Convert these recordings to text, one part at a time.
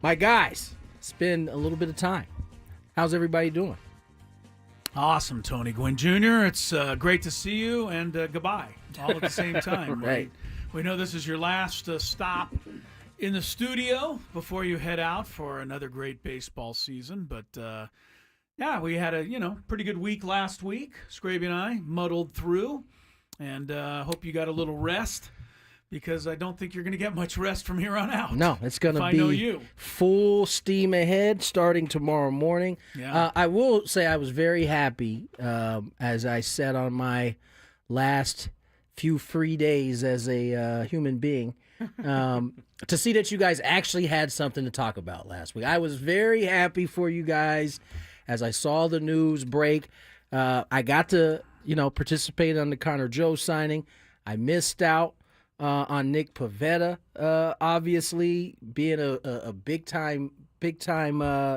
My guys, it's been a little bit of time. How's everybody doing? Awesome, Tony. Gwynn Jr., it's great to see you, and goodbye, all at the same time. Right. We know this is your last stop in the studio before you head out for another great baseball season. But, yeah, we had a, pretty good week last week. Skraby and I muddled through, and hope you got a little rest, because I don't think you're going to get much rest from here on out. No, it's going to be full steam ahead starting tomorrow morning. Yeah. I will say I was very happy as I sat on my last few free days as a human being to see that you guys actually had something to talk about last week. I was very happy for you guys as I saw the news break. I got to, participate on the Connor Joe signing. I missed out on Nick Pivetta, obviously being a big time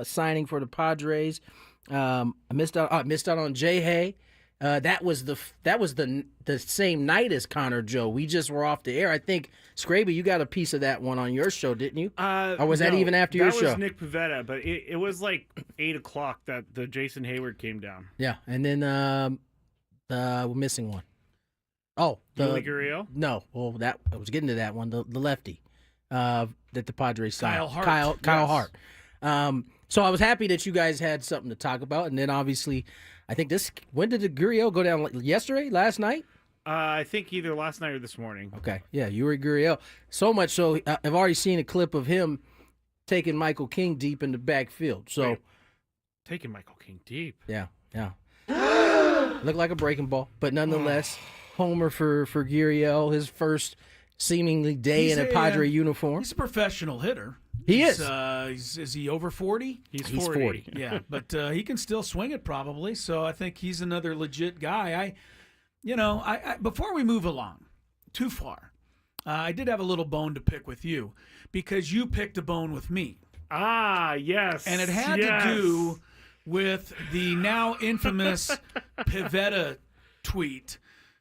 signing for the Padres. I missed out on Jay Hay. That was the same night as Connor Joe. We just were off the air. I think Skraby, you got a piece of that one on your show, didn't you? Or was that even after your show? That was Nick Pivetta, but it was like 8:00 that the Jason Hayward came down. Yeah, and then we're missing one. Oh, Willie Gurriel? No, well, that I was getting to that one. The lefty that the Padres signed, Kyle Hart. So I was happy that you guys had something to talk about, and then obviously, I think when did the Gurriel go down? Yesterday, last night? I think either last night or this morning. Okay, yeah, Yuri Gurriel. So much so, I've already seen a clip of him taking Michael King deep in the backfield. So Wait, taking Michael King deep. Yeah. Looked like a breaking ball, but nonetheless. Homer for Gurriel, his first seemingly day in a Padre uniform. He's a professional hitter. He is. Is he over 40? He's 40. Yeah, but he can still swing it probably. So I think he's another legit guy. I before we move along too far, I did have a little bone to pick with you, because you picked a bone with me. Ah, yes. And it had to do with the now infamous Pivetta tweet,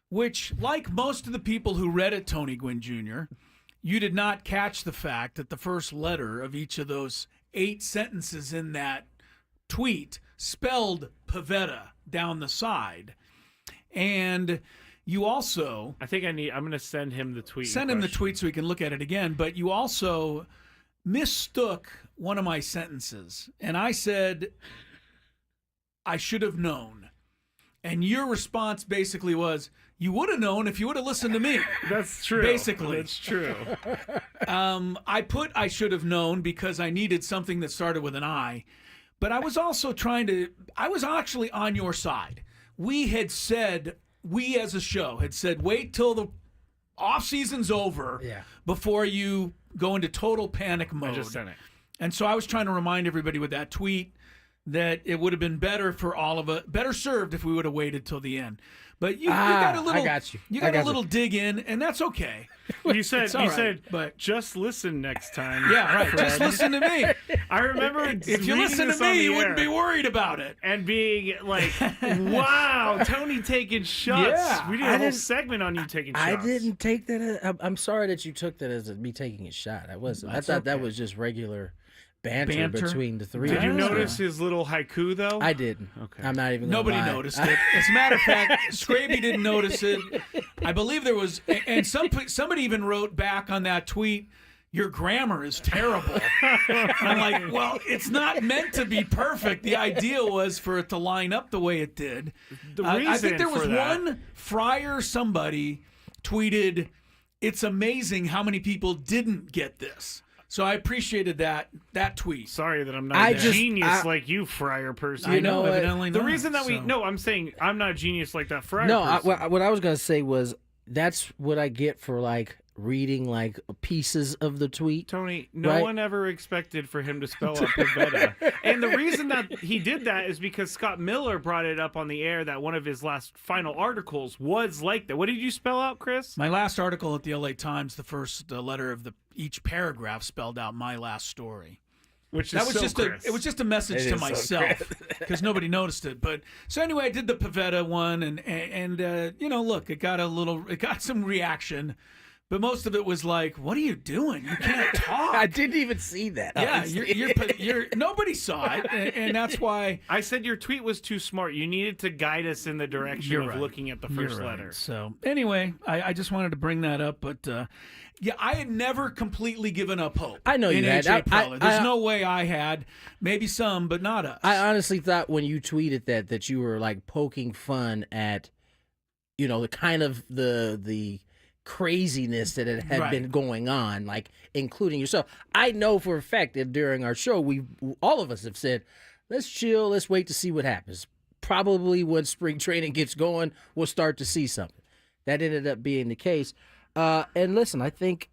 which, like most of the people who read it, Tony Gwynn Jr., you did not catch the fact that the first letter of each of those 8 sentences in that tweet spelled Pivetta down the side. And you also... I think I'm going to send him the tweet. Send him the tweet so he can look at it again. But you also mistook one of my sentences. And I said, I should have known. And your response basically was, you would have known if you would have listened to me. That's true. Basically. That's true. I should have known because I needed something that started with an I. But I was also I was actually on your side. We as a show had said, wait till the off-season's over before you go into total panic mode. I just sent it. And so I was trying to remind everybody with that tweet that it would have been better for all of us, better served if we would have waited till the end. But you got a little, I got you. You got a little dig in, and that's okay. You said, but just listen next time. Yeah, right. Fred. Just listen to me. I remember if you listen to me, you wouldn't be worried about it. And being like, wow, Tony taking shots. Yeah, we did a whole segment on you taking shots. I didn't take that. I'm sorry that you took that as me taking a shot. I thought that was just regular banter between the three. Did you notice his little haiku, though? I didn't. Okay. I'm not even gonna Nobody lie. noticed it. As a matter of fact, Skraby didn't notice it. I believe there was, and somebody even wrote back on that tweet, your grammar is terrible. And I'm like, well, it's not meant to be perfect. The idea was for it to line up the way it did. I think there was one Friar somebody tweeted, it's amazing how many people didn't get this. So I appreciated that tweet. Sorry that I'm not a genius like you, Friar person. I know, evidently the not, reason that I'm saying I'm not a genius like that Friar person. What I was going to say was that's what I get for reading pieces of the tweet. Tony, no one ever expected for him to spell out Pivetta. And the reason that he did that is because Scott Miller brought it up on the air that one of his last final articles was like that. What did you spell out, Chris? My last article at the LA Times, the first letter of each paragraph spelled out my last story. Which is it was just a message to myself because nobody noticed it. But so anyway, I did the Pivetta one, and look, it got some reaction. But most of it was like, "What are you doing? You can't talk." I didn't even see that. Yeah, honestly. you're nobody saw it, and that's why I said your tweet was too smart. You needed to guide us in the direction You're of right. looking at the You're first right. letter. So anyway, I just wanted to bring that up, but yeah, I had never completely given up hope. I know in you had. AJ I- Preller. There's no way I had. Maybe some, but not us. I honestly thought when you tweeted that you were like poking fun at, the kind of the craziness that had Right. been going on, like including yourself. I know for a fact that during our show, all of us have said, let's chill, let's wait to see what happens. Probably when spring training gets going, we'll start to see something. That ended up being the case. And listen, I think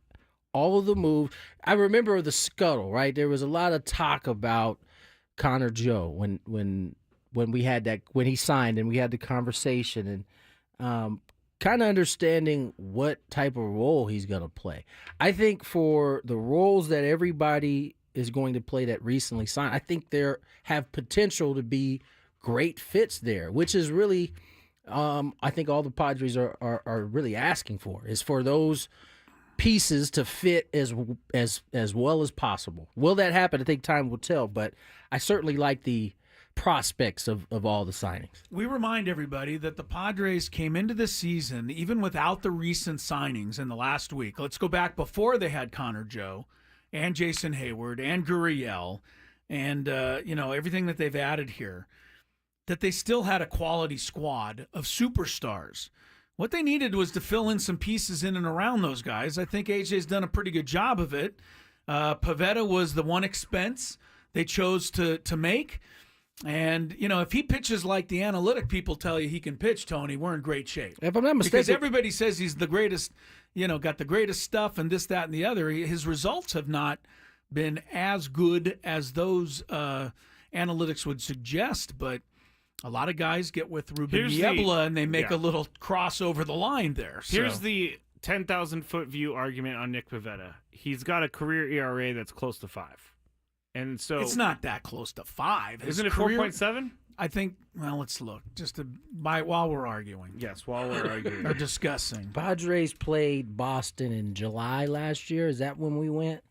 all of the moves. I remember the scuttle, right? There was a lot of talk about Connor Joe when we had that, when he signed and we had the conversation, and kind of understanding what type of role he's going to play. I think for the roles that everybody is going to play that recently signed, I think there have potential to be great fits there, which is really, I think all the Padres are really asking for, is for those pieces to fit as well as possible. Will that happen? I think time will tell, but I certainly like the prospects of all the signings. We remind everybody that the Padres came into this season, even without the recent signings in the last week. Let's go back before they had Connor Joe and Jason Hayward and Gurriel and, everything that they've added here, that they still had a quality squad of superstars. What they needed was to fill in some pieces in and around those guys. I think AJ's done a pretty good job of it. Pivetta was the one expense they chose to make. And, if he pitches like the analytic people tell you he can pitch, Tony, we're in great shape. If I'm not mistaken, Because everybody says he's the greatest, got the greatest stuff and this, that, and the other. His results have not been as good as those analytics would suggest, but a lot of guys get with Ruben Niebla and they make a little cross over the line there. Here's the 10,000-foot view argument on Nick Pivetta. He's got a career ERA that's close to 5. And so it's not that close to 5. Isn't it 4.7? I think, well, let's look. While we're arguing. Yes, while we're arguing. Or discussing. Padres played Boston in July last year. Is that when we went?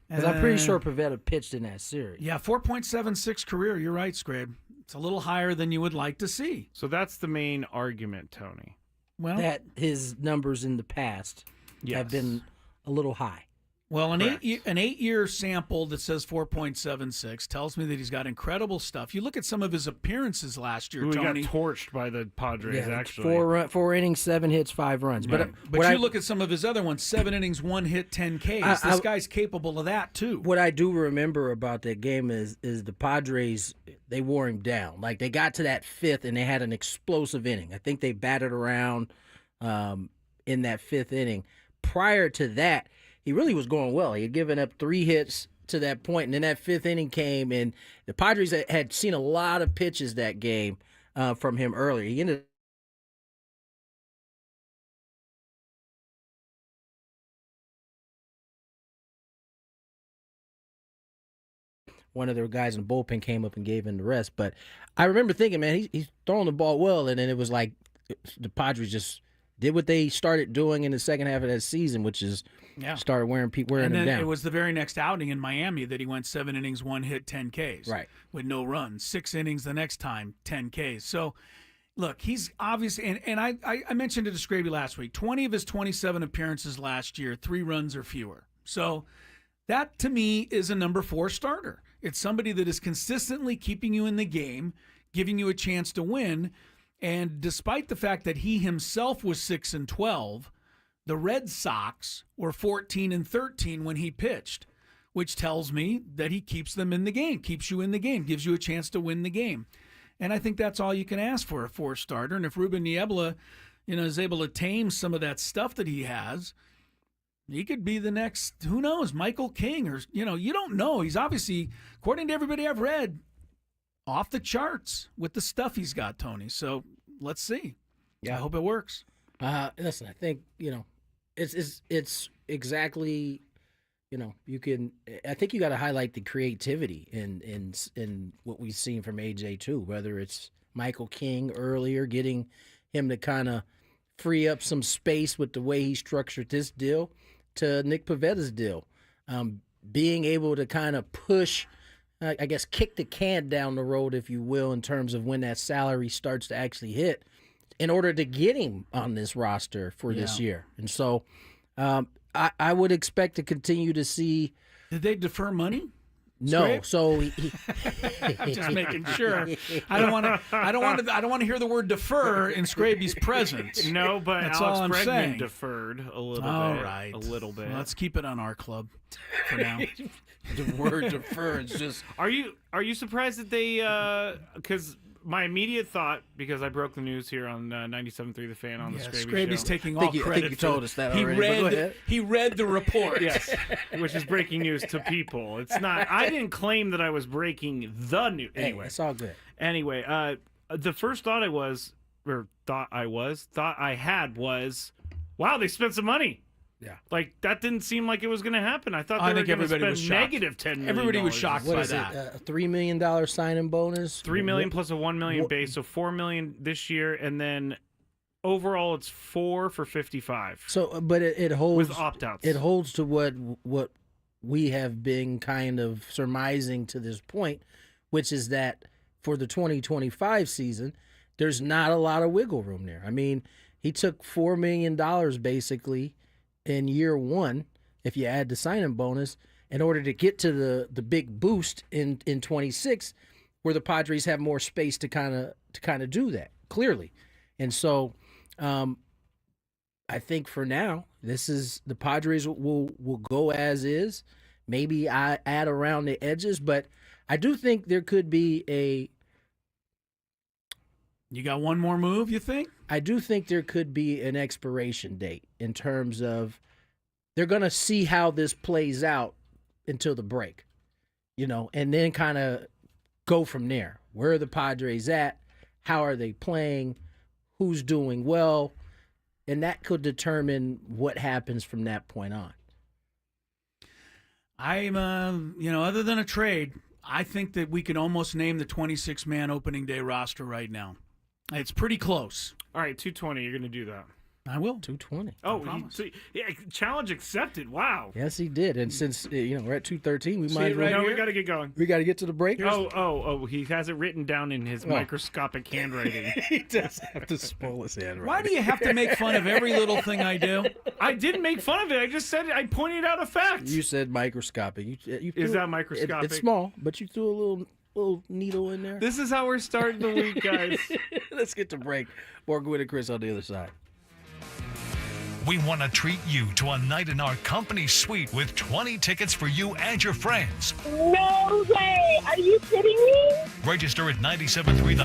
Because I'm pretty sure Pivetta pitched in that series. Yeah, 4.76 career. You're right, Scrabe. It's a little higher than you would like to see. So that's the main argument, Tony. Well, That his numbers in the past have been a little high. Well, an 8-year sample that says 4.76 tells me that he's got incredible stuff. You look at some of his appearances last year, Tony. He got torched by the Padres, actually. 4 innings, 7 hits, 5 runs. Right. But you look at some of his other ones, 7 innings, 1 hit, 10 Ks. This guy's capable of that, too. What I do remember about that game is the Padres, they wore him down. Like, they got to that 5th, and they had an explosive inning. I think they batted around in that 5th inning. Prior to that, he really was going well. He had given up 3 hits to that point, and then that 5th inning came, and the Padres had seen a lot of pitches that game from him earlier. He ended one of their guys in the bullpen came up and gave him the rest. But I remember thinking, man, he's throwing the ball well, and then it was like the Padres just did what they started doing in the second half of that season, which is started wearing and him then down. it was the very next outing in Miami that he went 7 innings, 1 hit, 10 Ks. Right. With no runs. 6 innings the next time, 10 Ks. So, look, he's obviously, and I mentioned it to Skraby last week, 20 of his 27 appearances last year, 3 runs or fewer. So that, to me, is a number 4 starter. It's somebody that is consistently keeping you in the game, giving you a chance to win. And despite the fact that he himself was 6-12, the Red Sox were 14-13 when he pitched, which tells me that he keeps them in the game, keeps you in the game, gives you a chance to win the game. And I think that's all you can ask for a 4 starter. And if Ruben Niebla, is able to tame some of that stuff that he has, he could be the next, who knows, Michael King, or, you don't know. He's obviously, according to everybody I've read, off the charts with the stuff he's got, Tony. So let's see. Yeah, I hope it works. Listen, I think it's exactly, you can. I think you got to highlight the creativity in what we've seen from AJ too. Whether it's Michael King earlier, getting him to kind of free up some space with the way he structured this deal to Nick Pivetta's deal. Being able to kind of push, I guess, kick the can down the road, if you will, in terms of when that salary starts to actually hit in order to get him on this roster for this year. And so I would expect to continue to see. Did they defer money? No, Scrape? so I'm just making sure. I don't want to hear the word defer in Skraby's presence. No, but That's all I'm Alex Bregman saying. deferred a little bit. All right, a little bit. Well, let's keep it on our club for now. the word defer is just. Are you surprised that they? Because my immediate thought, because I broke the news here on 97.3 The Fan on the Skraby Skraby's show. taking all credit. I think you told us that already. He read the report. Yes, which is breaking news to people. It's not. I didn't claim that I was breaking the news. Anyway, it's all good. Anyway, the first thought I had was, wow, they spent some money. Yeah, like that didn't seem like it was going to happen. I thought I they think were going to everybody spend was shocked. negative $10 million. Everybody was shocked What by is that. it? A $3 million signing bonus. $3 million plus a $1 million base, so $4 million this year, and then overall it's $4 for $55. So, but it holds with opt-outs. It holds to what we have been kind of surmising to this point, which is that for the 2025 season, there's not a lot of wiggle room there. I mean, he took $4 million basically in year one, if you add the signing bonus, in order to get to the big boost in 26, where the Padres have more space to kind of do that clearly. And so, I think for now, this is the Padres will go as is. Maybe I add around the edges, but I do think there could be a. You got one more move, you think? I do think there could be an expiration date in terms of they're going to see how this plays out until the break, and then kind of go from there. Where are the Padres at? How are they playing? Who's doing well? And that could determine what happens from that point on. I'm, other than a trade, I think that we could almost name the 26-man opening day roster right now. It's pretty close. All right, 220. You're going to do that. I will. 220. Oh, challenge accepted. Wow. Yes, he did. And since we're at 213, we might as well. No, we got to get going. We got to get to the break. Oh! He has it written down in his microscopic handwriting. He does have to spoil his handwriting. Why do you have to make fun of every little thing I do? I didn't make fun of it. I just said I pointed out a fact. You said microscopic. Is that microscopic? It's small, but you threw a little needle in there. This is how we're starting the week, guys. Let's get to break. More Gwynn and Chris on the other side. We want to treat you to a night in our company suite with 20 tickets for you and your friends. No way! Are you kidding me? Register at 97.3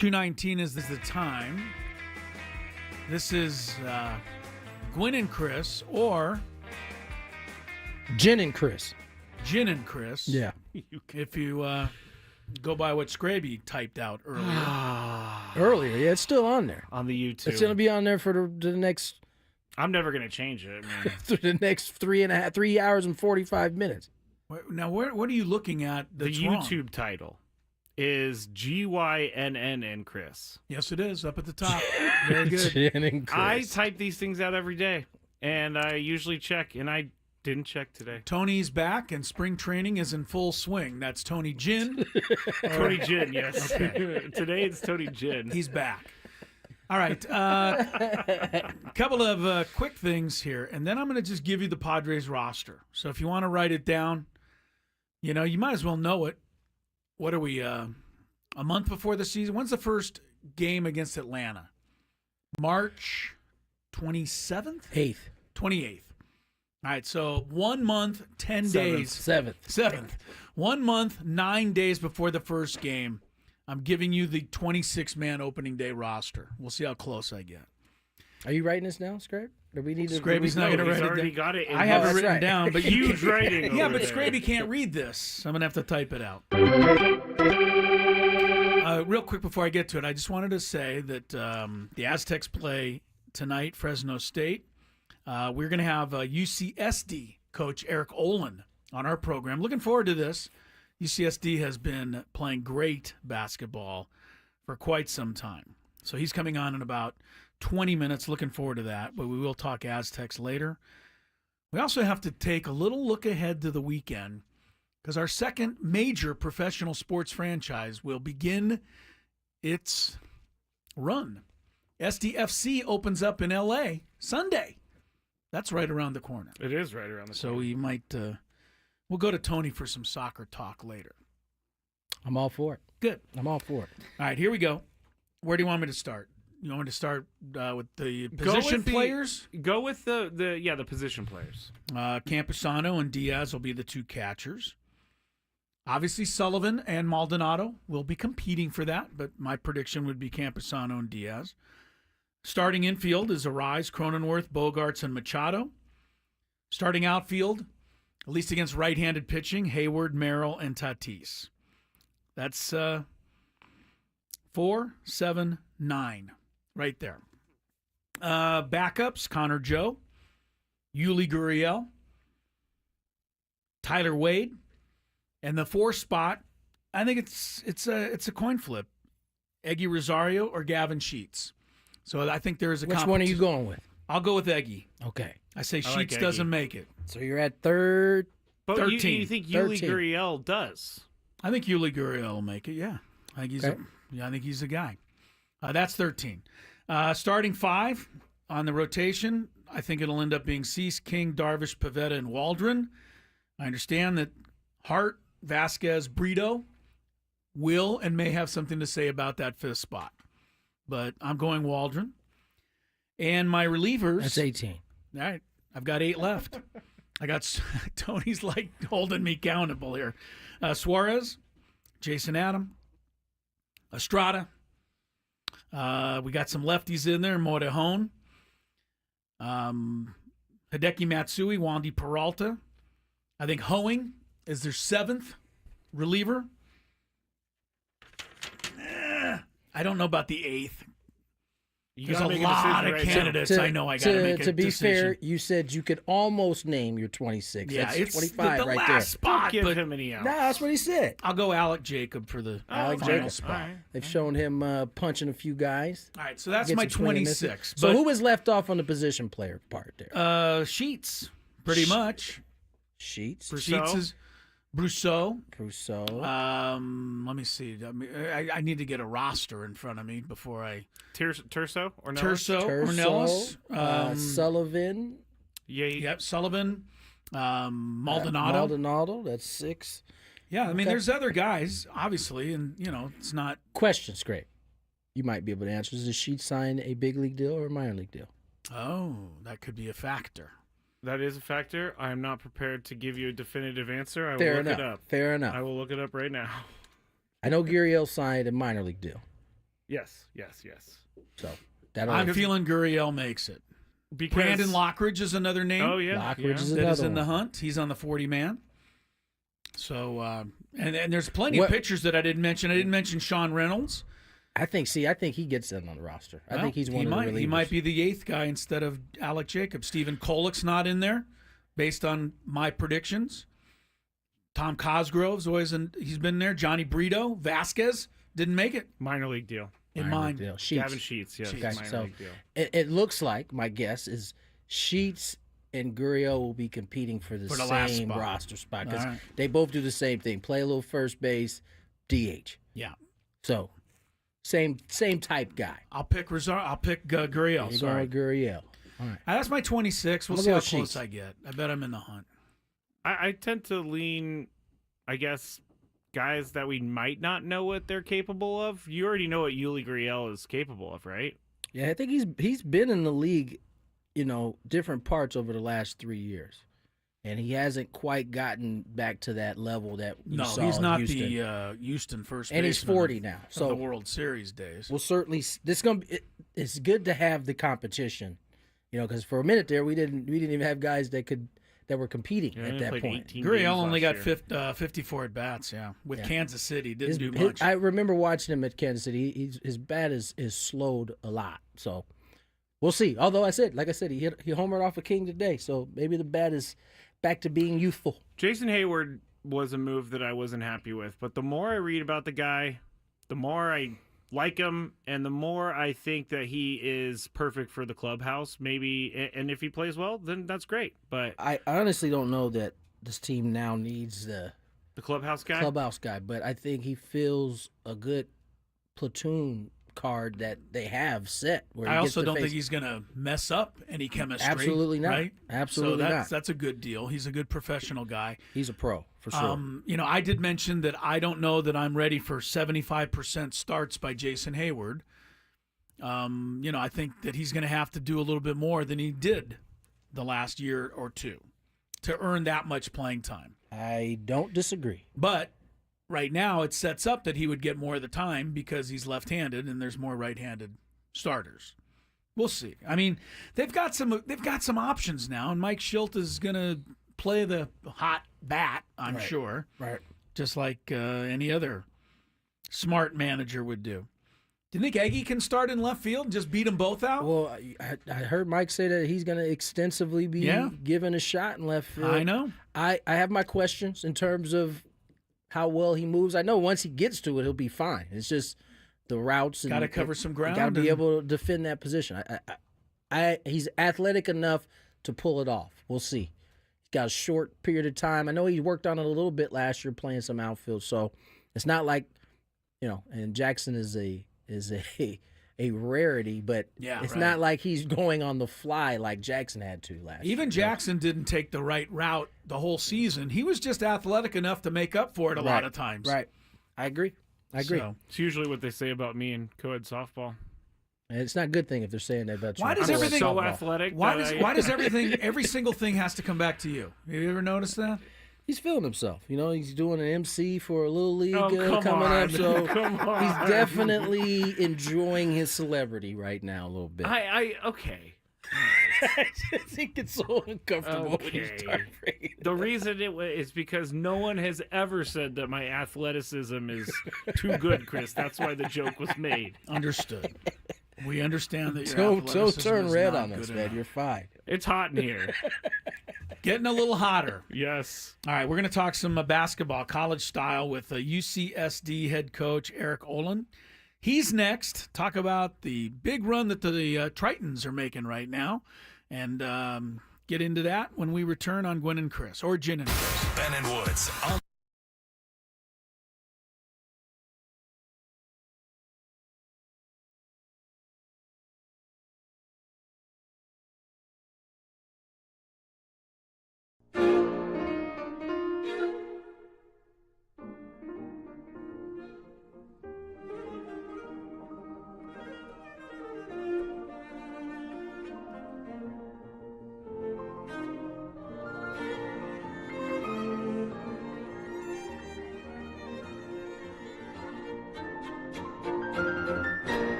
.219 is the time. This is Gwynn and Chris, or Gynn and Chris. Gynn and Chris. Yeah. If you go by what Skraby typed out earlier. Earlier, yeah, it's still on there. On the YouTube. It's gonna be on there for the next I'm never gonna change it, man. the next 3 hours and 45 minutes. Now, what are you looking at? The That's wrong? YouTube title is GYNN and Chris. Yes, it is up at the top. Very good. Gynn and Chris. I type these things out every day, and I usually check, and I didn't check today. Tony's back, and spring training is in full swing. That's Tony Gynn. Tony Gynn, yes. Okay. Today it's Tony Gynn. He's back. All right. A couple of quick things here, and then I'm going to just give you the Padres roster. So if you want to write it down, you might as well know it. What are we, a month before the season? When's the first game against Atlanta? March 27th? 8th. 28th. All right, so 1 month, 10 days. 7th. 1 month, 9 days before the first game, I'm giving you the 26-man opening day roster. We'll see how close I get. Are you writing this down, Scrape? Do we need to? Scraby's not going to He's wait. already got it. I have it that's written right. down, but Huge writing. yeah, over but there. Skraby can't read this. So I'm going to have to type it out. Real quick before I get to it, I just wanted to say that the Aztecs play tonight, Fresno State. We're going to have UCSD coach Eric Olen on our program. Looking forward to this. UCSD has been playing great basketball for quite some time. So he's coming on in about 20 minutes. Looking forward to that, but we will talk Aztecs later. We also have to take a little look ahead to the weekend because our second major professional sports franchise will begin its run. SDFC opens up in L.A. Sunday. That's right around the corner. It is right around the So corner. we might, we'll go to Tony for some soccer talk later. I'm all for it. Good. I'm all for it. All right, here we go. Where do you want me to start? You want me to start with the position players? Go with the position players. Campusano and Diaz will be the two catchers. Obviously, Sullivan and Maldonado will be competing for that, but my prediction would be Campusano and Diaz. Starting infield is Arise, Cronenworth, Bogarts, and Machado. Starting outfield, at least against right-handed pitching, Hayward, Merrill, and Tatis. That's 4, 7, 9 right there. Backups, Connor Joe, Yuli Gurriel, Tyler Wade, and the 4 spot, I think it's a coin flip. Eggy Rosario or Gavin Sheets. So I think there is a Which one are you going with? I'll go with Eggy. Okay. I say like Sheets Eggy. doesn't make it. So you're at third. But 13. you think Yuli 13. Gurriel does? I think Yuli Gurriel will make it. Yeah, I think he's Okay. I think he's the guy. That's 13. Starting 5 on the rotation, I think it'll end up being Cease, King, Darvish, Pivetta, and Waldron. I understand that Hart, Vasquez, Brito will and may have something to say about that 5th spot, but I'm going Waldron. And my relievers. That's 18. All right, I've got 8 left. I got Tony's like holding me accountable here. Suarez, Jason Adam, Estrada. We got some lefties in there, Morejon, Hideki Matsui, Wandy Peralta. I think Hoeing is their 7th reliever. I don't know about the 8th. There's a lot of candidates. I know I got to make a To be decision. fair, you said you could almost name your 26. Yeah, That's it's 25 the right last there. spot. Give But him any out. Nah, that's what he said. I'll go Alec Jacob for the Alec final Jacob. spot. All right. They've shown him punching a few guys. All right, so that's Gets my you 20 misses. 26. So But, who was left off on the position player part there? Sheets, pretty much. Sheets. Purcell? Sheets is Brousseau. Brousseau. Let me see. I need to get a roster in front of me before I. Turso or Nellis? Turso or Nellis. Sullivan. Yep, Sullivan. Maldonado. Maldonado, that's 6. Yeah, I mean, Okay. there's other guys, obviously, and, it's not. Question, Scrape. You might be able to answer. Does the Sheet sign a big league deal or a minor league deal? Oh, that could be a factor. That is a factor. I am not prepared to give you a definitive answer. I will Fair look enough. it up. Fair enough. I will look it up right now. I know Gurriel signed a minor league deal. Yes. So that'll I'm feeling Gurriel makes it. Because Brandon Lockridge is another name. Oh yeah, Lockridge is that another is in the one. hunt. He's on the 40-man. So, and there's plenty of pitchers that I didn't mention. I didn't mention Sean Reynolds. I think he gets in on the roster. I think he's one of the relievers. He might be the 8th guy instead of Alec Jacobs. Stephen Kolek's not in there, based on my predictions. Tom Cosgrove's he's been there. Johnny Brito, Vasquez didn't make it minor league deal. in Minor mine. league deal. Sheets. Gavin Sheets, yes, Okay, minor so league deal. it looks like, my guess is Sheets and Gurriel will be competing for the last same spot. roster spot because All right. they both do the same thing: play a little first base, DH. Yeah, So same type guy. I'll pick Gurriel. You're going Sorry, with Gurriel. All right. That's my 26. We'll I'm see gonna how go close Sheets. I get. I bet I'm in the hunt. I tend to lean, I guess, guys that we might not know what they're capable of. You already know what Yuli Gurriel is capable of, right? Yeah, I think he's been in the league, different parts over the last 3 years, and he hasn't quite gotten back to that level that we saw he's not in Houston. the Houston first And he's baseman 40 now, of so the World Series days. we'll certainly it's good to have the competition, because for a minute there we didn't even have guys that were competing Yeah, at he that played point. 18 Gurriel games only got last year. 54 at bats. Yeah, with Yeah. Kansas City, didn't do much. I remember watching him at Kansas City. His bat is slowed a lot, so we'll see. Although like I said, he homered off a King today, so maybe the bat is back to being youthful. Jason Hayward was a move that I wasn't happy with, but the more I read about the guy, the more I like him, and the more I think that he is perfect for the clubhouse. Maybe, and if he plays well, then that's great. But I honestly don't know that this team now needs the clubhouse guy, clubhouse guy, but I think he fills a good platoon card that they have set. Where I he gets also to don't face- think he's going to mess up any chemistry. Absolutely not. Right? Absolutely so not. That's a good deal. He's a good professional guy. He's a pro for sure. I did mention that I don't know that I'm ready for 75% starts by Jason Hayward. I think that he's going to have to do a little bit more than he did the last year or two to earn that much playing time. I don't disagree. But right now it sets up that he would get more of the time because he's left-handed and there's more right-handed starters. We'll see. I mean, they've got some options now, and Mike Schilt is going to play the hot bat, I'm Right. sure. Right. Just like any other smart manager would do. Do you think Eggie can start in left field and just beat them both out? Well, I heard Mike say that he's going to extensively be given a shot in left field. I know. I have my questions in terms of how well he moves. I know once he gets to it, he'll be fine. It's just the routes. Got to cover some ground. Got to be able to defend that position. He's athletic enough to pull it off. We'll see. He's got a short period of time. I know he worked on it a little bit last year playing some outfield, so it's not like, and Jackson is a rarity, but it's not like he's going on the fly like Jackson had to last year. Even Jackson didn't take the right route the whole season. He was just athletic enough to make up for it a lot of times. Right. I agree. So, It's usually what they say about me in co-ed softball. And it's not a good thing if they're saying that about you. Why does I'm everything- so Softball. athletic? why that does every single thing has to come back to you? Have you ever noticed that? He's feeling himself. He's doing an MC for a little league come coming on. up, so Come on. he's definitely enjoying his celebrity right now a little bit. Okay. I just think it's so uncomfortable when you Okay. start bringing it The up. reason is because no one has ever said that my athleticism is too good, Chris. That's why the joke was made. Understood. We understand that your Don't athleticism turn is red not on us, good man. enough. You're fine. It's hot in here. Getting a little hotter. Yes. All right, we're going to talk some basketball, college style, with UCSD head coach Eric Olen. He's next. Talk about the big run that the Tritons are making right now, and get into that when we return on Gwynn and Chris, or Gynn and Chris. Ben and Woods on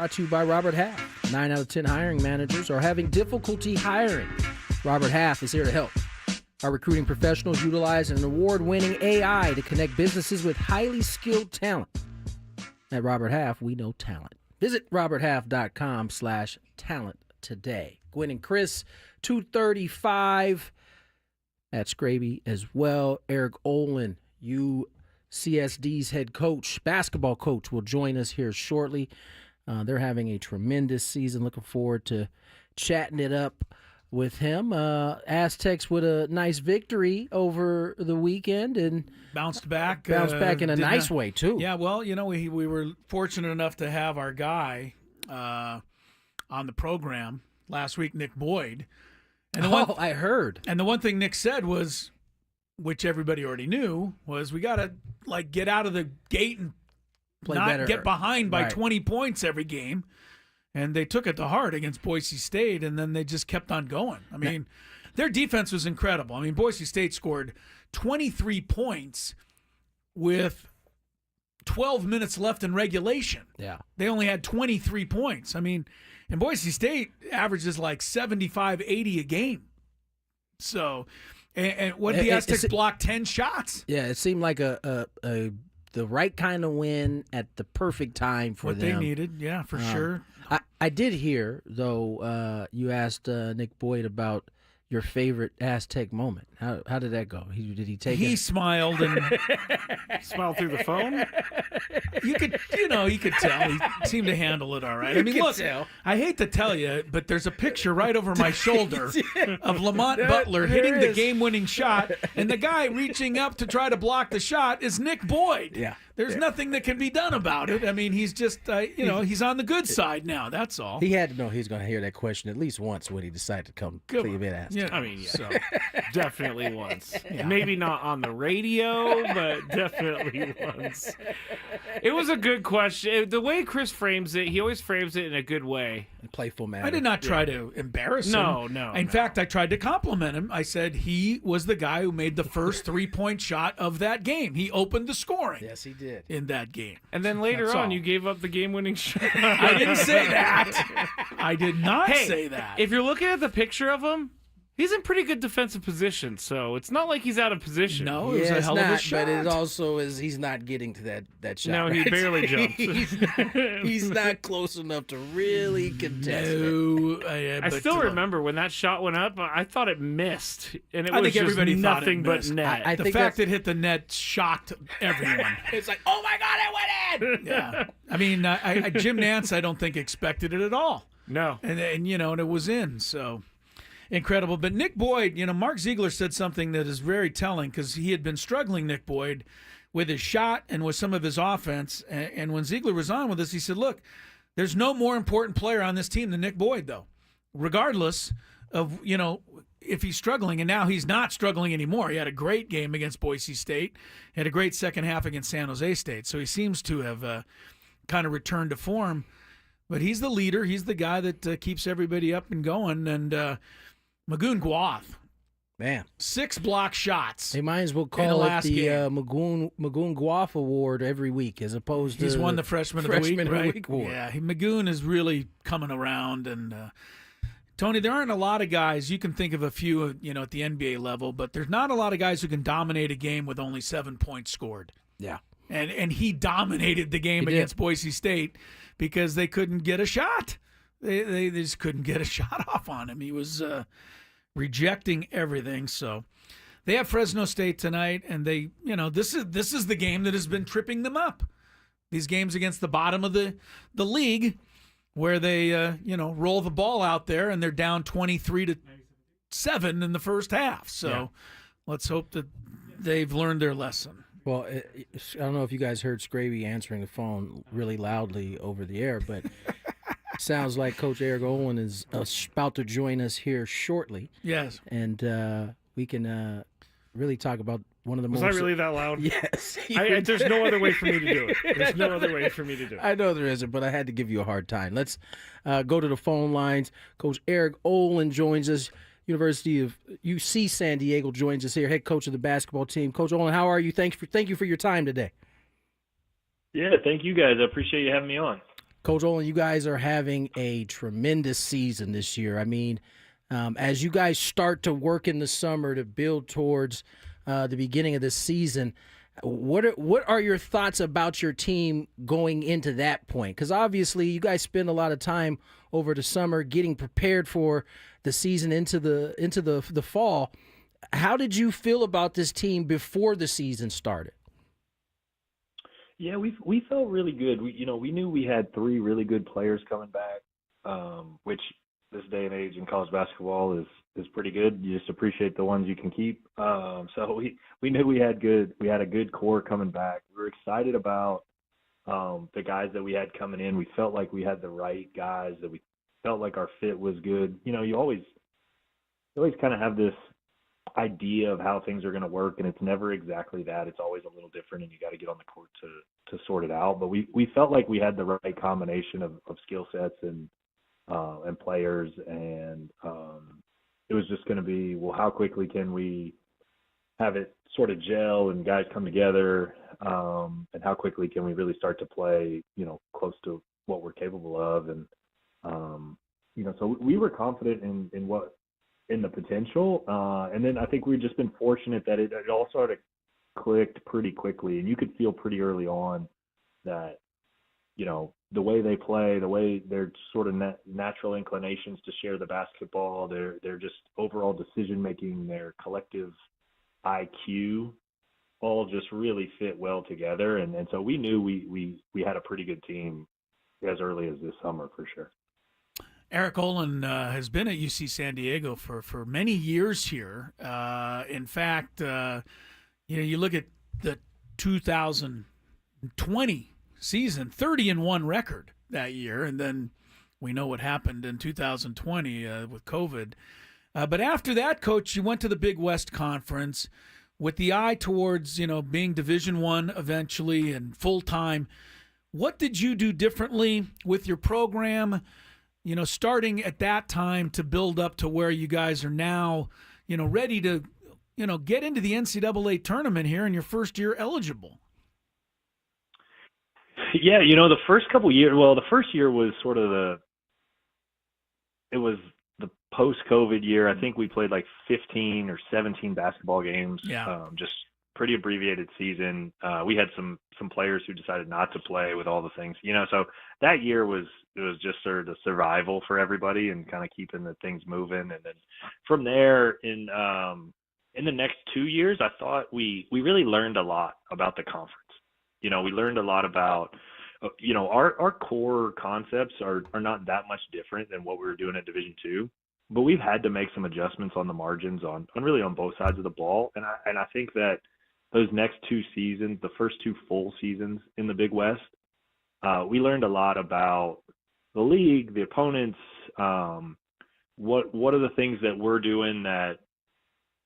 Brought to you by Robert Half. 9 out of 10 hiring managers are having difficulty hiring. Robert Half is here to help. Our recruiting professionals utilize an award-winning AI to connect businesses with highly skilled talent. At Robert Half, we know talent. Visit roberthalf.com/talent today. Gwynn and Chris, 2:35 at Skraby as well. Eric Olen, UCSD's head coach, basketball coach, will join us here shortly. They're having a tremendous season. Looking forward to chatting it up with him. Aztecs with a nice victory over the weekend and Bounced back in a nice way, too. Yeah, well, we were fortunate enough to have our guy on the program last week, Nick Boyd. And I heard. And the one thing Nick said was, which everybody already knew, was we got to get out of the gate and Play not better. get behind by Right. 20 points every game. And they took it to heart against Boise State, and then they just kept on going. I mean, their defense was incredible. I mean, Boise State scored 23 points with 12 minutes left in regulation. Yeah. They only had 23 points. I mean, and Boise State averages like 75, 80 a game. So, and what did the Aztecs block 10 shots? Yeah, it seemed like the right kind of win at the perfect time for What them. they needed, yeah, for sure. I did hear, though, you asked Nick Boyd about your favorite Aztec moment. How did that go? Did he take He it? smiled and Smile through the phone? you could tell. He seemed to handle it all right. I mean, could look, tell. I hate to tell you, but there's a picture right over my shoulder of Lamont Butler hitting the is. game-winning shot, and the guy reaching up to try to block the shot is Nick Boyd. Yeah. There's nothing that can be done about it. I mean, he's just, he's on the good side now. That's all. He had to know he was going to hear that question at least once when he decided to come Come play a on. bit Aztec. Yeah. I mean, yeah. So, Definitely once. Maybe not on the radio, but definitely once. It was a good question. The way Chris frames it, he always frames it in a good way. Playful manner. I did not try to embarrass him. No. In fact, I tried to compliment him. I said he was the guy who made the first 3-point shot of that game. He opened the scoring Yes, he did. in that game. And then later That's on, all. you gave up the game-winning shot. I didn't say that. I did not say that. If you're looking at the picture of him, he's in pretty good defensive position, so it's not like he's out of position. No, it was Yeah, a it's hell of a not, shot. but it also is he's not getting to that shot. No, he right? barely jumped. he's not close enough to really contest it. No, I but, still remember when that shot went up, I thought it missed, and it I was think just everybody thought it nothing but missed. net. I the think fact that's- it hit the net shocked everyone. It's like, oh my God, it went in! Yeah, I mean, Jim Nance, I don't think expected it at all, no. and it was in. So incredible. But Nick Boyd, Mark Ziegler said something that is very telling because he had been struggling, Nick Boyd, with his shot and with some of his offense. And when Ziegler was on with us, he said, "Look, there's no more important player on this team than Nick Boyd, though, regardless of if he's struggling." And now he's not struggling anymore. He had a great game against Boise State, had a great second half against San Jose State. So he seems to have kind of returned to form. But he's the leader. He's the guy that keeps everybody up and going. And Magoon Guath, Man, 6 block shots. they might as well the call it last the game. Magoon Guaf Award every week as opposed to He's won the Freshman of the Week, right? award. Yeah, Magoon is really coming around. And Tony, there aren't a lot of guys. You can think of a few, at the NBA level, but there's not a lot of guys who can dominate a game with only 7 points scored. Yeah. And he dominated the game He did. against Boise State because they couldn't get a shot. They just couldn't get a shot off on him. He was rejecting everything. So they have Fresno State tonight, and they, this is the game that has been tripping them up. These games against the bottom of the league, where they roll the ball out there and they're down 23-7 in the first half. So let's hope that they've learned their lesson. Well, I don't know if you guys heard Skraby answering the phone really loudly over the air, but it sounds like Coach Eric Olen is about to join us here shortly, Yes. and we can really talk about one of the Was most. I really that loud? Yes. There's no other way for me to do it. There's no other way for me to do it. I know there isn't, but I had to give you a hard time. Let's go to the phone lines. Coach Eric Olen joins us. University of UC San Diego joins us here, head coach of the basketball team. Coach Olen, how are you? Thank you for your time today. Yeah, thank you guys. I appreciate you having me on. Coach Olen, you guys are having a tremendous season this year. I mean, as you guys start to work in the summer to build towards the beginning of the season, what are your thoughts about your team going into that point? Because obviously you guys spend a lot of time over the summer getting prepared for the season into the fall. How did you feel about this team before the season started? Yeah, we felt really good. We knew we had 3 really good players coming back, which this day and age in college basketball is pretty good. You just appreciate the ones you can keep. So we knew we had a good core coming back. We were excited about the guys that we had coming in. We felt like we had the right guys, that we felt like our fit was good. You always kind of have this idea of how things are going to work, and it's never exactly that. It's always a little different, and you got to get on the court to sort it out. But we felt like we had the right combination of skill sets and players, and it was just going to be, well, how quickly can we have it sort of gel and guys come together, and how quickly can we really start to play, close to what we're capable of. And so we were confident in the potential, and then I think we've just been fortunate that it all sort of clicked pretty quickly, and you could feel pretty early on that the way they play, the way their sort of natural inclinations to share the basketball, their just overall decision making, their collective IQ, all just really fit well together, and so we knew we had a pretty good team as early as this summer for sure. Eric Olen has been at UC San Diego for many years here. In fact, you look at the 2020 season, 30-1 record that year, and then we know what happened in 2020 with COVID. But after that, Coach, you went to the Big West Conference with the eye towards being Division I eventually and full time. What did you do differently with your program? Starting at that time to build up to where you guys are now, ready to, get into the NCAA tournament here in your first year eligible. Yeah, the first couple years, the first year was sort of the post-COVID year. I think we played like 15 or 17 basketball games. Yeah. Just pretty abbreviated season. We had some players who decided not to play with all the things, so that year was just sort of the survival for everybody and kind of keeping the things moving. And then from there in the next 2 years, I thought we really learned a lot about the conference. We learned a lot about, our core concepts are not that much different than what we were doing at Division II, but we've had to make some adjustments on the margins on really on both sides of the ball. And I think that those next 2 seasons, the first 2 full seasons in the Big West, we learned a lot about the league, the opponents, what are the things that we're doing that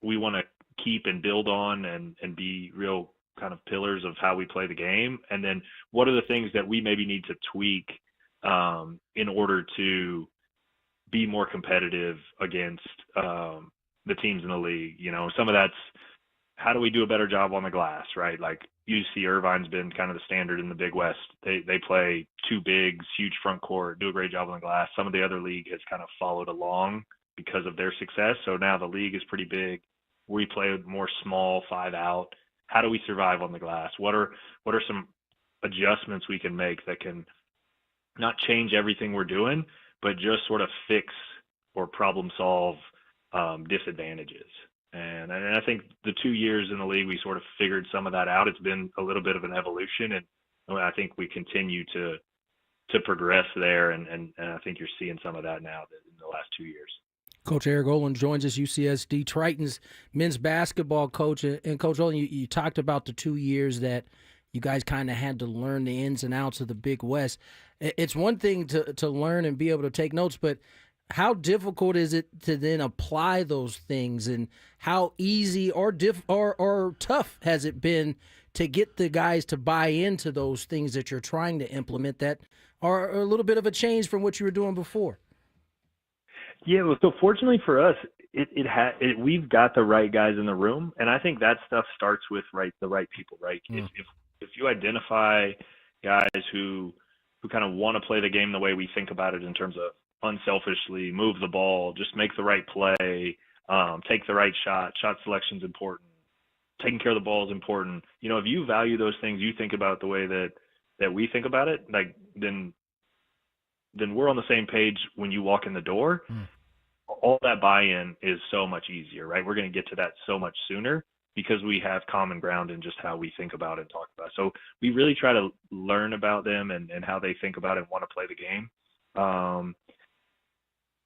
we want to keep and build on and be real kind of pillars of how we play the game, and then what are the things that we maybe need to tweak in order to be more competitive against the teams in the league. Some of that's how do we do a better job on the glass, right? Like UC Irvine's been kind of the standard in the Big West. They play 2 bigs, huge front court, do a great job on the glass. Some of the other league has kind of followed along because of their success. So now the league is pretty big. We play more small 5-out. How do we survive on the glass? What are some adjustments we can make that can not change everything we're doing, but just sort of fix or problem solve disadvantages? And I think the 2 years in the league, we sort of figured some of that out. It's been a little bit of an evolution, and I think we continue to progress there, and I think you're seeing some of that now in the last 2 years. Coach Eric Olen joins us, UCSD Tritons men's basketball coach. And Coach Olen, you talked about the 2 years that you guys kind of had to learn the ins and outs of the Big West. It's one thing to learn and be able to take notes, but how difficult is it to then apply those things, and how easy or tough has it been to get the guys to buy into those things that you're trying to implement that are a little bit of a change from what you were doing before? Yeah, well, so fortunately for us, we've got the right guys in the room, and I think that stuff starts with the right people, right? If you identify guys who kind of want to play the game the way we think about it in terms of unselfishly move the ball, just make the right play, take the right shot selection's important, taking care of the ball is important. You know, if you value those things, you think about the way that we think about it, like then we're on the same page when you walk in the door. All that buy-in is so much easier, right? We're going to get to that so much sooner because we have common ground in just how we think about it and talk about it. So we really try to learn about them and how they think about it and want to play the game.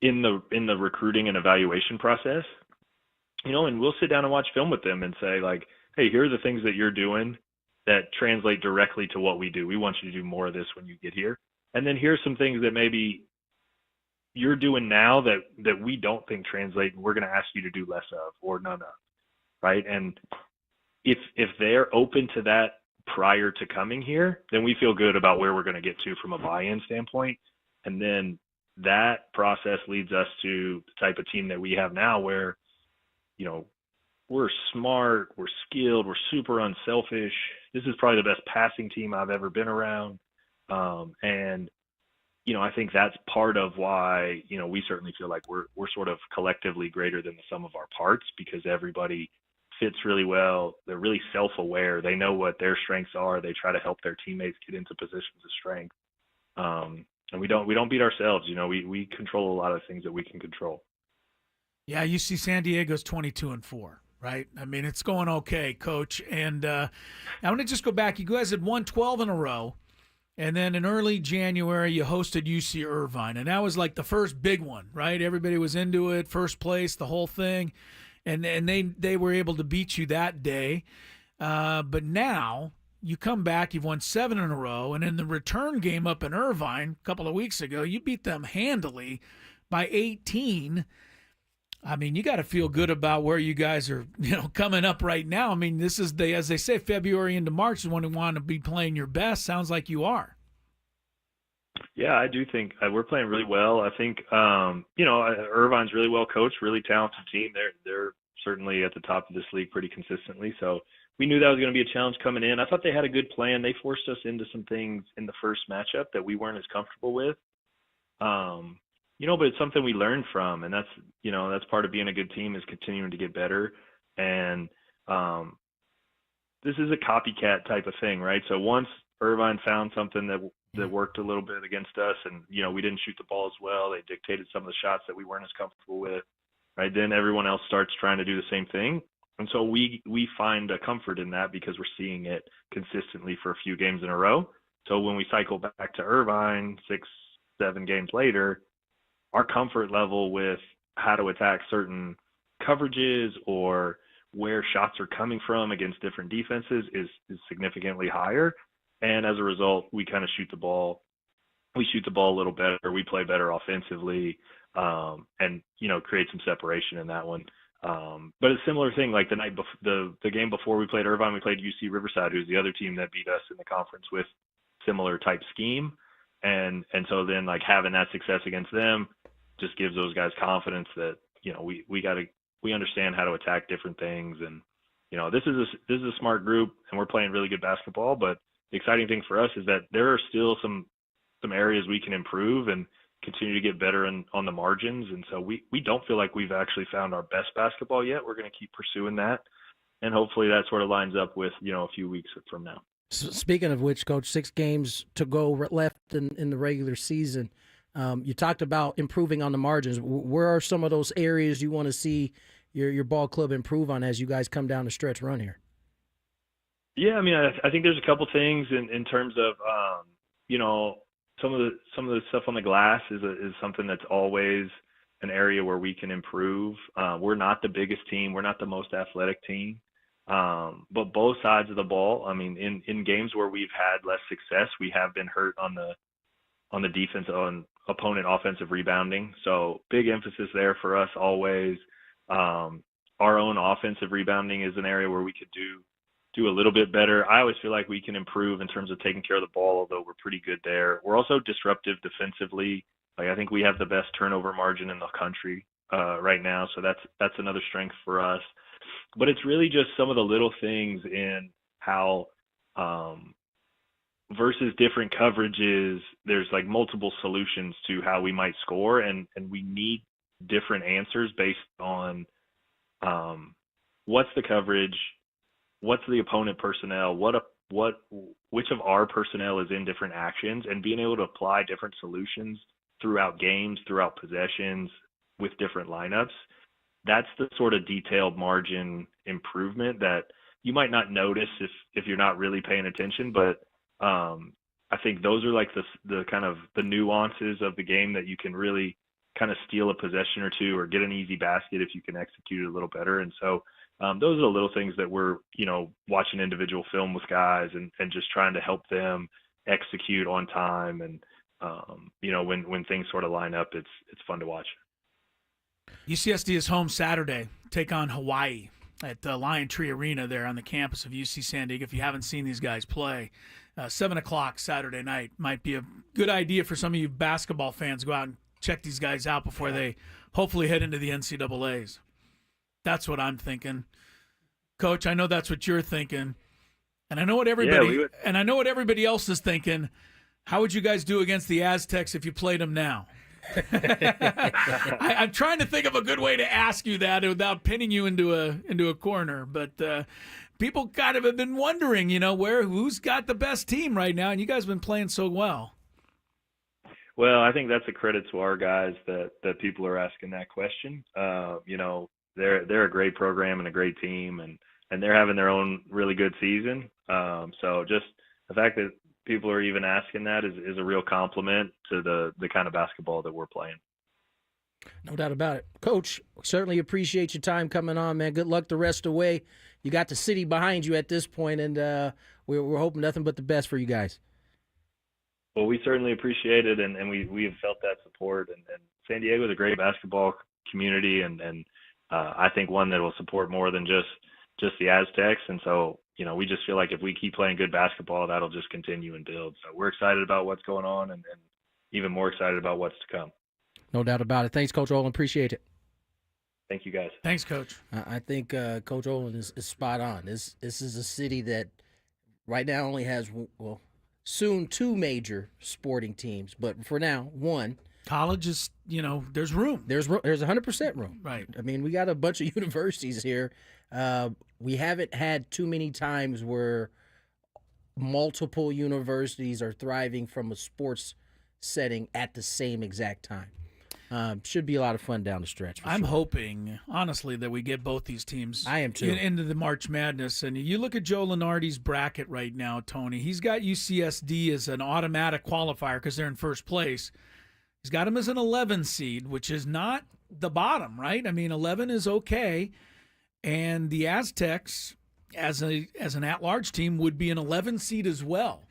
In the recruiting and evaluation process, you know, and we'll sit down and watch film with them and say, like, hey, here are the things that you're doing that translate directly to what we do. We want you to do more of this when you get here. And then here's some things that maybe you're doing now that we don't think translate, and we're going to ask you to do less of or none of, right? And if they're open to that prior to coming here, then we feel good about where we're going to get to from a buy-in standpoint. And then that process leads us to the type of team that we have now where, you know, we're smart, we're skilled, we're super unselfish. This is probably the best passing team I've ever been around. And, you know, I think that's part of why, you know, we certainly feel like we're sort of collectively greater than the sum of our parts because everybody fits really well. They're really self-aware. They know what their strengths are. They try to help their teammates get into positions of strength. And we don't beat ourselves. You know, we control a lot of things that we can control. Yeah, you see San Diego's 22-4, right? I mean, it's going okay, Coach. And I want to just go back. You guys had won 12 in a row. And then in early January, you hosted UC Irvine. And that was like the first big one, right? Everybody was into it, first place, the whole thing. And they were able to beat you that day. But now you come back, you've won 7 in a row. And in the return game up in Irvine a couple of weeks ago, you beat them handily by 18. I mean, you got to feel good about where you guys are, you know, coming up right now. I mean, this is as they say, February into March is when you want to be playing your best. Sounds like you are. Yeah, I do think we're playing really well. I think, you know, Irvine's really well coached, really talented team. They're certainly at the top of this league pretty consistently. So we knew that was going to be a challenge coming in. I thought they had a good plan. They forced us into some things in the first matchup that we weren't as comfortable with. You know, but it's something we learned from, and that's, you know, that's part of being a good team is continuing to get better. And this is a copycat type of thing, right? So once Irvine found something that worked a little bit against us, and, you know, we didn't shoot the ball as well, they dictated some of the shots that we weren't as comfortable with, right? Then everyone else starts trying to do the same thing. And so we find a comfort in that because we're seeing it consistently for a few games in a row. So when we cycle back to Irvine 6-7 games later, our comfort level with how to attack certain coverages or where shots are coming from against different defenses is significantly higher. And as a result, we kind of shoot the ball. We shoot the ball a little better. We play better offensively, and, you know, create some separation in that one. But a similar thing, like the game before we played Irvine, we played UC Riverside, who's the other team that beat us in the conference with similar type scheme. And so then, like, having that success against them just gives those guys confidence that, you know, we understand how to attack different things. And, you know, this is a smart group, and we're playing really good basketball. But the exciting thing for us is that there are still some areas we can improve and continue to get better on the margins. And so we don't feel like we've actually found our best basketball yet. We're going to keep pursuing that, and hopefully that sort of lines up with, you know, a few weeks from now. Speaking of which, Coach, 6 games to go left in the regular season. You talked about improving on the margins. Where are some of those areas you want to see your ball club improve on as you guys come down the stretch run here? Yeah, I mean, I think there's a couple things in terms of, you know, some of the stuff on the glass is something that's always an area where we can improve. We're not the biggest team. We're not the most athletic team. But both sides of the ball, I mean, in games where we've had less success, we have been hurt on the defense, on opponent offensive rebounding. So big emphasis there for us always. Our own offensive rebounding is an area where we could do a little bit better. I always feel like we can improve in terms of taking care of the ball, although we're pretty good there. We're also disruptive defensively. Like, I think we have the best turnover margin in the country right now. So that's another strength for us. But it's really just some of the little things in how versus different coverages, there's like multiple solutions to how we might score, and we need different answers based on what's the coverage, what's the opponent personnel, which of our personnel is in different actions, and being able to apply different solutions throughout games, throughout possessions, with different lineups. That's the sort of detailed margin improvement that you might not notice if you're not really paying attention, but I think those are like the kind of the nuances of the game that you can really kind of steal a possession or two or get an easy basket if you can execute it a little better. And so those are the little things that we're, watching individual film with guys and just trying to help them execute on time. And, when things sort of line up, it's fun to watch. UCSD is home Saturday, take on Hawaii at Lion Tree Arena there on the campus of UC San Diego. If you haven't seen these guys play, 7 o'clock Saturday night might be a good idea for some of you basketball fans. Go out and check these guys out before they hopefully head into the NCAAs. That's what I'm thinking. Coach, I know that's what you're thinking. And I know what everybody else is thinking. How would you guys do against the Aztecs if you played them now? I'm trying to think of a good way to ask you that without pinning you into a corner. But people kind of have been wondering, who's got the best team right now, and you guys have been playing so well. Well, I think that's a credit to our guys that people are asking that question. They're a great program and a great team, and they're having their own really good season. So just the fact that people are even asking that is a real compliment to the kind of basketball that we're playing. No doubt about it. Coach, certainly appreciate your time coming on, man. Good luck the rest of the way. You got the city behind you at this point, and we're hoping nothing but the best for you guys. Well, we certainly appreciate it, and we have felt that support. And San Diego is a great basketball community, and I think one that will support more than just the Aztecs. And so, we just feel like if we keep playing good basketball, that'll just continue and build. So we're excited about what's going on and even more excited about what's to come. No doubt about it. Thanks, Coach Olen. Appreciate it. Thank you, guys. Thanks, Coach. I think Coach Olen is spot on. This is a city that right now only has, soon 2 major sporting teams, but for now, 1. College is, there's room. There's 100% room. Right. I mean, we got a bunch of universities here. We haven't had too many times where multiple universities are thriving from a sports setting at the same exact time. Should be a lot of fun down the stretch. I'm hoping, honestly, that we get both these teams I am too. into the March Madness. And you look at Joe Lunardi's bracket right now, Tony. He's got UCSD as an automatic qualifier because they're in first place. He's got them as an 11 seed, which is not the bottom, right? I mean, 11 is okay. And the Aztecs, as an at-large team, would be an 11 seed as well.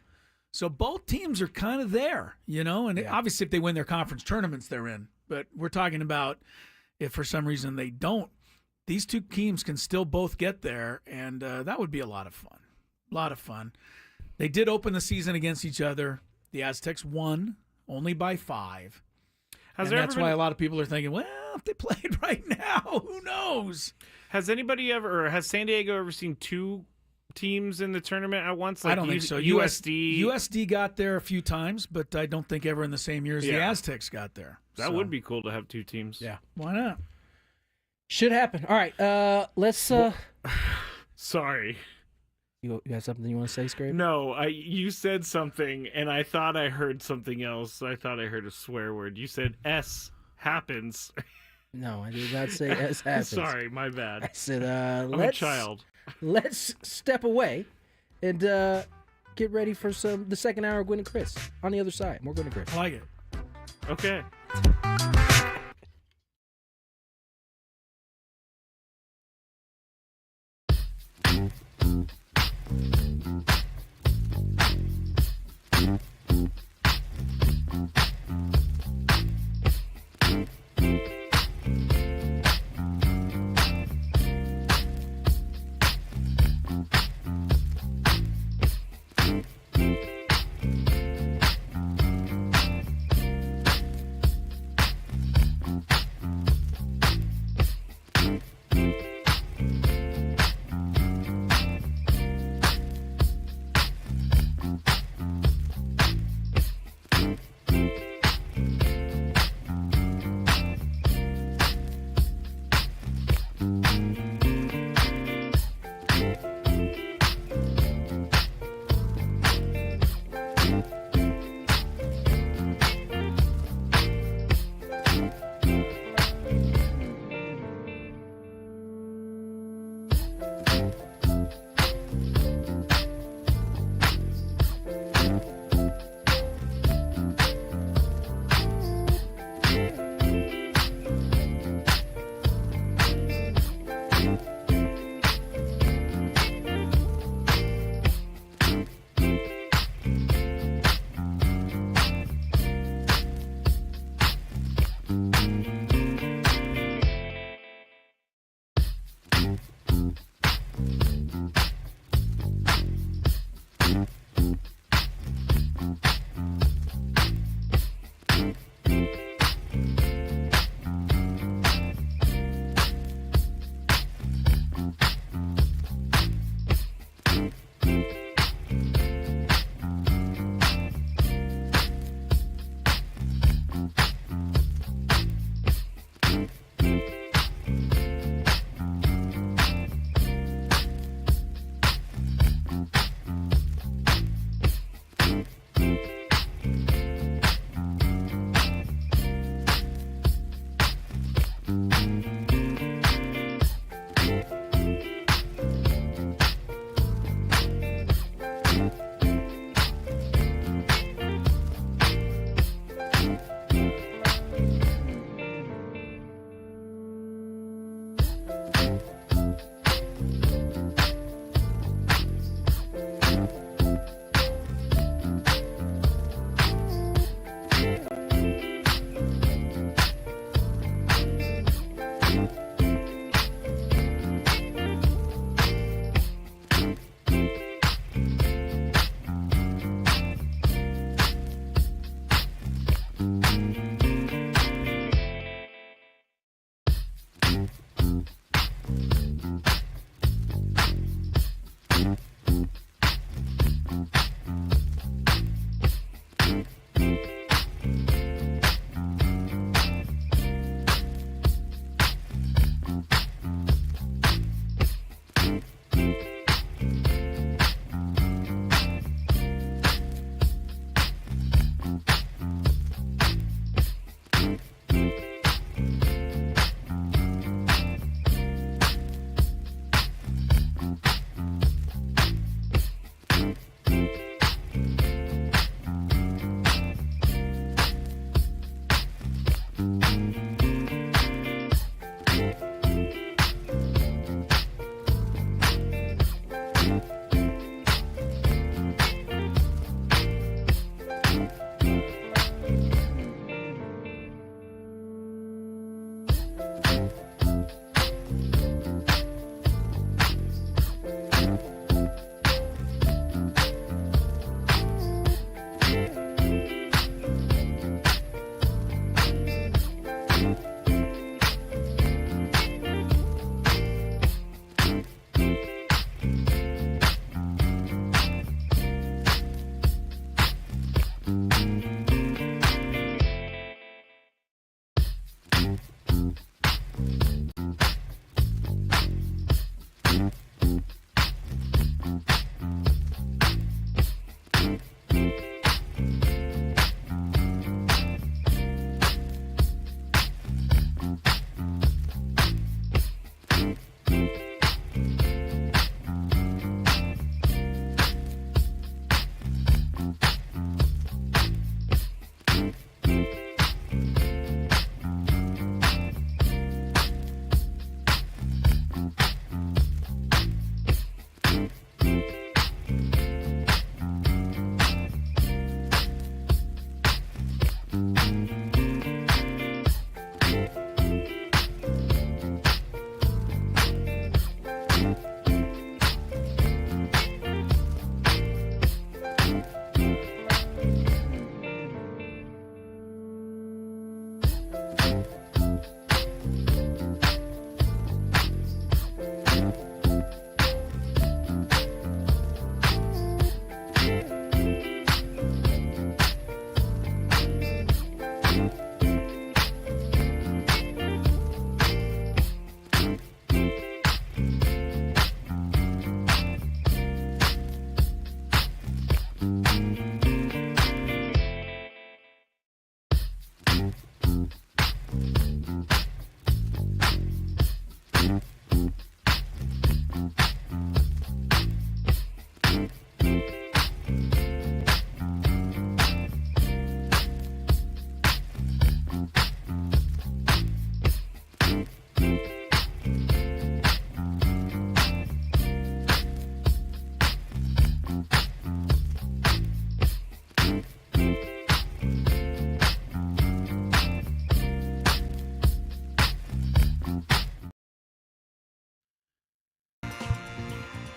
So both teams are kind of there, and obviously if they win their conference tournaments, they're in. But we're talking about if for some reason they don't, these 2 teams can still both get there, and that would be a lot of fun. A lot of fun. They did open the season against each other. The Aztecs won only by 5. That's why a lot of people are thinking, well, if they played right now, who knows? Has San Diego ever seen 2 teams in the tournament at once? I don't think so. USD got there a few times, but I don't think ever in the same year as the Aztecs got there. That would be cool to have 2 teams. Yeah, why not? Should happen. All right, let's. Sorry. You got something you want to say, Skraby? No, you said something, and I thought I heard something else. I thought I heard a swear word. You said S happens. No, I did not say S happens. Sorry, my bad. I said, I'm a child. Let's step away and get ready for the second hour of Gwynn and Chris. On the other side, more Gwynn and Chris. I like it. Okay.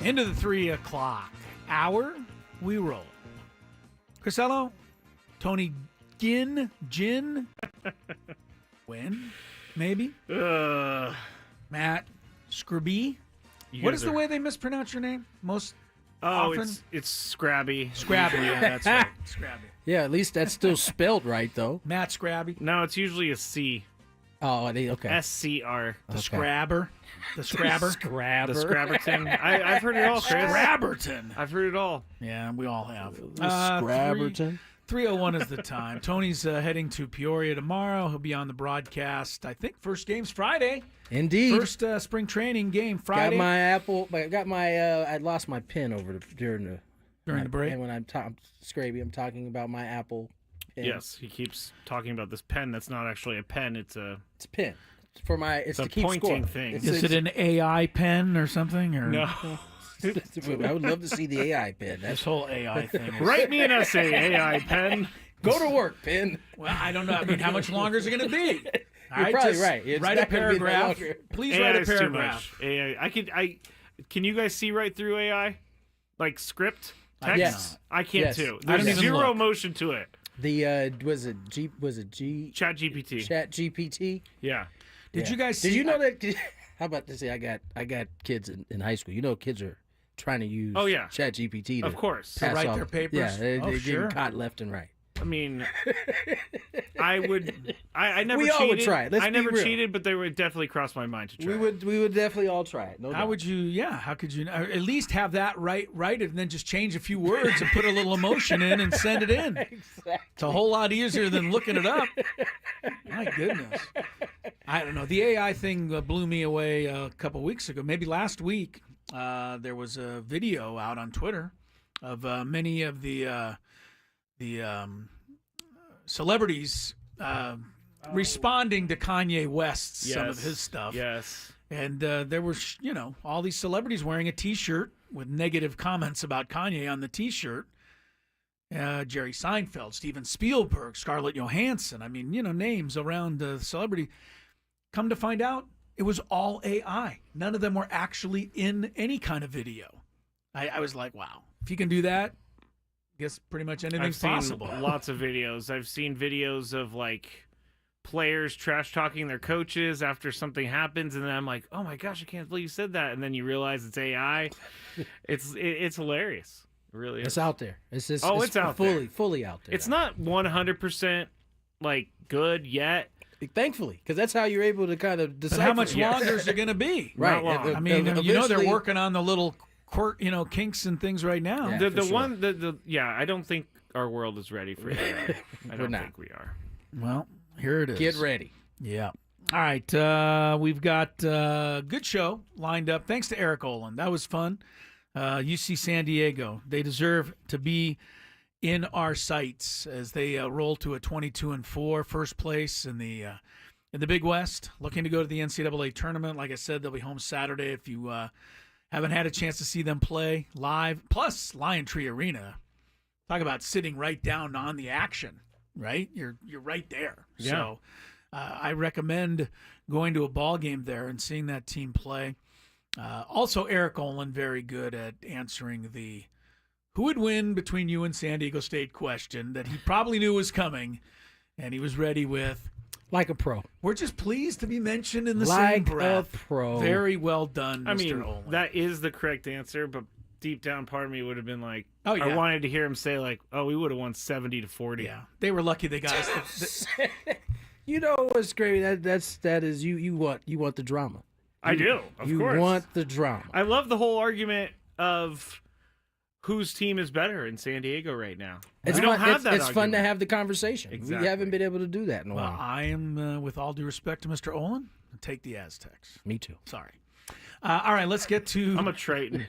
Into the 3 o'clock hour, we roll. Crisello, Tony Gynn, Gwynn, maybe? Matt Skraby. What is the way they mispronounce your name most often? It's Skraby. Skraby, yeah, that's right. Skraby. Yeah, at least that's still spelled right, though. Matt Skraby. No, it's usually a C. Oh, okay. SCR. The Scrabber. The Scrabber. The Scrabberton. I've heard it all, Chris. Scrabberton. I've heard it all. Yeah, we all have. Scrabberton. 3:01 is the time. Tony's heading to Peoria tomorrow. He'll be on the broadcast. I think first game's Friday. Indeed. First spring training game Friday. I lost my pen during the break. And when I'm Skraby, I'm talking about my Apple pen. Yes, he keeps talking about this pen that's not actually a pen. It's a pen. It's a to keep pointing score. thing. Is it an AI pen or something? Or No. I would love to see the AI pen. This whole AI thing. Is... Write me an essay, AI pen. Go to work, pen. Well, I don't know. I mean, how much longer is it going to be? You're probably right. It's write a not gonna be that paragraph. longer. Please AI write a is too paragraph. much. AI. Can you guys see right through AI? Like script? Text? Yes. I can't Yes. too. I don't There's even zero look. motion to it. The Chat GPT. Chat GPT? Yeah. Did you guys see? Did you know that? How about this? I got kids in high school. You know, kids are trying to use Chat GPT to Of course. pass write off. their papers? Yeah, they're Oh, sure. getting caught left and right. I mean, I never We cheated. all would try it. Let's I be never real. cheated, but they would definitely cross my mind to try. We would definitely all try it. No How doubt. would you? Yeah. How could you? At least have that write it, and then just change a few words and put a little emotion in and send it in. Exactly. It's a whole lot easier than looking it up. My goodness. I don't know. The AI thing blew me away a couple weeks ago. Maybe last week. There was a video out on Twitter of many of the celebrities responding to Kanye West's some of his stuff. Yes. And there were, all these celebrities wearing a T-shirt with negative comments about Kanye on the T-shirt. Jerry Seinfeld, Steven Spielberg, Scarlett Johansson. I mean, names around the celebrity. Come to find out, it was all AI. None of them were actually in any kind of video. I was like, wow, if you can do that, I guess pretty much anything's possible. I've seen lots of videos. I've seen videos of players trash talking their coaches after something happens, and then I'm like, oh my gosh, I can't believe you said that. And then you realize it's AI. It's hilarious. It really is. It's out there. It's out there. fully out there. It's not 100% good yet. Thankfully, because that's how you're able to kind of decide. But how much longer is it going to be? Right. Not long. I mean, they're eventually- working on the little kinks and things right now. Yeah. I don't think our world is ready for AI. I don't think we are. Well, here it is. Get ready. Yeah. All right. We've got a good show lined up. Thanks to Eric Olen. That was fun. UC San Diego. They deserve to be in our sights as they roll to a 22-4 first place in the Big West. Looking to go to the NCAA tournament. Like I said, they'll be home Saturday. If you haven't had a chance to see them play live, plus Lion Tree Arena. Talk about sitting right down on the action. Right, you're right there. Yeah. So I recommend going to a ball game there and seeing that team play. Also, Eric Olen, very good at answering the who would win between you and San Diego State question that he probably knew was coming, and he was ready with. Like a pro. We're just pleased to be mentioned in the Like same breath. a pro. Very well done, Mr. I mean, Olen. that is the correct answer, but deep down, part of me would have been like, Oh, yeah. I wanted to hear him say oh, we would have won 70-40. Yeah, they were lucky they got us. You know what's great? That is you want the drama. I do, of you course. want the drama. I love the whole argument of whose team is better in San Diego right now. It's We don't fun, have that it's fun to argument. have the conversation. Exactly. We haven't been able to do that in a Well, while. I am, with all due respect to Mr. Olen, take the Aztecs. Me too. Sorry. All right, let's get to. I'm a Triton.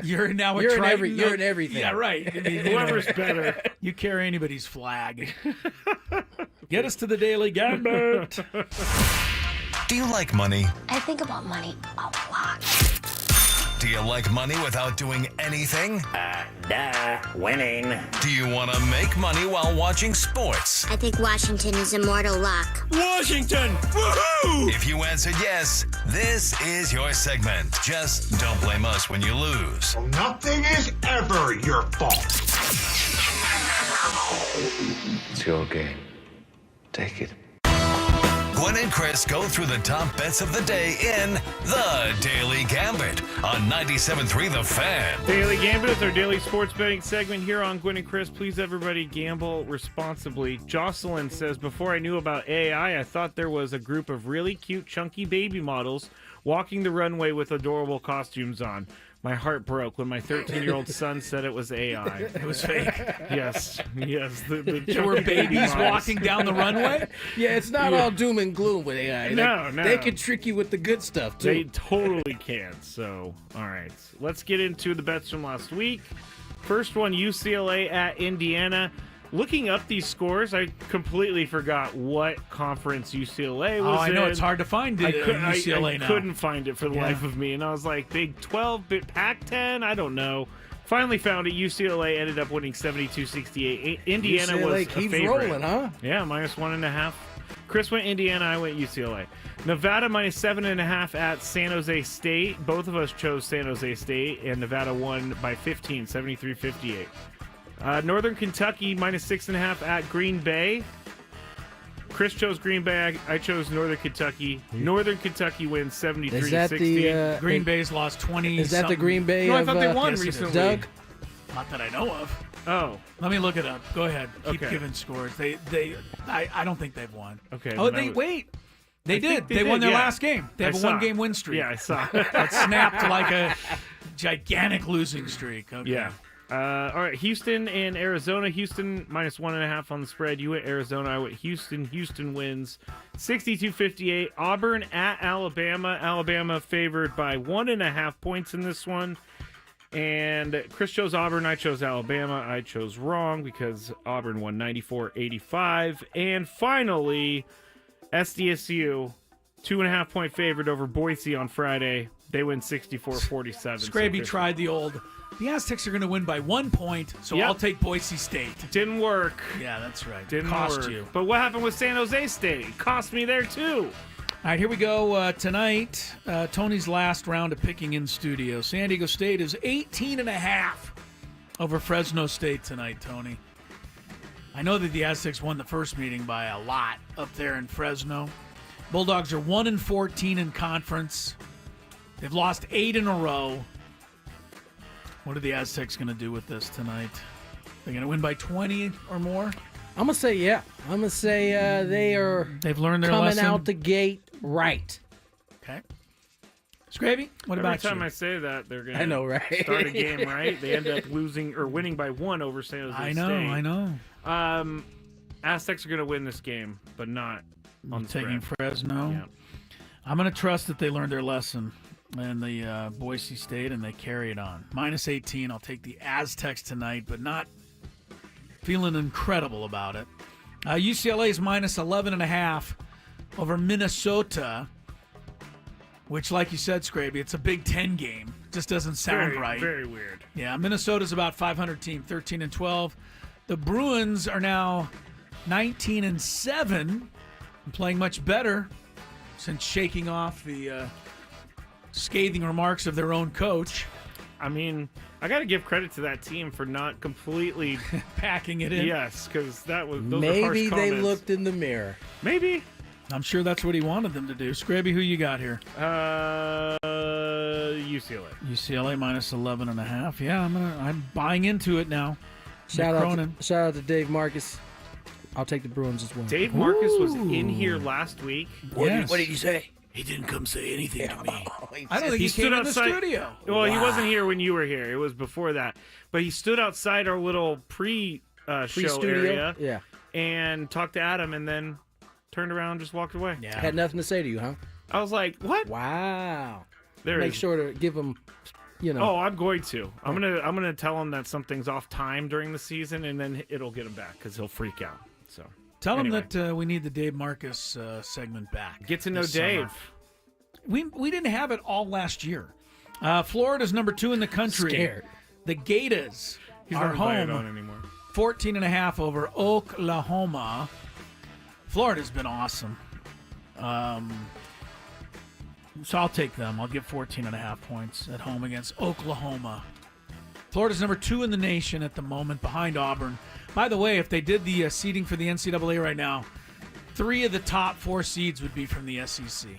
You're now a You're in Triton. you're in everything. Yeah, right. I mean, Whoever's better. You carry anybody's flag. Get us to the Daily Gambit. Do you like money? I think about money a lot. Do you like money without doing anything? Winning. Do you want to make money while watching sports? I think Washington is immortal luck. Washington! Woohoo! If you answered yes, this is your segment. Just don't blame us when you lose. Nothing is ever your fault. It's your game. Take it. Gwynn and Chris go through the top bets of the day in The Daily Gambit on 97.3 The Fan. Daily Gambit is our daily sports betting segment here on Gwynn and Chris. Please, everybody, gamble responsibly. Jocelyn says, before I knew about AI, I thought there was a group of really cute, chunky baby models walking the runway with adorable costumes on. My heart broke when my 13-year-old son said it was AI. It was fake. Yes. There were babies walking down the runway. Yeah, it's not all doom and gloom with AI. No. They can trick you with the good stuff, too. They totally can. So, all right. Let's get into the bets from last week. First one, UCLA at Indiana. Looking up these scores, I completely forgot what conference UCLA was in. I know it's hard to find UCLA I now. couldn't find it for the life of me. And I was like, Big 12, Pac-10, I don't know. Finally found it. UCLA ended up winning 72-68. Indiana UCLA was a keeps favorite. rolling, huh? Yeah, -1.5. Chris went Indiana, I went UCLA. Nevada -7.5 at San Jose State. Both of us chose San Jose State, and Nevada won by 15, 73-58. Northern Kentucky -6.5 at Green Bay. Chris chose Green Bay. I chose Northern Kentucky. Northern Kentucky wins 73-60. Green Bay's lost 20. Is that the Green Bay? No, I of, thought they won yes, it is. recently. Doug? Not that I know of. Oh, Let me look it up. Go ahead. Keep Okay. giving scores. I don't think they've won. okay. Oh, then I was- wait. They I did. think They won their yeah. last game. They have I a saw. one-game win streak. Yeah, I saw. That snapped like a gigantic losing streak. Okay. Yeah. All right, Houston and Arizona. Houston -1.5 on the spread. You went Arizona. I went Houston. Houston wins 62-58. Auburn at Alabama. Alabama favored by 1.5 points in this one. And Chris chose Auburn. I chose Alabama. I chose wrong because Auburn won 94-85. And finally, SDSU, 2.5 point favorite over Boise on Friday. They win 64-47. Skraby tried the old. The Aztecs are going to win by 1 point, so Yep. I'll take Boise State. Didn't work. Yeah, that's right. Didn't Cost work. you. But what happened with San Jose State? Cost me there too. All right, here we go. Tonight, Tony's last round of picking in studio. San Diego State is 18.5 over Fresno State tonight, Tony. I know that the Aztecs won the first meeting by a lot up there in Fresno. Bulldogs are 1-14 in conference. They've lost 8 in a row. What are the Aztecs going to do with this tonight? They're going to win by 20 or more? I'm going to say, yeah. I'm going to say They've learned their coming lesson. out the gate right. Okay. Scraby, what Every about time you? I say that, they're going I know, right? to start a game right. They end up losing or winning by 1 over San Jose I State. know. Aztecs are going to win this game, but not on the Taking spread. Fresno. Yeah. I'm going to trust that they learned their lesson in the Boise State and they carry it on. -18. I'll take the Aztecs tonight, but not feeling incredible about it. UCLA is -11.5 over Minnesota, which, like you said, Scraby, it's a Big Ten game. Just doesn't sound right. Very weird. Yeah, Minnesota's about 500 team, 13-12. The Bruins are now 19-7 and playing much better since shaking off the scathing remarks of their own coach. I mean, I got to give credit to that team for not completely packing it in. Yes, because those are Maybe harsh they comments. looked in the mirror. Maybe. I'm sure that's what he wanted them to do. Scraby, who you got here? UCLA. UCLA -11.5. Yeah, I'm buying into it now. Shout Nick out Cronin. to Dave Marcus. I'll take the Bruins as well. Dave Marcus was in here last week. Yes. What did you say? He didn't come say anything to me. I don't think he came in the studio. Well, he wasn't here when you were here. It was before that. But he stood outside our little pre-show area and talked to Adam and then turned around and just walked away. Yeah. Had nothing to say to you, huh? I was like, what? Wow. Make sure to give him, Oh, I'm going to. I'm gonna tell him that something's off time during the season, and then it'll get him back because he'll freak out. So tell him that we need the Dave Marcus segment back. Get to know Dave. We didn't have it all last year. Florida's number 2 in the country. Scared. The Gators are home. On anymore. 14.5 over Oklahoma. Florida's been awesome. So I'll take them. I'll give 14.5 points at home against Oklahoma. Florida's number 2 in the nation at the moment, behind Auburn. By the way, if they did the seeding for the NCAA right now, 3 of the top 4 seeds would be from the SEC.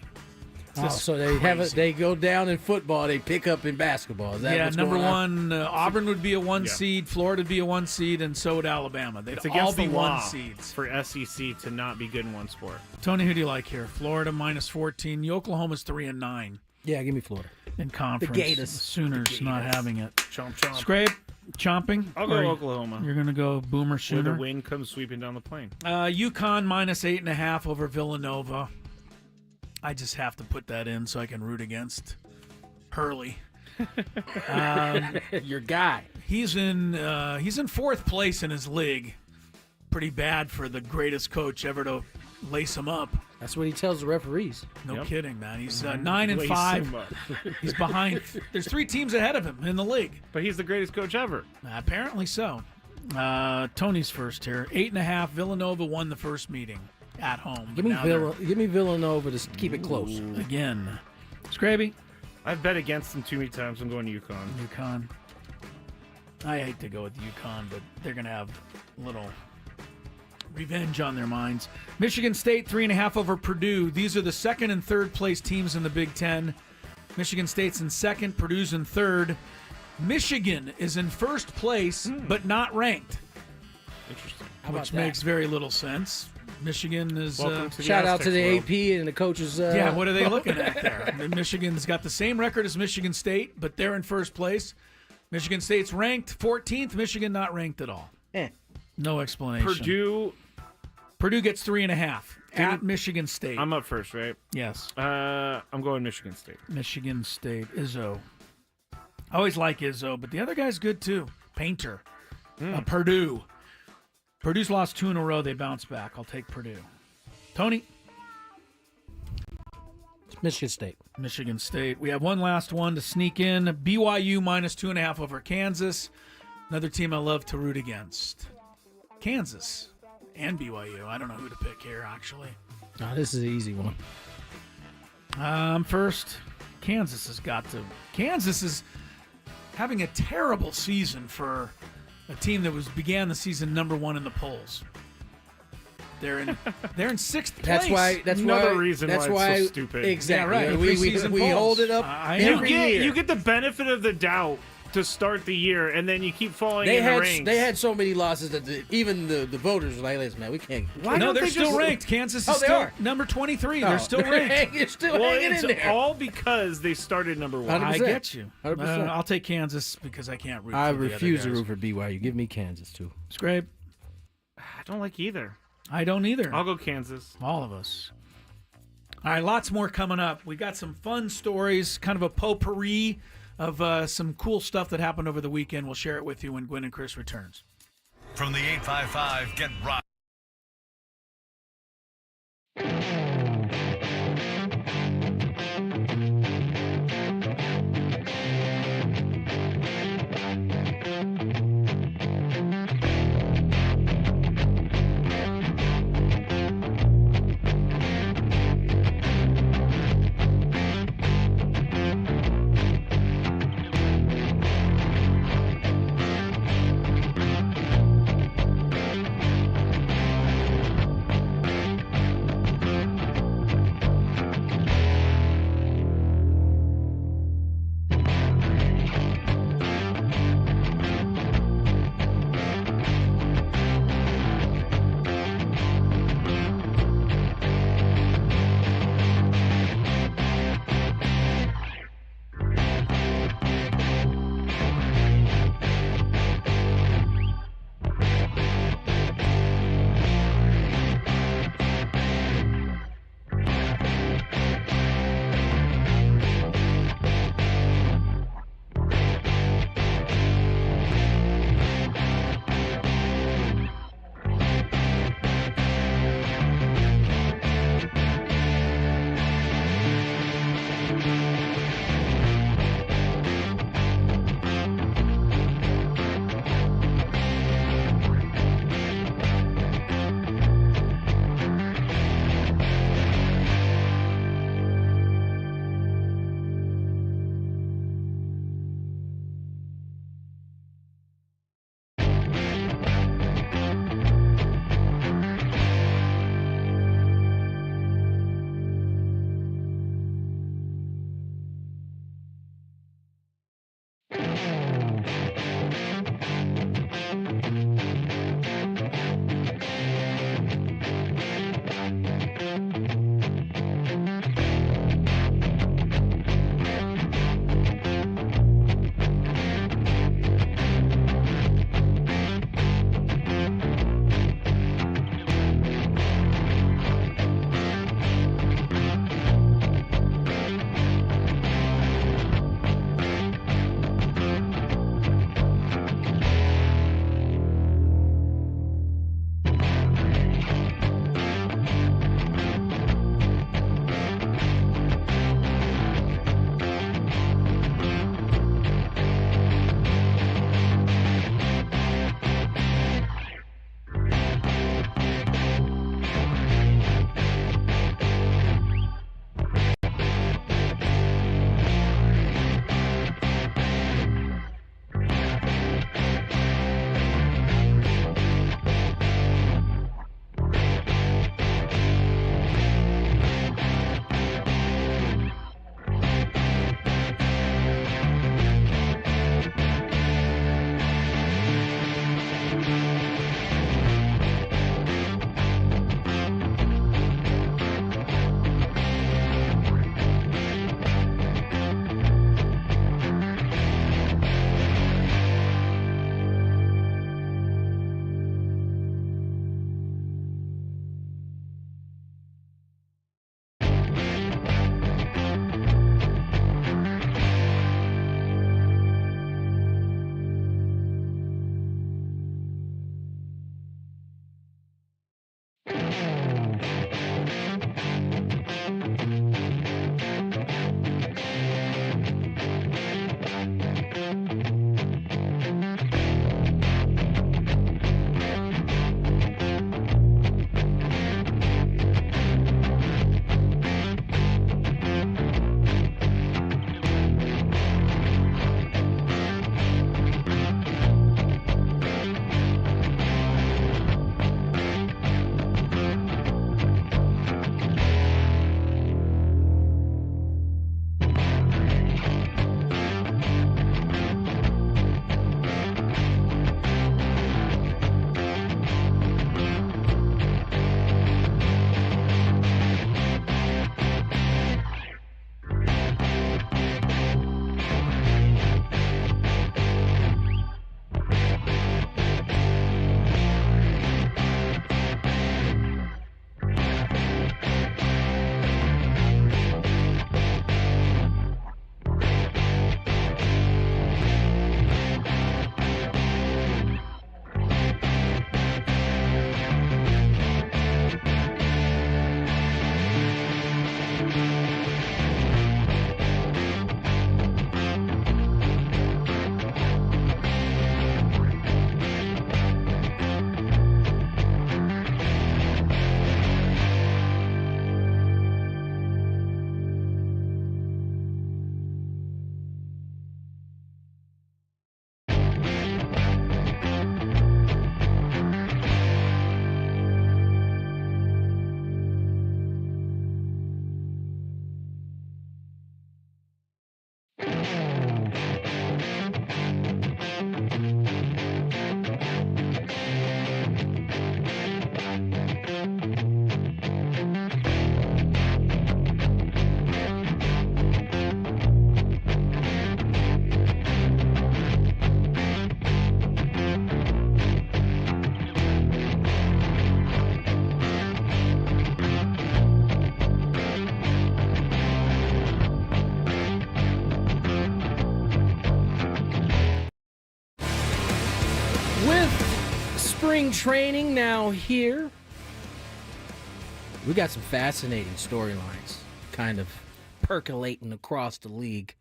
So they go down in football, they pick up in basketball. Is that what's number going on? 1, Auburn would be a 1 seed, Florida would be a 1 seed, and so would Alabama. They'd all be 1 seeds. For SEC to not be good in one sport. Tony, who do you like here? Florida minus 14. The Oklahoma's 3-9. Yeah, give me Florida. In conference. The Gators. Sooners not having it. Chomp, chomp. Scrape, chomping. I'll go Oklahoma. You're going to go Boomer Sooner. Where the wind comes sweeping down the plain. UConn minus 8.5 over Villanova. I just have to put that in so I can root against Hurley. Your guy. He's in 4th place in his league. Pretty bad for the greatest coach ever to lace him up. That's what he tells the referees. No kidding, man. He's 9-5. He's behind. There's 3 teams ahead of him in the league. But he's the greatest coach ever. Apparently so. Tony's first here. 8.5. Villanova won the first meeting at home. Give me Villanova to keep it close. Again. Scraby? I've bet against them too many times. I'm going to UConn. UConn. I hate to go with UConn, but they're going to have a little revenge on their minds. Michigan State, 3.5 over Purdue. These are the 2nd and 3rd place teams in the Big Ten. Michigan State's in 2nd, Purdue's in 3rd. Michigan is in 1st place, but not ranked. Interesting. Which makes very little sense. Michigan is... shout out to the AP and the coaches. Yeah, what are they looking at there? Michigan's got the same record as Michigan State, but they're in 1st place. Michigan State's ranked 14th. Michigan not ranked at all. No explanation. Purdue gets 3.5 at Michigan State. I'm up first, right? Yes. I'm going Michigan State. Michigan State. Izzo. I always like Izzo, but the other guy's good too. Painter. Purdue. Purdue's lost 2 in a row. They bounce back. I'll take Purdue. Tony? Michigan State. Michigan State. We have one last one to sneak in. BYU minus 2.5 over Kansas. Another team I love to root against. Kansas and BYU. I don't know who to pick here, actually. Oh, this is an easy one. First, Kansas has got to. Kansas is having a terrible season for a team that began the season number 1 in the polls. They're in 6th place. That's another why, reason that's why it's why so stupid. Exactly. Yeah, right. We hold it up every year. You get the benefit of the doubt to start the year, and then you keep falling in the ranks. They had so many losses that even the voters were like, "Listen, man, we can't." No, they're still ranked. Kansas is still number 23. They're still ranked. You're still hanging in there. All because they started number 1. 100%. I get you. 100%. I'll take Kansas because I can't root. I for refuse the to other root for BYU. Give me Kansas too. Scrape. I don't like either. I don't either. I'll go Kansas. All of us. All right, lots more coming up. We got some fun stories, kind of a potpourri of some cool stuff that happened over the weekend. We'll share it with you when Gwynn and Chris returns. From the 855 Get Rock. spring training now here. We got some fascinating storylines kind of percolating across the league.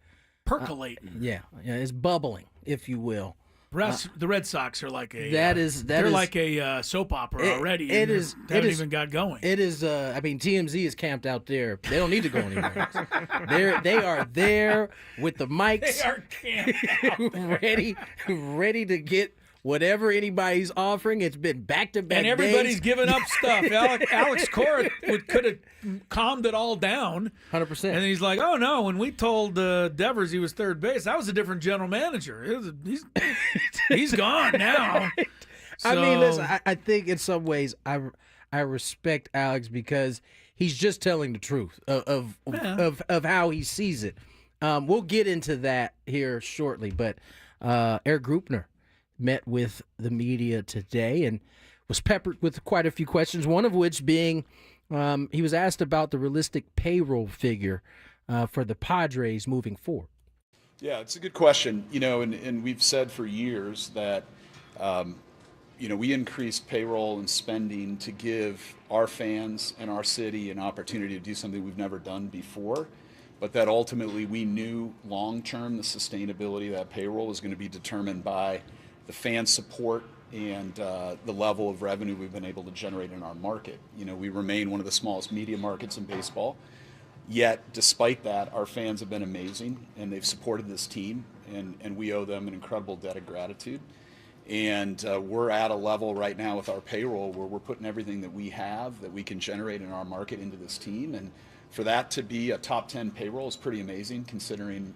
Percolating. Yeah, it's bubbling, if you will. The Red Sox are like a they're like a soap opera already. They haven't even got going. It is. I mean, TMZ is camped out there. They don't need to go anywhere else. They are there with the mics. They are camped out there. ready to get whatever anybody's offering. It's been back-to-back and everybody's days. giving up stuff. Alex Cora could have calmed it all down. 100%. And he's like, oh, no, when we told Devers he was third base, that was a different general manager. He's gone now. Right. So, I mean, listen, I think in some ways I respect Alex because he's just telling the truth of how he sees it. We'll get into that here shortly, but Eric Greupner met with the media today and was peppered with quite a few questions, one of which being he was asked about the realistic payroll figure for the Padres moving forward. Yeah, it's a good question. And we've said for years that, we increased payroll and spending to give our fans and our city an opportunity to do something we've never done before. But that ultimately we knew long-term the sustainability of that payroll was going to be determined by the fan support and the level of revenue we've been able to generate in our market. We remain one of the smallest media markets in baseball. Yet, despite that, our fans have been amazing, and they've supported this team, and we owe them an incredible debt of gratitude. And we're at a level right now with our payroll where we're putting everything that we have, that we can generate in our market into this team. And for that to be a top 10 payroll is pretty amazing, considering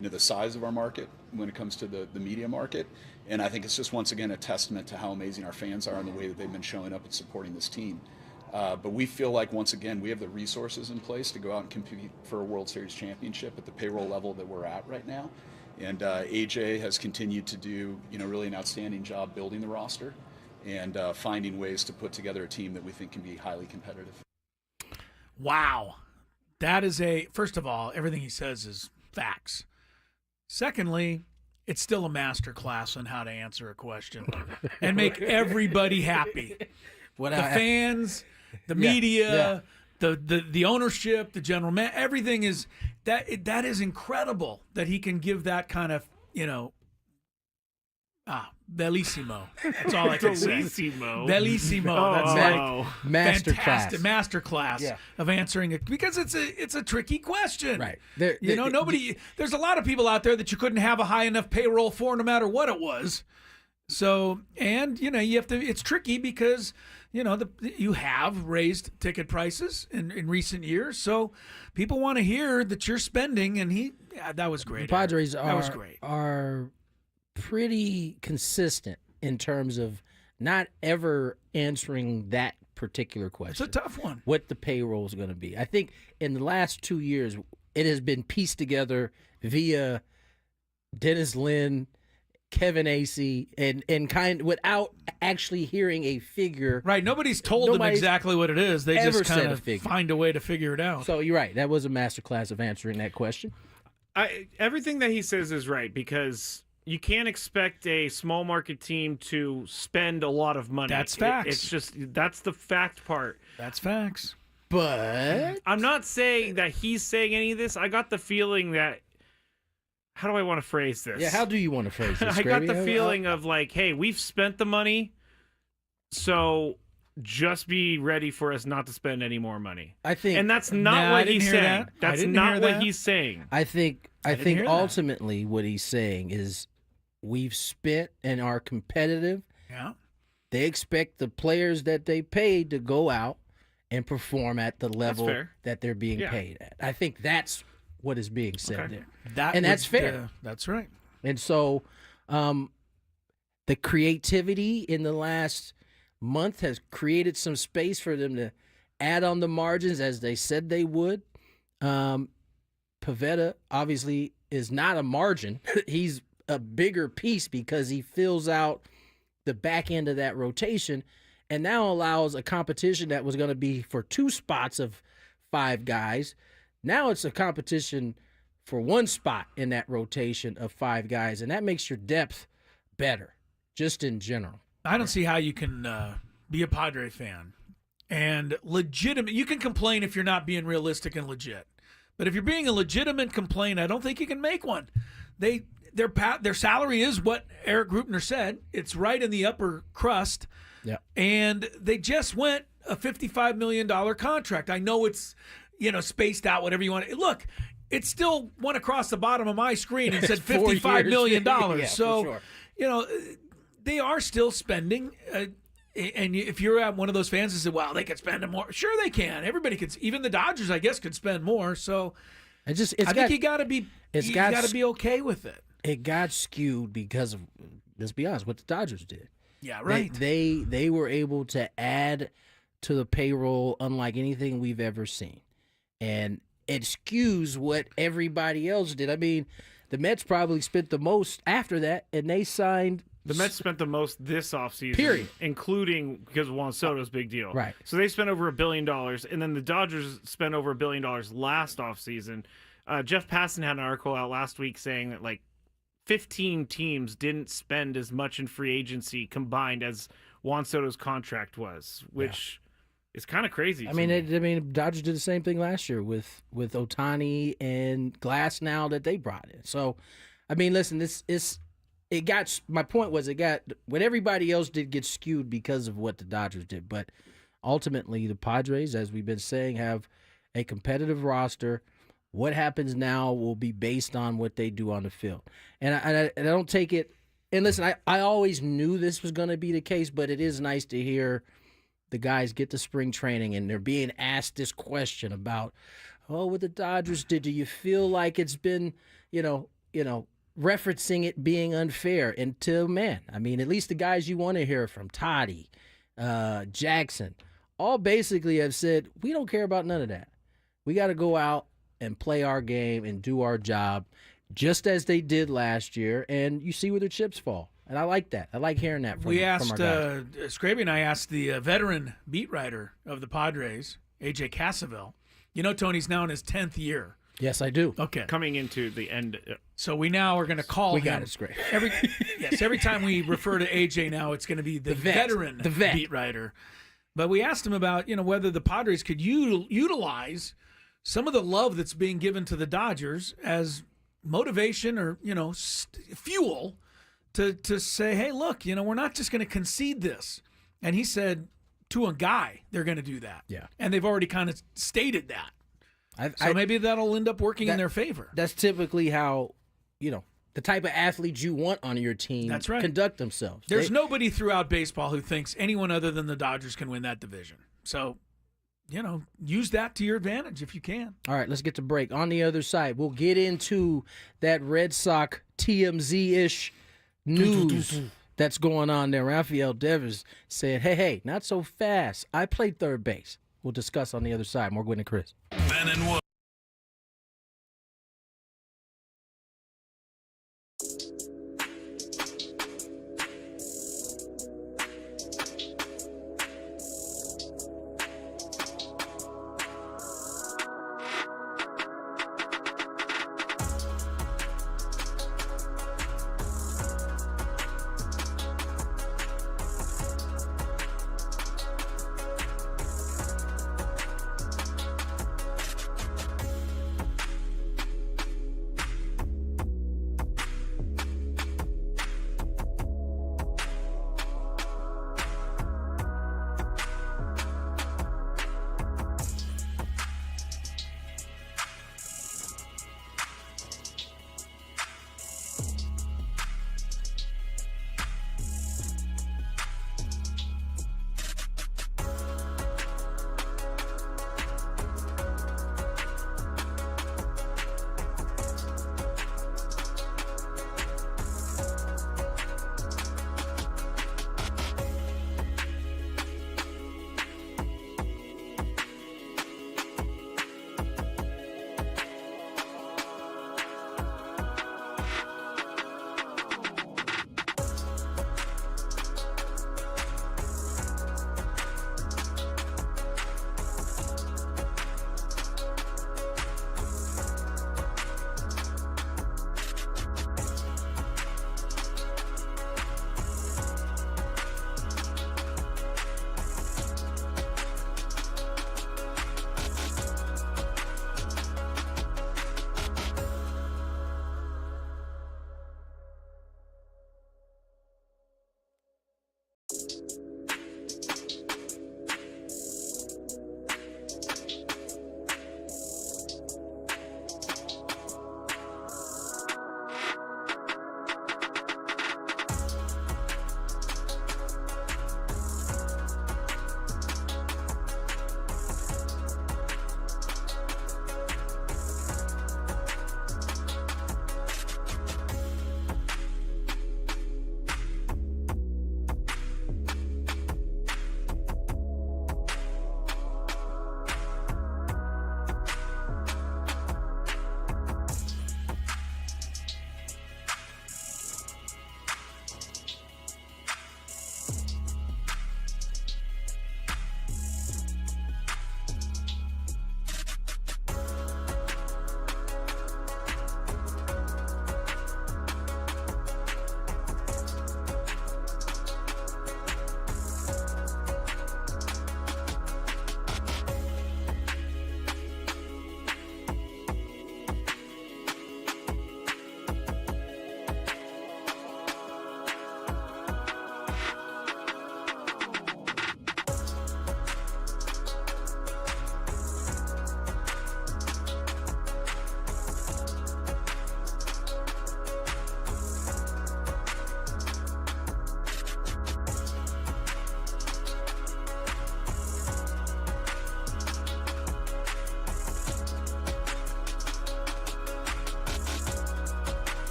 the size of our market when it comes to the media market. And I think it's just, once again, a testament to how amazing our fans are and the way that they've been showing up and supporting this team. But we feel like, once again, we have the resources in place to go out and compete for a World Series championship at the payroll level that we're at right now. And AJ has continued to do, really an outstanding job building the roster and finding ways to put together a team that we think can be highly competitive. Wow. That is first of all, everything he says is facts. Secondly, it's still a master class on how to answer a question and make everybody happy. The fans, the media, the ownership, the general man, everything is that is incredible that he can give that kind of, bellissimo. That's all I can say. Bellissimo. That's fantastic master class of answering it, because it's a tricky question. Right. There's a lot of people out there that you couldn't have a high enough payroll for no matter what it was. So, and you have to, it's tricky because you have raised ticket prices in recent years, so people want to hear that you're spending, and that was great. The Padres are pretty consistent in terms of not ever answering that particular question. It's a tough one. What the payroll is going to be. I think in the last 2 years, it has been pieced together via Dennis Lynn, Kevin Acee, and kind without actually hearing a figure. Right. Nobody's told them exactly what it is. They just kind of find a way to figure it out. So you're right. That was a masterclass of answering that question. Everything that he says is right, because you can't expect a small market team to spend a lot of money. That's facts. It's just, that's the fact part. That's facts. But I'm not saying that he's saying any of this. I got the feeling that, how do I want to phrase this? Yeah, how do you want to phrase this, I got the feeling of like, hey, we've spent the money, so just be ready for us not to spend any more money. I think, and that's not what he's saying. That's not what he's saying. I think ultimately what he's saying is we've spent and are competitive. Yeah. They expect the players that they paid to go out and perform at the level that they're being paid at. I think that's what is being said there. That's fair. That's right. And so the creativity in the last month has created some space for them to add on the margins, as they said they would. Pivetta obviously is not a margin. He's a bigger piece because he fills out the back end of that rotation and now allows a competition that was going to be for 2 spots of 5 guys. Now it's a competition for 1 spot in that rotation of 5 guys, and that makes your depth better, just in general. I don't see how you can be a Padre fan and legitimate. You can complain if you're not being realistic and legit, but if you're being a legitimate complaint, I don't think you can make one. Their salary is what Eric Greupner said. It's right in the upper crust. Yeah, and they just went a $55 million contract. I know it's spaced out, whatever you want. Look, it still went across the bottom of my screen and said $55 million. Yeah, so, for sure. They are still spending. And if you're at one of those fans that said, well, they could spend more. Sure, they can. Everybody could. Even the Dodgers, I guess, could spend more. So I think you got to be okay with it. It got skewed because of, let's be honest, what the Dodgers did. Yeah, right. They were able to add to the payroll unlike anything we've ever seen. And it skews what everybody else did. I mean, the Mets probably spent the most after that, and they signed. The Mets spent the most this offseason, period, including because of Juan Soto's big deal. Right. So they spent over $1 billion, and then the Dodgers spent over $1 billion last offseason. Jeff Passan had an article out last week saying that 15 teams didn't spend as much in free agency combined as Juan Soto's contract was, which is kind of crazy. I mean, Dodgers did the same thing last year with Ohtani and Glass now that they brought in. So, I mean, listen, my point was what everybody else did get skewed because of what the Dodgers did. But ultimately, the Padres, as we've been saying, have a competitive roster. What happens now will be based on what they do on the field. And I don't take it. And listen, I always knew this was going to be the case, but it is nice to hear the guys get to spring training and they're being asked this question about, what the Dodgers did. Do you feel like it's been, referencing it being unfair? And I mean, at least the guys you want to hear from, Toddy, Jackson, all basically have said, we don't care about none of that. We got to go out and play our game and do our job just as they did last year, and you see where the chips fall. And I like that. I like hearing that from our guys. Skraby and I asked the veteran beat writer of the Padres, AJ Cassavell. Tony's now in his 10th year. Yes, I do. Okay. Coming into the end. So we now are going to call him. We got it, Skraby. Every time we refer to AJ now, it's going to be the veteran beat writer. But we asked him about, whether the Padres could utilize some of the love that's being given to the Dodgers as motivation or, fuel to say, hey, look, we're not just going to concede this. And he said to a guy, they're going to do that. Yeah. And they've already kind of stated that. So maybe that'll end up working in their favor. That's typically how, the type of athletes you want on your team that's right. conduct themselves. There's nobody throughout baseball who thinks anyone other than the Dodgers can win that division. So, use that to your advantage if you can. All right, let's get to break. On the other side, we'll get into that Red Sox TMZ-ish news that's going on there. Rafael Devers said, hey, not so fast. I played third base. We'll discuss on the other side. More Gwynn and Chris. Ben and Wood.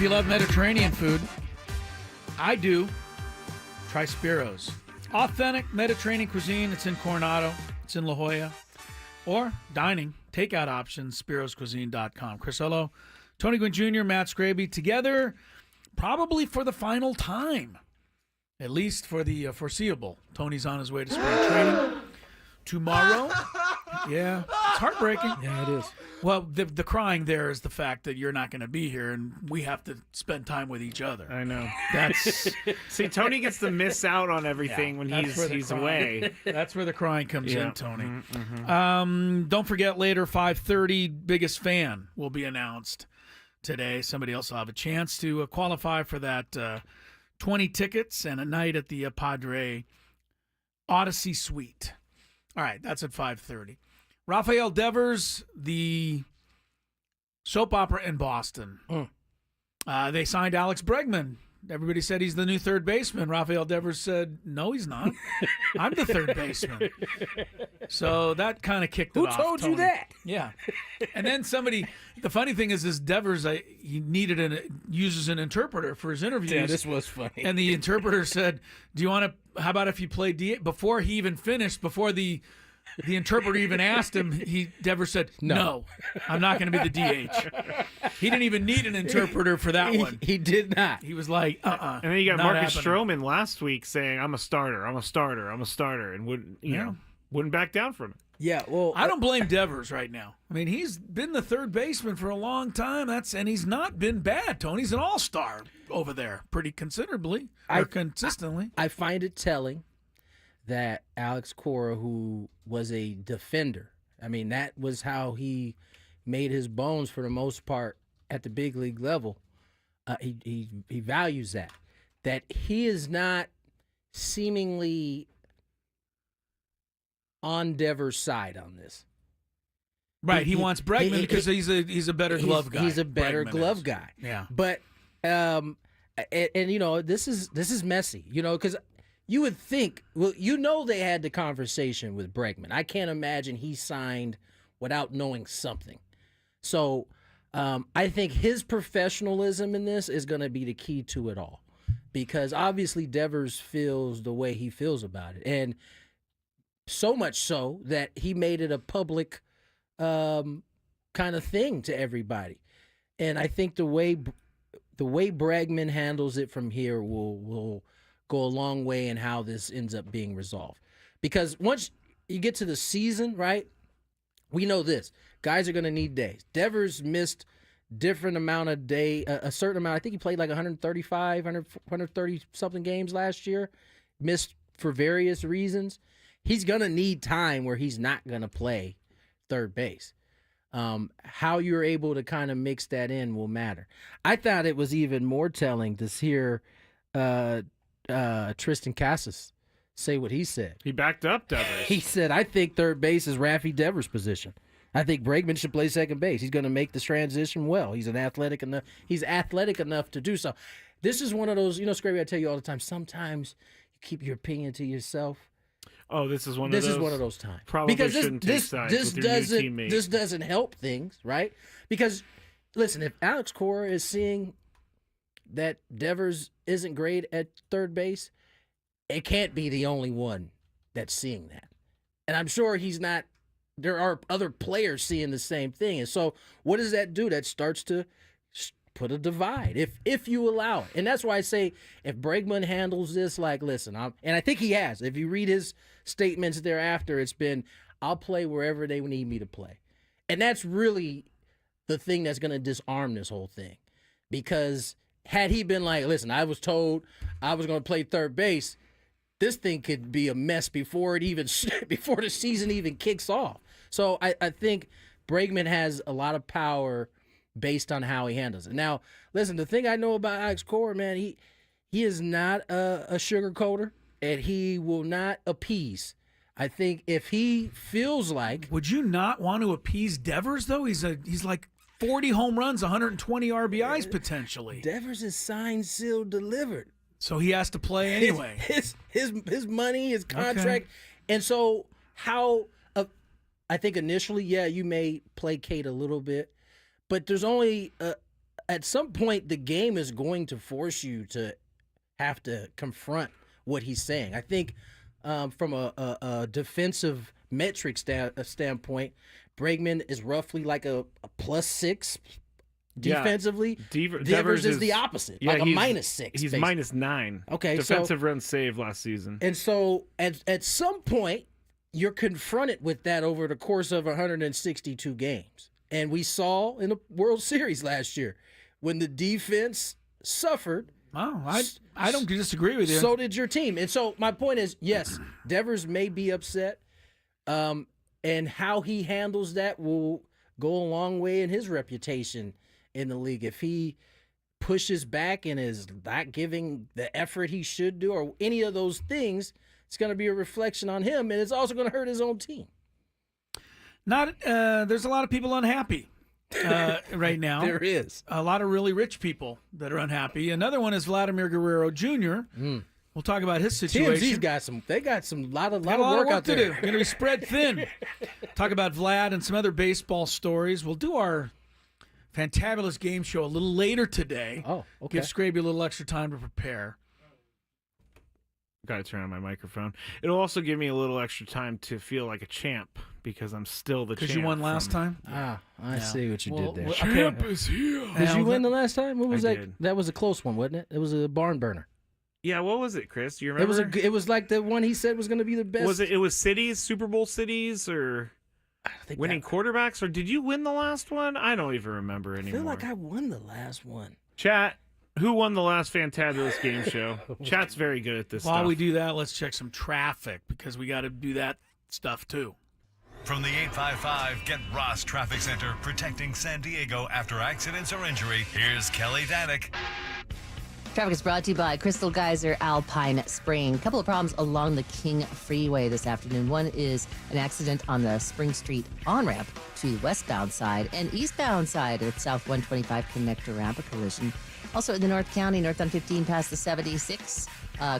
If you love Mediterranean food, I do. Try Spiro's. Authentic Mediterranean cuisine. It's in Coronado. It's in La Jolla. Or dining, takeout options, spiroscuisine.com. Chris Olo, Tony Gwynn Jr., Matt Skraby, together probably for the final time, at least for the foreseeable. Tony's on his way to spring training tomorrow. Yeah, it's heartbreaking. Yeah, it is. Well, the crying there is the fact that you're not going to be here, and we have to spend time with each other. I know. That's See, Tony gets to miss out on everything when he's away. That's where the crying comes Yeah. in, Tony. Mm-hmm. Don't forget, later 5:30, biggest fan will be announced today. Somebody else will have a chance to qualify for that 20 tickets and a night at the Padre Odyssey Suite. All right, that's at 5:30. Rafael Devers, the soap opera in Boston. They signed Alex Bregman. Everybody said he's the new third baseman. Rafael Devers said, no, he's not. I'm the third baseman. So that kind of kicked it off. Who told Tony. you that? Yeah. And then the funny thing is Devers, he uses an interpreter for his interviews. Yeah, this was funny. And the interpreter said, how about if you play DH? Before he even finished, before the interpreter even asked him, Devers said, no, I'm not going to be the DH. He didn't even need an interpreter for that one. He did not. He was like, And then you got not Marcus happening. Stroman last week saying, I'm a starter, and wouldn't back down from it. Yeah, well, I don't blame Devers right now. I mean, he's been the third baseman for a long time. And he's not been bad, Tony. He's an all-star over there pretty consistently. I find it telling that Alex Cora, who was a defender, I mean, that was how he made his bones for the most part at the big league level. He values that he is not seemingly on Devers' side on this. Right, he wants Bregman because he's a better glove guy. He's a better Bregman glove is. guy. Yeah, but and this is messy, because you would think, they had the conversation with Bregman. I can't imagine he signed without knowing something. So I think his professionalism in this is going to be the key to it all, because obviously Devers feels the way he feels about it, and so much so that he made it a public kind of thing to everybody. And I think the way Bregman handles it from here will go a long way in how this ends up being resolved. Because once you get to the season, right, we know this. Guys are going to need days. Devers missed different amount of a certain amount. I think he played like 130-something games last year. Missed for various reasons. He's going to need time where he's not going to play third base. How you're able to kind of mix that in will matter. I thought it was even more telling to hear Tristan Casas say what he said. He backed up Devers. He said, I think third base is Rafi Devers' position. I think Bregman should play second base. He's going to make this transition well. He's athletic enough to do so. This is one of those, Skraby, I tell you all the time, sometimes you keep your opinion to yourself. Oh, this is one of those. This is one of those times. Probably because shouldn't take sides with your new teammate. This doesn't help things, right? Because, listen, if Alex Cora is seeing that Devers isn't great at third base, it can't be the only one that's seeing that. And I'm sure he's not. There are other players seeing the same thing. And so what does that do? That starts to put a divide if you allow it. And that's why I say if Bregman handles this like, listen, and I think he has. If you read his statements thereafter, it's been, I'll play wherever they need me to play. And that's really the thing that's going to disarm this whole thing. Because had he been like, listen, I was told I was going to play third base, this thing could be a mess before the season even kicks off. So I think Bregman has a lot of power based on how he handles it. Now, listen, the thing I know about Alex Cora, man, he is not a sugarcoater, and he will not appease. I think if he feels like... Would you not want to appease Devers, though? He's like 40 home runs, 120 RBIs potentially. Devers is signed, sealed, delivered. So he has to play anyway. His money, his contract. Okay. And so how... I think initially, yeah, you may placate a little bit, but there's only at some point the game is going to force you to have to confront what he's saying. I think from a defensive metric standpoint, Bregman is roughly like a +6 defensively. Devers is the opposite, like a -6. He's basically. -9. Okay, defensive runs saved last season. And so at some point, you're confronted with that over the course of 162 games. And we saw in the World Series last year when the defense suffered. Oh, I don't disagree with you. So did your team. And so my point is, yes, Devers may be upset. And how he handles that will go a long way in his reputation in the league. If he pushes back and is not giving the effort he should do or any of those things, it's going to be a reflection on him, and it's also going to hurt his own team. There's a lot of people unhappy right now. There is. A lot of really rich people that are unhappy. Another one is Vladimir Guerrero Jr. We'll talk about his situation. TMZ's got some. They got some lot of work out to there. do. Going to be spread thin. Talk about Vlad and some other baseball stories. We'll do our Fantabulous game show a little later today. Oh, okay. Give Skraby a little extra time to prepare. Got to turn on my microphone. It'll also give me a little extra time to feel like a champ because I'm still the champ. Because you won last time? I see what you did there. Champ is here. Did you win the last time? What was I that? did. That was a close one, wasn't it? It was a barn burner. Yeah, what was it, Chris? Do you remember? It was like the one he said was going to be the best. Was it? It was cities, Super Bowl cities, or winning quarterbacks? Or did you win the last one? I don't even remember anymore. I feel like I won the last one. Chat, who won the last Fantabulous game show? Chat's very good at this While stuff. we do that, let's check some traffic because we got to do that stuff too. From the 855 Get Ross Traffic Center, protecting San Diego after accidents or injury, here's Kelly Danek. Traffic is brought to you by Crystal Geyser Alpine Spring. A couple of problems along the King Freeway this afternoon. One is an accident on the Spring Street on-ramp to the westbound side and eastbound side of the South 125 connector ramp, a collision. Also in the North County, north on 15 past the 76,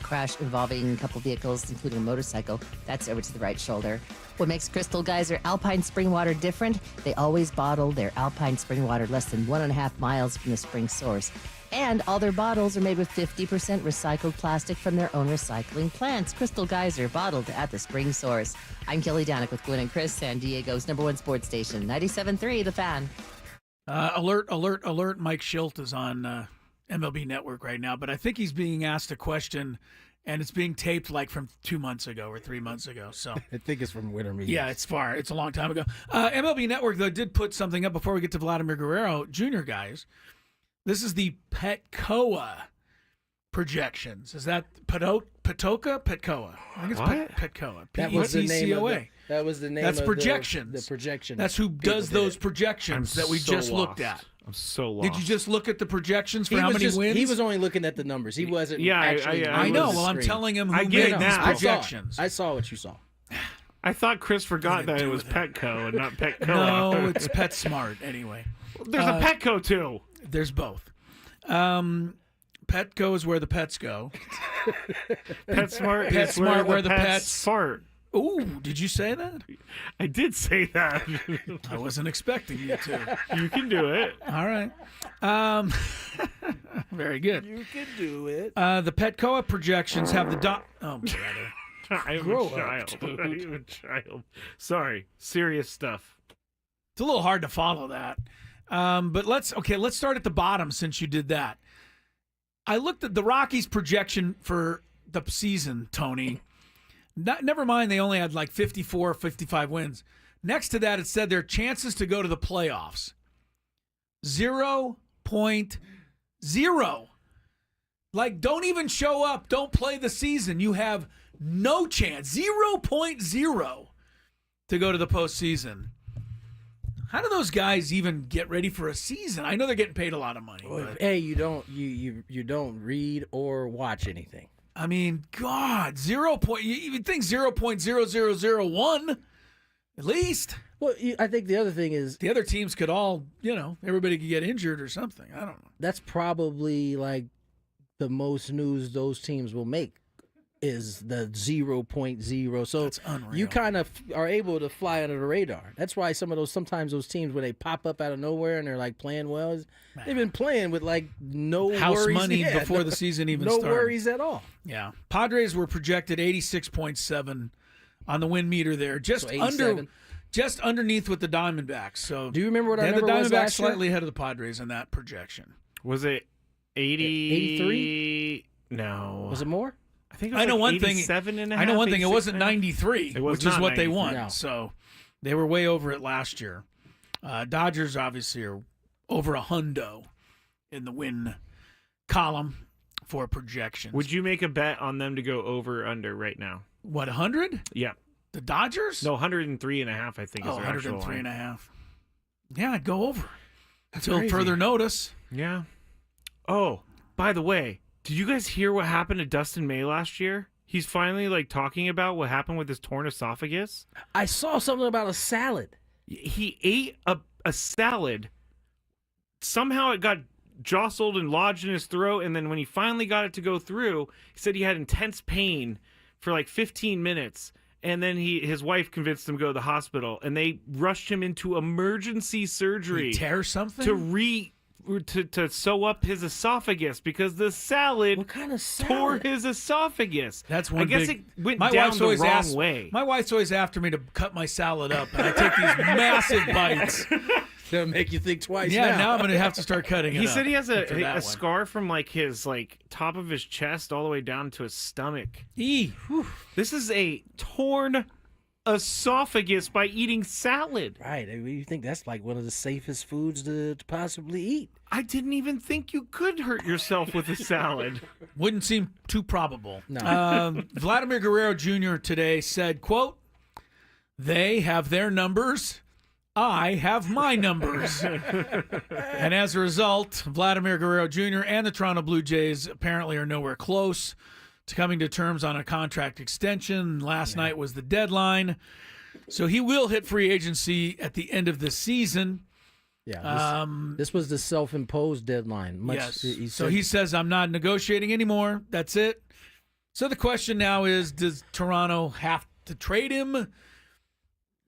crash involving a couple vehicles, including a motorcycle. That's over to the right shoulder. What makes Crystal Geyser Alpine Spring Water different? They always bottle their Alpine Spring Water less than 1.5 miles from the spring source. And all their bottles are made with 50% recycled plastic from their own recycling plants. Crystal Geyser, bottled at the spring source. I'm Kelly Danek with Gwynn and Chris, San Diego's #1 sports station, 97.3 The Fan. Alert. Mike Schilt is on MLB Network right now, but I think he's being asked a question, and it's being taped like from 2 months ago or 3 months ago. So I think it's from winter meetings. yeah, it's far. It's a long time ago. MLB Network, though, did put something up before we get to Vladimir Guerrero Jr., guys. This is the Petcoa projections. Is that Petcoa? Petcoa. I think it's Petcoa. That was the name of Petcoa. That was the name That's of projections. The projection. That's who does those projections that we so just lost. looked at. I'm so lost. Did you just look at the projections for how many wins? He was only looking at the numbers. He wasn't Yeah, actually. I I know. reading the Well, I'm screen. telling him who I get made it these now. projections. I saw what you saw. I thought Chris forgot that it was Petco and not Petcoa. No, it's PetSmart anyway. There's a Petco too. There's both. Petco is where the pets go. PetSmart is PetSmart where the pets fart. Ooh, did you say that? I did say that. I wasn't expecting you to. You can do it. All right. Very good. You can do it. The Petcoa projections have the Oh, brother. I am Grow a child. I am a child. Sorry. Serious stuff. It's a little hard to follow that. But let's start at the bottom since you did that. I looked at the Rockies' projection for the season, Tony. Never mind, they only had like 54 or 55 wins. Next to that, it said their chances to go to the playoffs. 0.0. Like, don't even show up. Don't play the season. You have no chance. 0.0 to go to the postseason. How do those guys even get ready for a season? I know they're getting paid a lot of money. But, hey, you don't read or watch anything. I mean, God, you even think 0.0001 at least. Well, I think the other thing is the other teams could all, everybody could get injured or something. I don't know. That's probably like the most news those teams will make is the 0.0. So That's unreal. you kind of are able to fly under the radar. That's why sometimes those teams when they pop up out of nowhere and they're like playing well, they've been playing with like no house worries. money before the season even started. No worries at all. Yeah. Padres were projected 86.7 on the win meter there, just underneath with the Diamondbacks. So do you remember what they our had the number was Diamondbacks last year? slightly ahead of the Padres in that projection. Was it 83? No. Was it more? I think it was I know like one thing. 87 and a half, I know one thing. It 86 wasn't and a half. 93, It was which is not what they 93. won. No. So they were way over it last year. Dodgers obviously are over a hundo in the win column for projections. Would you make a bet on them to go over or under right now? What, 100? Yeah. The Dodgers? No, 103 and a half, I think, is their actual 103 line. and a half. Yeah, I'd go over. Until crazy. further notice. Yeah. Oh, by the way, did you guys hear what happened to Dustin May last year? He's finally talking about what happened with his torn esophagus. I saw something about a salad. He ate a salad. Somehow it got jostled and lodged in his throat, and then when he finally got it to go through, he said he had intense pain for like 15 minutes. And then his wife convinced him to go to the hospital, and they rushed him into emergency surgery. Did he tear something? To sew up his esophagus because the salad What kind of tore salad? his esophagus. That's one I guess big- it went My down wife's the always wrong way. My wife's always after me to cut my salad up, and I take these massive bites. That'll make you think twice. Yeah, now I'm going to have to start cutting it He up said he has after that a one. scar from his top of his chest all the way down to his stomach. Eee. This is a torn esophagus by eating salad. Right. I mean, you think that's like one of the safest foods to possibly eat. I didn't even think you could hurt yourself with a salad. Wouldn't seem too probable. No. Vladimir Guerrero Jr. today said, quote, "They have their numbers. I have my numbers." And as a result, Vladimir Guerrero Jr. and the Toronto Blue Jays apparently are nowhere close to coming to terms on a contract extension. Last night was the deadline. So he will hit free agency at the end of the season. Yeah. This was the self-imposed deadline. Yes. He says, I'm not negotiating anymore. That's it. So the question now is, does Toronto have to trade him?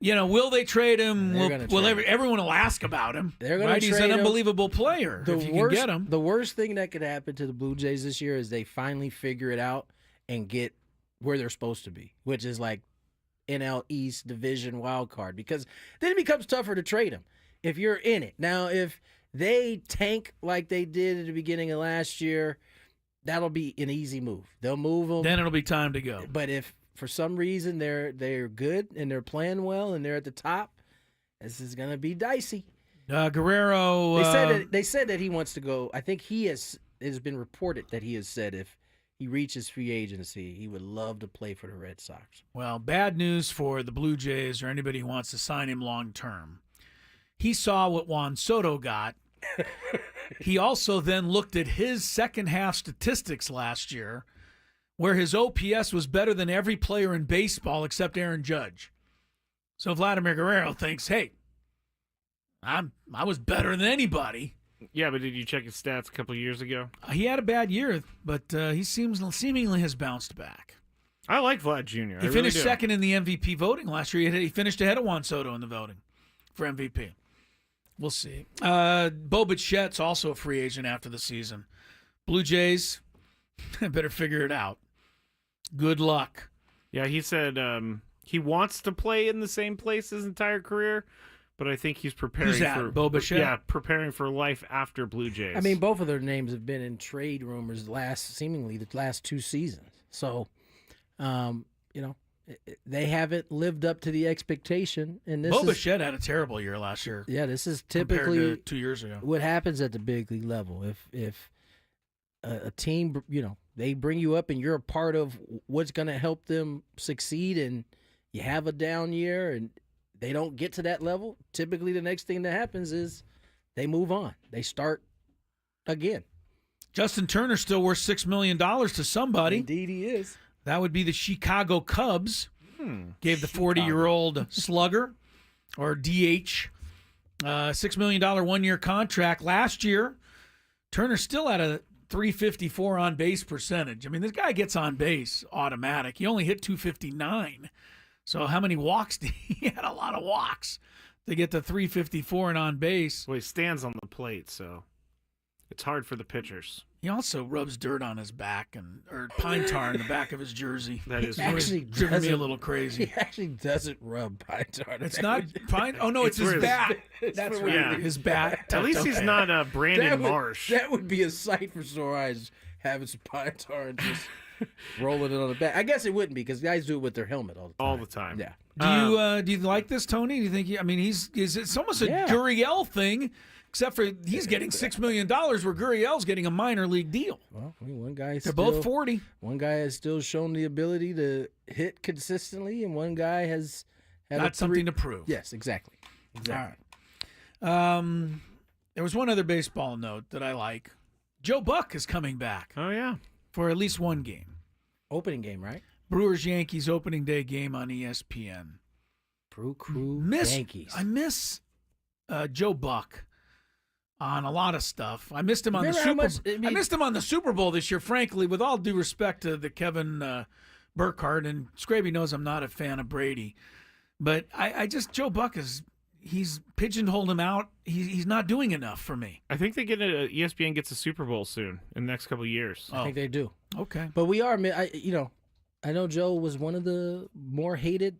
Will they trade him? Everyone will ask about him. They're going to He's an unbelievable player if you can get him. The worst thing that could happen to the Blue Jays this year is they finally figure it out and get where they're supposed to be, which is like NL East Division wild card, because then it becomes tougher to trade him if you're in it. Now, if they tank like they did at the beginning of last year, that'll be an easy move. They'll move them. Then it'll be time to go. But if for some reason they're good and they're playing well and they're at the top, this is gonna be dicey. Guerrero. They said that he wants to go. I think it has been reported that he has said if he reaches free agency, he would love to play for the Red Sox. Well, bad news for the Blue Jays or anybody who wants to sign him long term. He saw what Juan Soto got. He also then looked at his second half statistics last year, where his OPS was better than every player in baseball except Aaron Judge. So Vladimir Guerrero thinks, hey, I was better than anybody. Yeah, but did you check his stats a couple of years ago? He had a bad year, but he seemingly has bounced back. I like Vlad Jr. He finished second in the MVP voting last year. He finished ahead of Juan Soto in the voting for MVP. We'll see. Bo Bichette's also a free agent after the season. Blue Jays better figure it out. Good luck. Yeah, he said he wants to play in the same place his entire career, but I think he's preparing Who's that, for Bo Bichette? Yeah, preparing for life after Blue Jays. I mean, both of their names have been in trade rumors seemingly the last two seasons. So, they haven't lived up to the expectation. And this Bo Bichette had a terrible year last year. Yeah, this is compared typically to 2 years ago. what happens at the big league level. If a team, they bring you up and you're a part of what's going to help them succeed, and you have a down year and they don't get to that level, typically the next thing that happens is they move on. They start again. Justin Turner's still worth $6 million to somebody. Indeed he is. That would be the Chicago Cubs. Gave the 40-year-old slugger, or DH, $6 million one-year contract. Last year, Turner still had a .354 on base percentage. I mean, this guy gets on base automatic. He only hit .259. So how many walks did he had? A lot of walks to get to .354 and on base. Well, he stands on the plate, so it's hard for the pitchers. He also rubs dirt on his back or pine tar in the back of his jersey. That is actually driven me a little crazy. He actually doesn't rub pine tar. It's not pine. Oh no, it's his bat. That's right. Yeah. His bat. At least he's not Brandon Marsh. That would be a sight for sore eyes, having some pine tar and just rolling it on the back. I guess it wouldn't be because guys do it with their helmet all the time. Yeah. Do you like this, Tony? Do you think? It's almost a Gurriel thing. Except for he's getting $6 million, where Gurriel's getting a minor league deal. Well, I mean, one guy they're both 40. One guy has still shown the ability to hit consistently, and one guy has had something to prove. Yes, exactly. All right. There was one other baseball note that I like. Joe Buck is coming back. Oh yeah, for at least one game. Opening game, right? Brewers Yankees opening day game on ESPN. Brew Crew Yankees. I miss Joe Buck on a lot of stuff. I missed him on I missed him on the Super Bowl this year, frankly, with all due respect to the Kevin Burkhardt, and Skraby knows I'm not a fan of Brady. But I just, Joe Buck he's pigeonholed him out. He's not doing enough for me. I think ESPN gets a Super Bowl soon in the next couple of years. I think they do. Okay. But we are, I know Joe was one of the more hated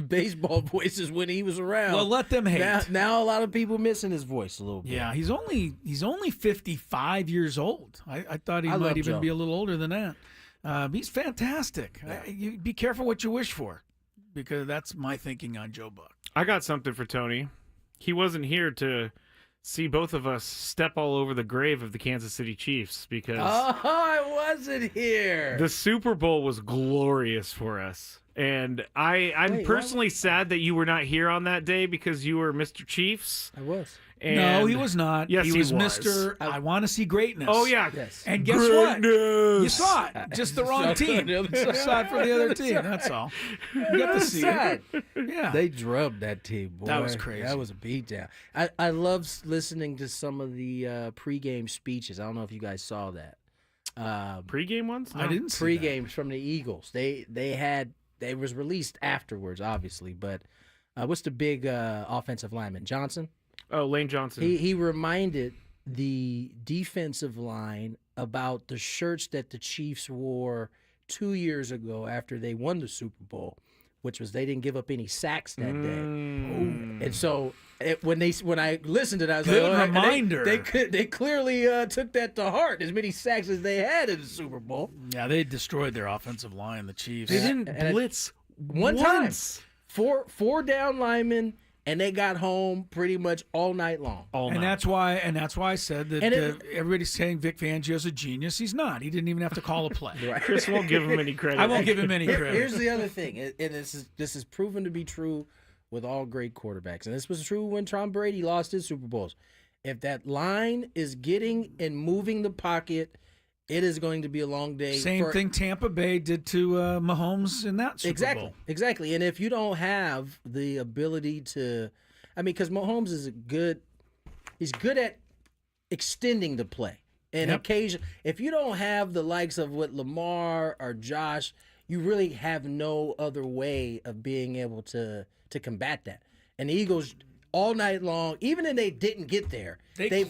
baseball voices when he was around. Well, let them hate. Now a lot of people missing his voice a little bit. Yeah, he's only 55 years old. I thought he might even be a little older than that. He's fantastic. Yeah. Be careful what you wish for, because that's my thinking on Joe Buck. I got something for Tony. He wasn't here to see both of us step all over the grave of the Kansas City Chiefs because I wasn't here. The Super Bowl was glorious for us. And I'm personally sad that you were not here on that day because you were Mr. Chiefs. I was. And no, he was not. Yes, he was Mr. I want to see greatness. Oh, yeah. Yes. And guess what? You saw it. Just the wrong team. You saw it for the other team. That's all. You got to see it. Yeah. They drubbed that team, boy. That was crazy. That was a beatdown. I love listening to some of the pregame speeches. I don't know if you guys saw that. Pregame ones? No. I didn't see Pregames from the Eagles. They was released afterwards, obviously, but what's the big offensive lineman? Johnson? Oh, Lane Johnson. He reminded the defensive line about the shirts that the Chiefs wore 2 years ago after they won the Super Bowl, which was they didn't give up any sacks that day. And so when I listened to that, I was good like, reminder. They clearly took that to heart, as many sacks as they had in the Super Bowl. Yeah, they destroyed their offensive line, the Chiefs. They didn't blitz one time. Four down linemen. And they got home pretty much all night long. And that's why I said that everybody's saying Vic Fangio's a genius. He's not. He didn't even have to call a play. Right. Chris won't give him any credit. I won't give him any credit. Here's the other thing, and this is proven to be true with all great quarterbacks. And this was true when Tom Brady lost his Super Bowls. If that line is getting and moving the pocket, it is going to be a long day. Same thing Tampa Bay did to Mahomes in that Super Bowl. Exactly. And if you don't have the ability to, because Mahomes is he's good at extending the play. And occasion, if you don't have the likes of what Lamar or Josh, you really have no other way of being able to combat that. And the Eagles, all night long, even if they didn't get there, they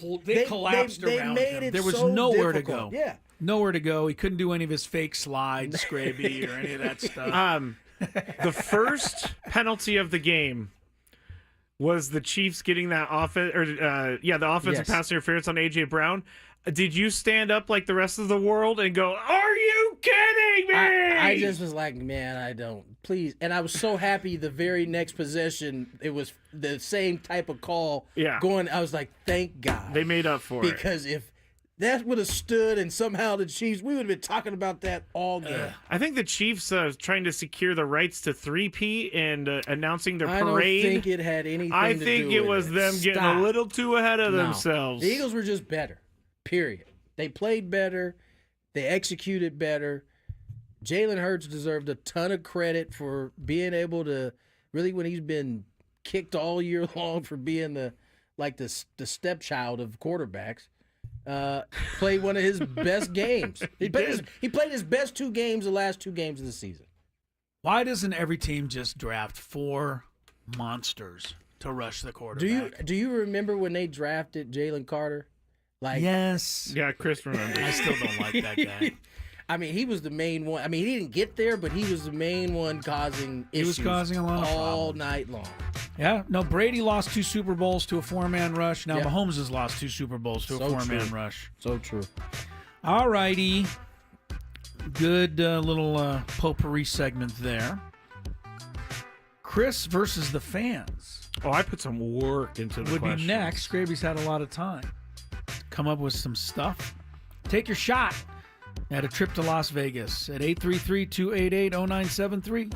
collapsed around him. There was nowhere to go. Yeah. Nowhere to go. He couldn't do any of his fake slides, Skraby, or any of that stuff. The first penalty of the game was the Chiefs getting that the offensive pass interference on A.J. Brown. Did you stand up like the rest of the world and go, "Are you kidding me?" I just was like, man, I don't. Please. And I was so happy the very next possession, it was the same type of call going. I was like, thank God. They made up for it. Because if that would have stood and somehow the Chiefs, we would have been talking about that all game. I think the Chiefs trying to secure the rights to 3P and announcing their parade. I don't think it had anything to do with it. I think it was them getting a little too ahead of themselves. The Eagles were just better, period. They played better. They executed better. Jalen Hurts deserved a ton of credit for being able to really, when he's been kicked all year long for being the stepchild of quarterbacks. played one of his best games. He played his best 2 games, the last 2 games of the season. Why doesn't every team just draft 4 monsters to rush the quarterback? Do you remember when they drafted Jalen Carter? Yes. Yeah, Chris remembers. I still don't like that guy. I mean, he was the main one. I mean, he didn't get there, but he was the main one causing issues. He was causing a lot of all problems. night long. Yeah. No, Brady lost 2 Super Bowls to a 4-man rush. Now Yeah. Mahomes has lost 2 Super Bowls to a 4-man rush. So true. All righty. Good little potpourri segment there. Chris versus the fans. Oh, I put some work into the Would questions. be next. Skraby's had a lot of time to come up with some stuff. Take your shot at a trip to Las Vegas at 833-288-0973.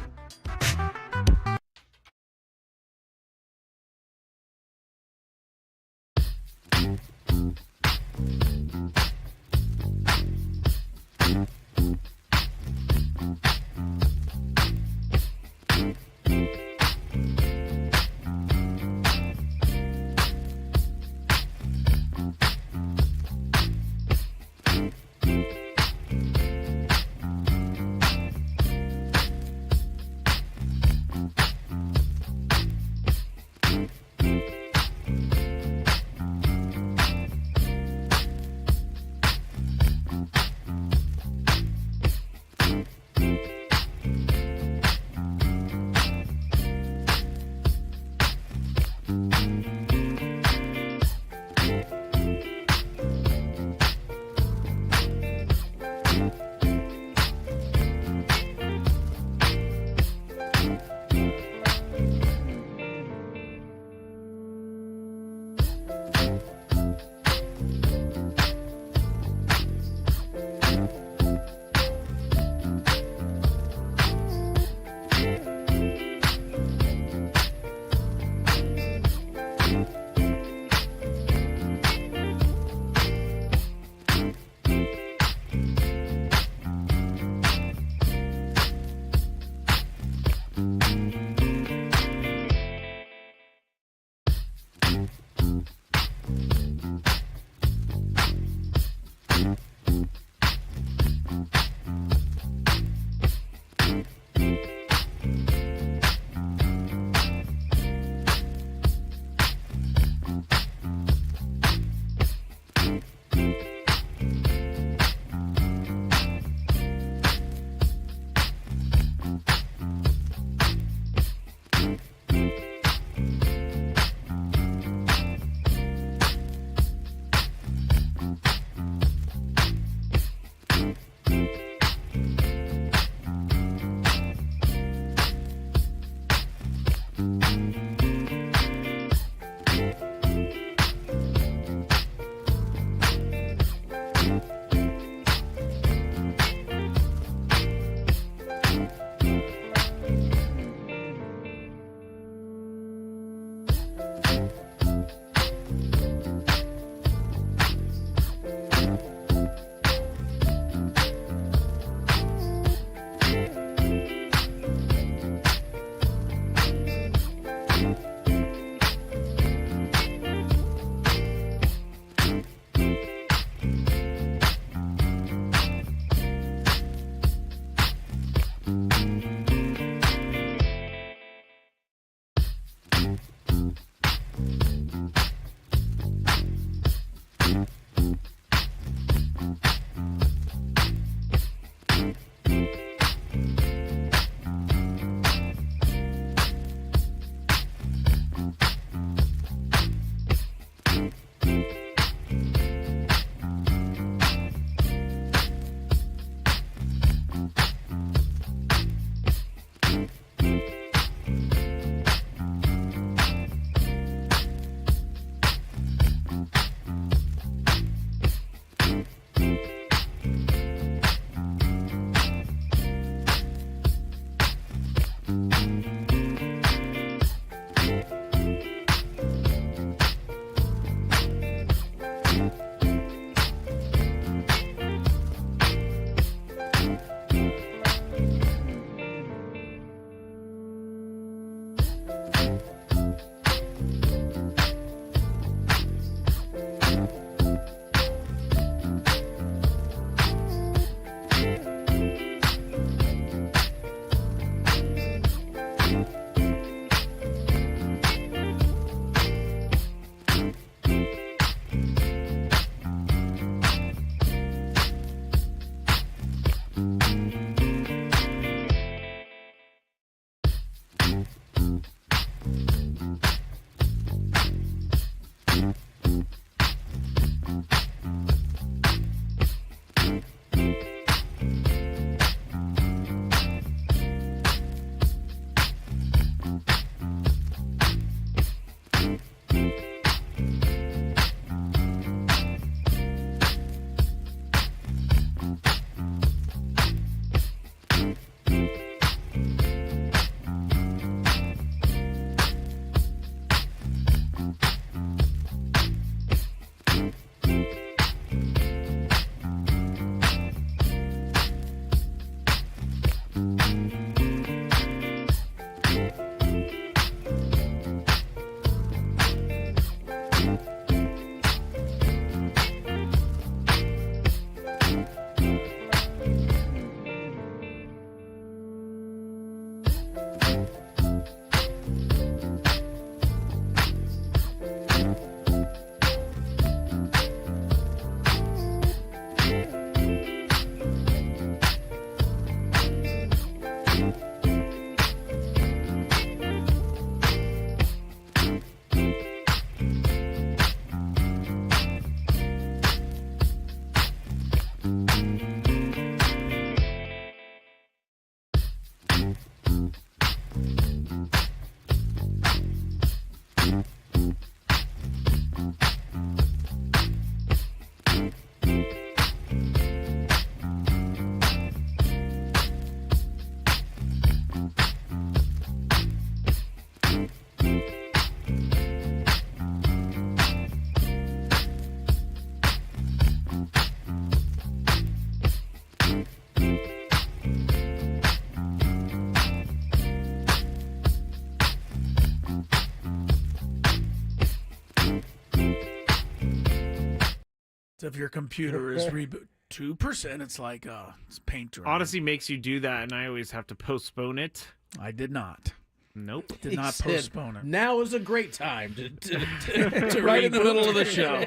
If your computer is reboot 2%, it's like it's painter. Odyssey makes you do that, and I always have to postpone it. I did not. Nope. Did not postpone it. Now is a great time to right in the middle of the show.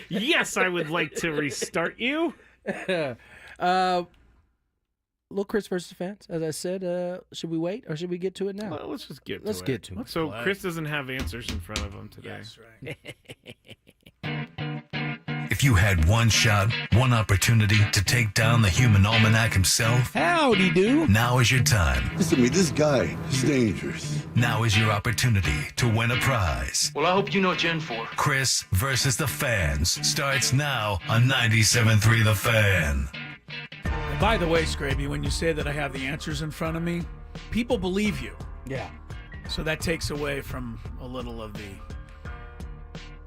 Yes, I would like to restart you. Little Chris versus fans, as I said. Should we wait or should we get to it now? Well, let's just get to it. Let's get to it. So Chris doesn't have answers in front of him today. That's right. If you had one shot, one opportunity to take down the human almanac himself, Howdy do. now is your time. Listen to me, this guy is dangerous. Now is your opportunity to win a prize. Well, I hope you know what you're in for. Chris versus the Fans starts now on 97.3 The Fan. And by the way, Skraby, when you say that I have the answers in front of me, people believe you. Yeah. So that takes away from a little of the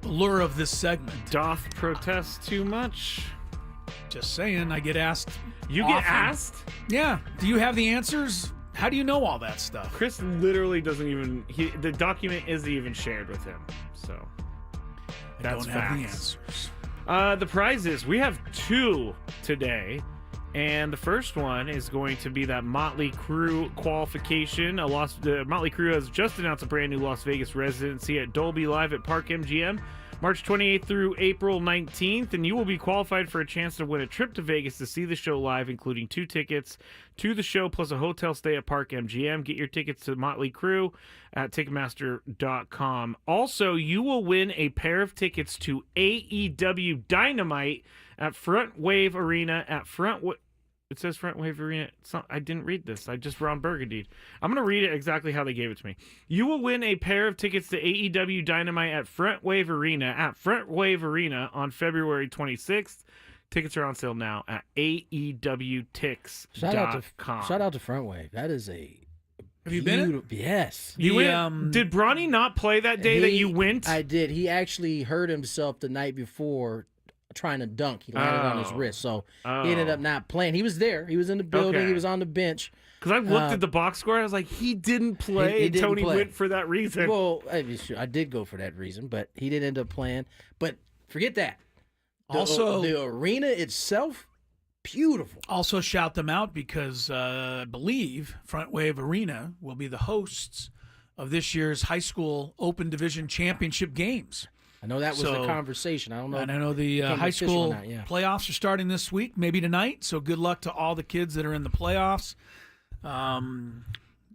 allure of this segment. Doth protest too much? Just saying, I get asked. You often. get asked? Yeah. Do you have the answers? How do you know all that stuff? Chris literally doesn't even. The document isn't even shared with him. So that's I don't have the facts. answers. The prizes, we have 2 today. And the first one is going to be that Motley Crue qualification. Motley Crue has just announced a brand new Las Vegas residency at Dolby Live at Park MGM, March 28th through April 19th. And you will be qualified for a chance to win a trip to Vegas to see the show live, including 2 tickets to the show plus a hotel stay at Park MGM. Get your tickets to Motley Crue at Ticketmaster.com. Also, you will win a pair of tickets to AEW Dynamite at Front Wave Arena at It says Front Wave Arena. I didn't read this. I just Ron Burgundied. I'm going to read it exactly how they gave it to me. You will win a pair of tickets to AEW Dynamite at Front Wave Arena on February 26th. Tickets are on sale now at AEWTix.com. Shout out to Front Wave. That is a Have you been? Yes. You went, did Bronny not play that day that you went? I did. He actually hurt himself the night before trying to dunk. He landed on his wrist, so he ended up not playing. He was there. He was in the building. Okay. He was on the bench. Because I looked at the box score, I was like, he didn't play. He and didn't Tony play. went for that reason. Well, I did go for that reason, but he didn't end up playing. But forget that. Also, the arena itself, beautiful. Also, shout them out because I believe Front Wave Arena will be the hosts of this year's high school Open Division Championship games. I know that was the conversation. I don't know. And I know the high school playoffs are starting this week, maybe tonight. So good luck to all the kids that are in the playoffs. And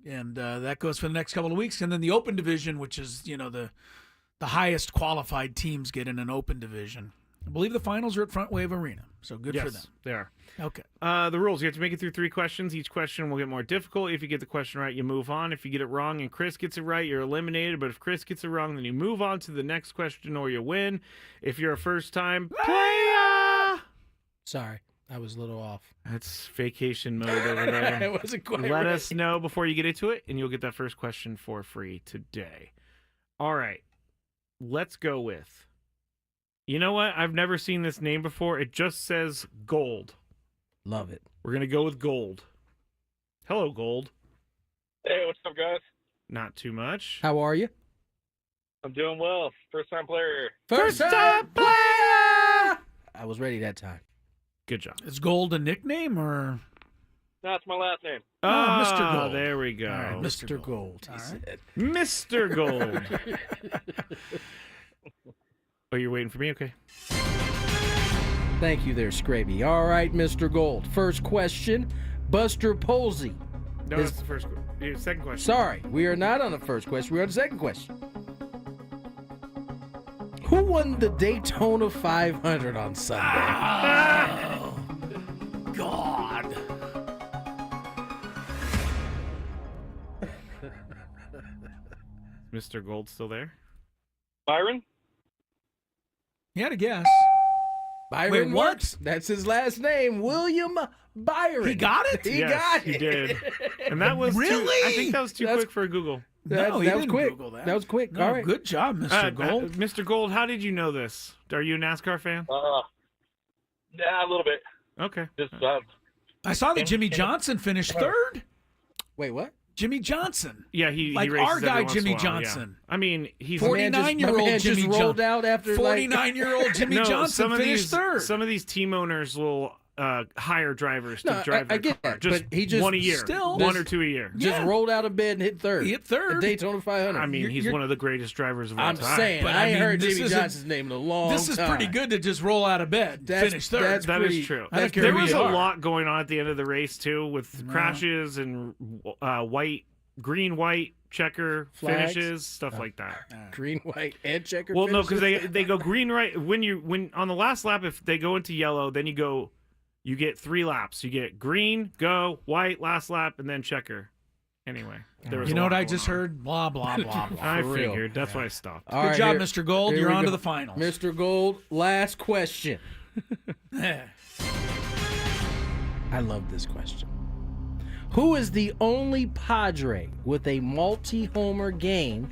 that goes for the next couple of weeks. And then the Open Division, which is, the highest qualified teams get in an Open Division. I believe the finals are at Front Wave Arena. So good for them. They are. Okay. The rules: you have to make it through 3 questions. Each question will get more difficult. If you get the question right, you move on. If you get it wrong and Chris gets it right, you're eliminated. But if Chris gets it wrong, then you move on to the next question or you win. If you're a first-time player, sorry, I was a little off. That's vacation mode over there. It wasn't quite Let right. us know before you get into it, and you'll get that first question for free today. All right, let's go with. You know what? I've never seen this name before. It just says Gold. Love it. We're going to go with Gold. Hello, Gold. Hey, what's up, guys? Not too much. How are you? I'm doing well. First-time player. First-time player! I was ready that time. Good job. Is Gold a nickname or? No, it's my last name. Oh, Mr. Gold. There we go. All right, Mr. Gold. He said. Mr. Gold. Oh, you're waiting for me? Okay. Thank you there, Skraby. All right, Mr. Gold. First question, Buster Posey. No, that's the first. Second question. Sorry, we are not on the first question. We're on the second question. Who won the Daytona 500 on Sunday? Oh, God. Mr. Gold still there? Byron? He had a guess. Byron Wait, what? Works. That's his last name, William Byron. He got it? He Yes, got it. he did. And that was Really? I think that was too quick for Google. That he was didn't quick. Google that. That was quick. No, All right. Good job, Mr. Gold. Mr. Gold, how did you know this? Are you a NASCAR fan? Yeah, a little bit. Okay. Just I saw that Jimmy Johnson finished third. Wait, what? Jimmy Johnson. Yeah, he like races our guy every once in a Jimmy while, Johnson. Yeah. I mean, he's 49-year-old Jimmy just rolled Johnson. out after 49-year-old Jimmy Johnson finished third. Some of these team owners will hire drivers to No, drive I their get car. that, but he just one a year, still- one or two a year. Just rolled out of bed and hit third. He hit third. At Daytona 500. I mean, he's one of the greatest drivers of all I'm time. saying, But I I ain't mean, heard this Jimmy isn't- Johnson's name in a long This is time. pretty good to just roll out of bed, finish third. That is true. I don't care There who was you a are. lot going on at the end of the race too, with crashes and green, white checker Flags. finishes, stuff like that. Green, white, and checker. Well, no, because finishes? they go green, right when on the last lap, if they go into yellow, then you get 3 laps. You get green, go, white, last lap, and then checker. Anyway, there was You a know lot what I going just on. heard? Blah, blah, blah, blah. I For real. figured. That's why I stopped. All Good right, job, here- Mr. Gold. here You're we on to go. the finals. Mr. Gold, last question. I love this question. Who is the only Padre with a multi-homer game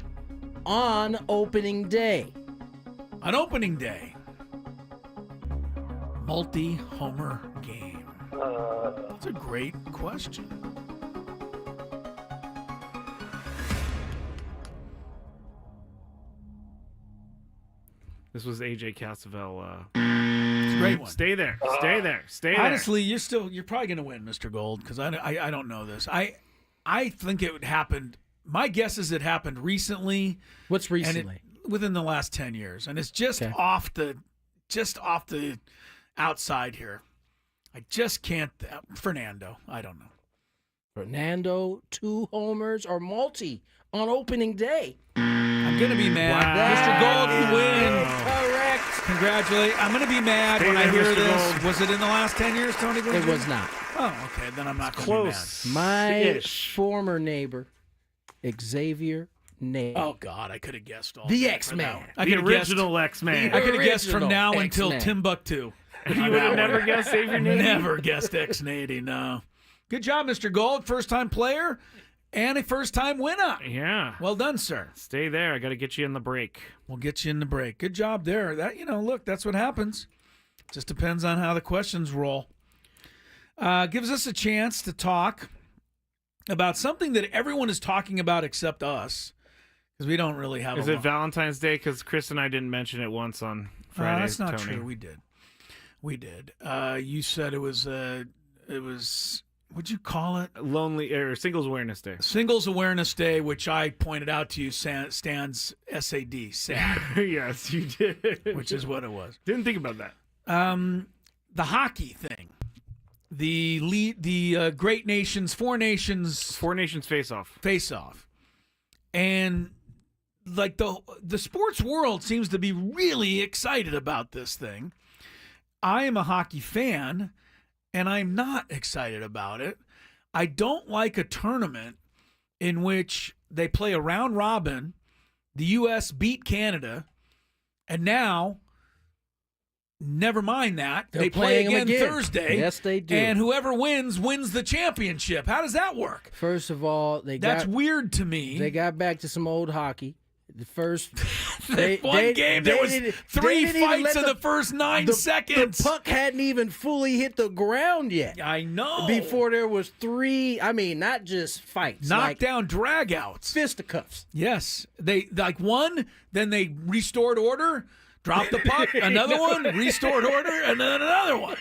on opening day? On opening day, multi-homer game. That's a great question. This was AJ Cassavell. It's a great one. Stay there. Stay there. Stay there. Honestly, you're probably going to win, Mr. Gold, because I don't know this. I think it would happen. My guess is it happened recently. What's recently? Within the last 10 years, and it's just off the outside here. I just can't. Fernando, I don't know. Fernando, 2 homers or multi on opening day. I'm going to be mad. Wow. Mr. Gold, you win. Correct. Congratulate. I'm going to be mad Stay when I there, hear Mr. this. Gold. Was it in the last 10 years, Tony? It was not. Oh, okay. Then I'm not going to be mad. Close. My former neighbor, Xavier Nate. Oh, God. I could have guessed all The that X-Man. for that. I The could have guessed. original X-Man. I could have guessed from Original now until X-Man. Timbuktu. You would have never guessed Xavier Nate? Never guessed X-Nady, no. Good job, Mr. Gold. First-time player and a first-time winner. Yeah. Well done, sir. Stay there. I got to get you in the break. We'll get you in the break. Good job there. That look, that's what happens. Just depends on how the questions roll. Gives us a chance to talk about something that everyone is talking about except us, because we don't really have. Is it Valentine's Day? Because Chris and I didn't mention it once on Friday. That's not Tony. true. We did. You said it was. What'd you call it? Lonely or Singles Awareness Day. Singles Awareness Day, which I pointed out to you stands SAD, sad, Yes, you did. which is what it was. Didn't think about that. The hockey thing, the great nations, four nations face off, and like the sports world seems to be really excited about this thing. I am a hockey fan, and I'm not excited about it. I don't like a tournament in which they play a round robin. The U.S. beat Canada, and now, never mind that, they play again Thursday. Yes, they do. And whoever wins the championship. How does that work? First of all, That's weird to me. They got back to some old hockey. The first one game, there was 3 fights in the first 9 seconds. The puck hadn't even fully hit the ground yet. I know. Before there was 3, not just fights. Knockdown dragouts. Fisticuffs. Yes. They one, then they restored order, dropped the puck, another one, restored order, and then another one.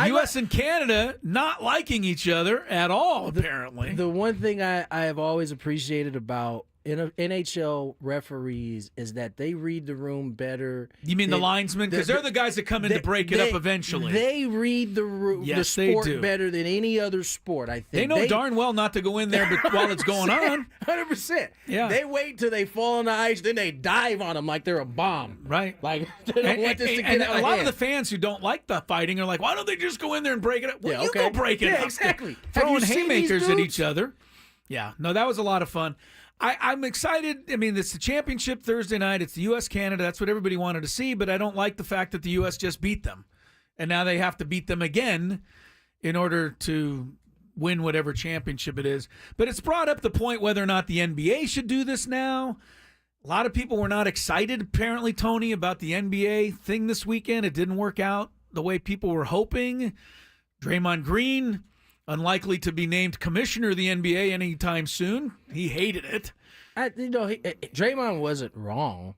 U.S. and Canada not liking each other at all, apparently. The one thing I have always appreciated about NHL referees is that they read the room better. You mean the linesmen? Because they're the guys that come in to break it up eventually. They read the sport better than any other sport, I think. They know darn well not to go in there while it's going on. 100%. Yeah. They wait till they fall on the ice, then they dive on them like they're a bomb. Right. Like, they don't want this to get and out a lot hand. of the fans who don't like the fighting are like, why don't they just go in there and break it up? Well, Yeah, you okay. go break it Yeah, up. exactly. Throwing Have you seen these haymakers at dudes? each other. Yeah. No, that was a lot of fun. I'm excited. I mean, it's the championship Thursday night. It's the U.S.-Canada. That's what everybody wanted to see, but I don't like the fact that the U.S. just beat them. And now they have to beat them again in order to win whatever championship it is. But it's brought up the point whether or not the NBA should do this now. A lot of people were not excited, apparently, Tony, about the NBA thing this weekend. It didn't work out the way people were hoping. Draymond Green, unlikely to be named commissioner of the NBA anytime soon. He hated it. Draymond wasn't wrong,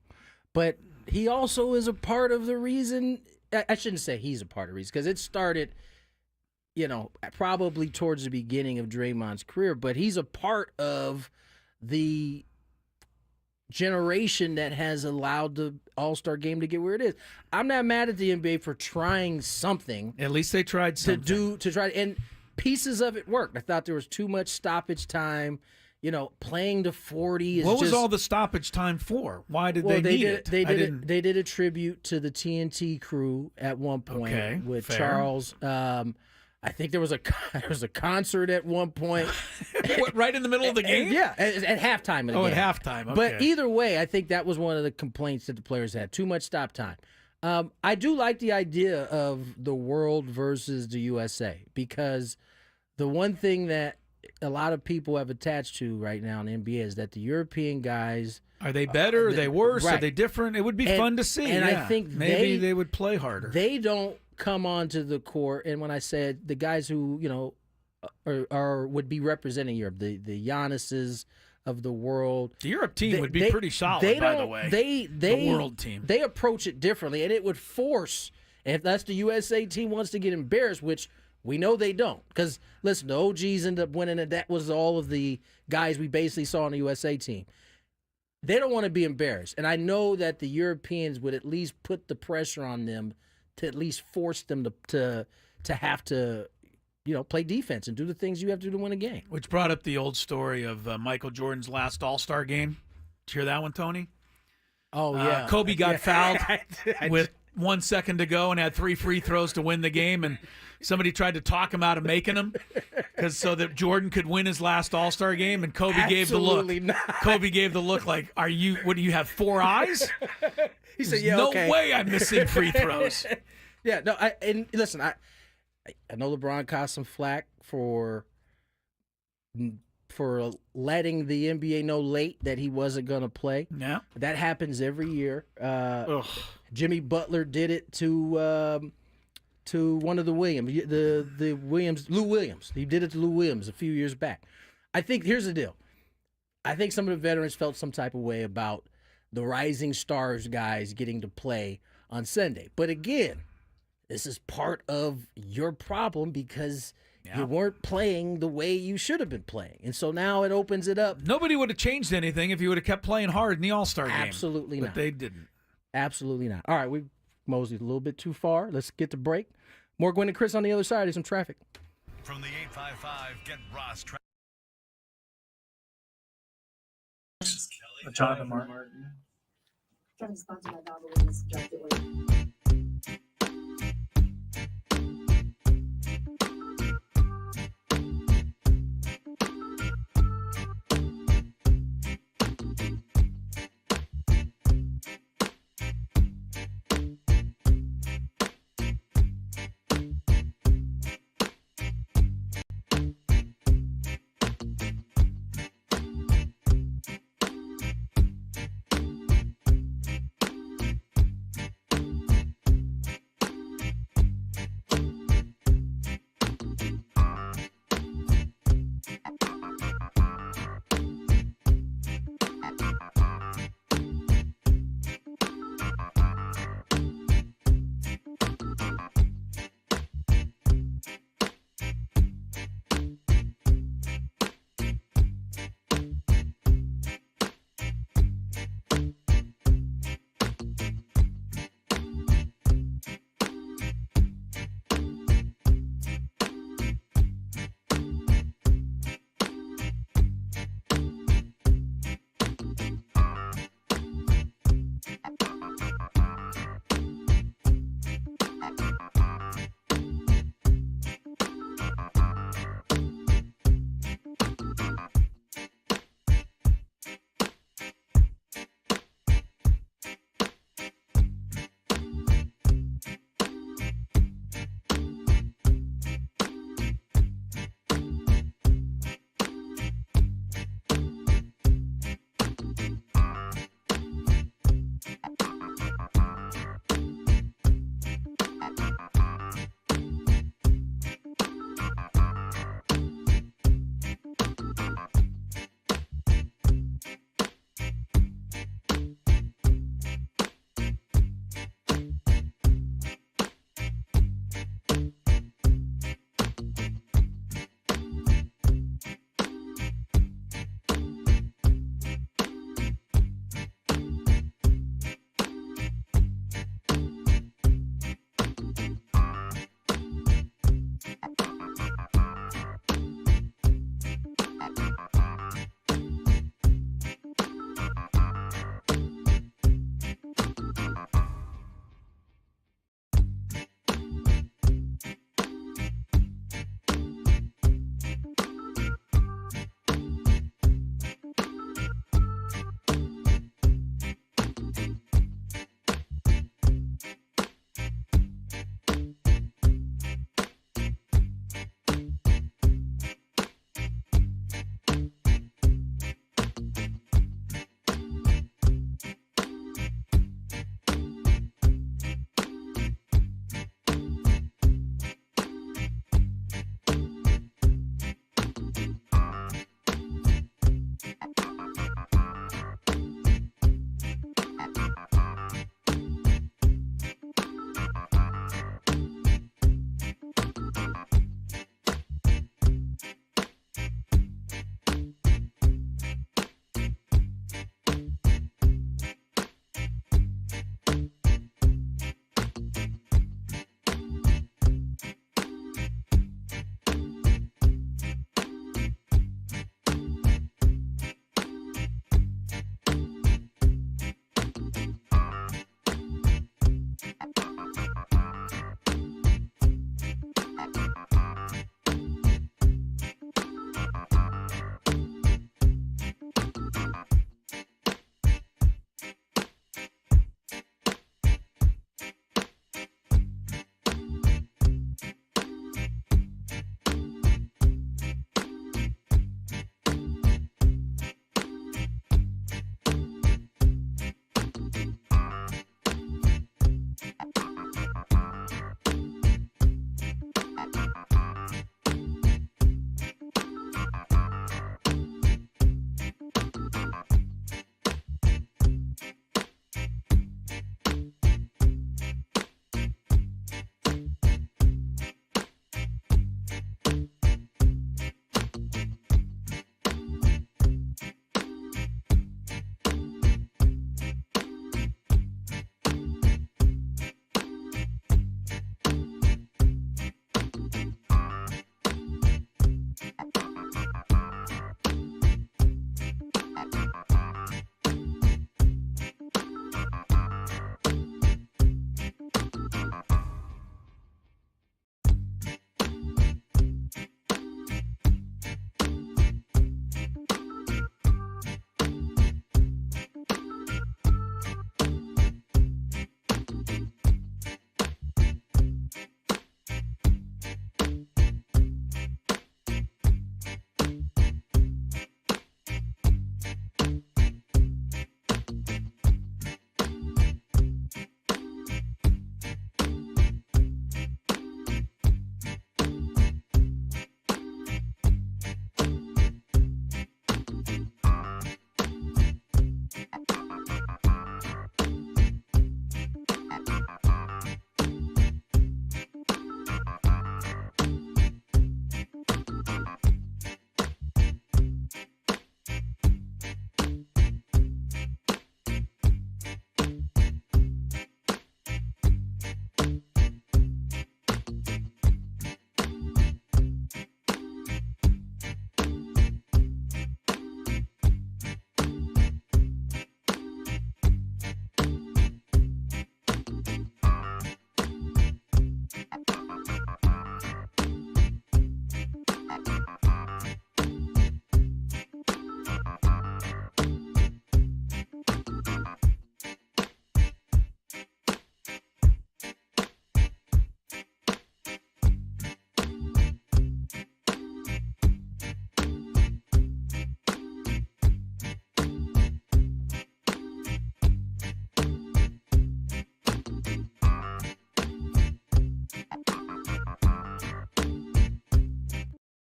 but he also is a part of the reason. I shouldn't say he's a part of the reason because it started, probably towards the beginning of Draymond's career, but he's a part of the generation that has allowed the All-Star game to get where it is. I'm not mad at the NBA for trying something. At least they tried something. And pieces of it worked. I thought there was too much stoppage time. Playing to 40 is What was just, all the stoppage time for? Why did they need it? They did a tribute to the TNT crew at one point with fair. Charles. I think there was a concert at one point. What, right in the middle of the game? Yeah, at halftime of the game. At halftime. Okay. But either way, I think that was one of the complaints that the players had. Too much stop time. I do like the idea of the world versus the USA because the one thing that a lot of people have attached to right now in the NBA is that the European guys are they better? Are they worse? Right. Are they different? It would be fun to see. And yeah. I think maybe they would play harder. They don't come onto the court, and when I said the guys who would be representing Europe, the Giannis's of the world, the Europe team would be pretty solid. By the way, the world team they approach it differently, and it would force. If that's the USA team wants to get embarrassed, which we know they don't, because listen, the OGs end up winning it. That was all of the guys we basically saw on the USA team. They don't want to be embarrassed, and I know that the Europeans would at least put the pressure on them to at least force them to have to, play defense and do the things you have to do to win a game. Which brought up the old story of Michael Jordan's last All-Star game. Did you hear that one, Tony? Oh, yeah. Kobe got fouled with 1 second to go and had 3 free throws to win the game, and somebody tried to talk him out of making them so that Jordan could win his last All-Star game, and Kobe gave the look. Not. Kobe gave the look like, what do you have, 4 eyes? He said, no way I'm missing free throws. Yeah, no, and listen, I know LeBron caught some flack for letting the NBA know late that he wasn't going to play. Yeah. That happens every year. Jimmy Butler did it to one of the Williams, Lou Williams. He did it to Lou Williams a few years back. I think here's the deal. I think some of the veterans felt some type of way about the Rising Stars guys getting to play on Sunday. But again, this is part of your problem because you weren't playing the way you should have been playing. And so now it opens it up. Nobody would have changed anything if you would have kept playing hard in the All-Star game. Absolutely not. But they didn't. Absolutely not. All right, we moseyed a little bit too far. Let's get to break. More Gwynn and Chris on the other side. There's some traffic. From the 855, get Ross traffic. Jonathan Martin. Trying to sponsor my dog with this jacket.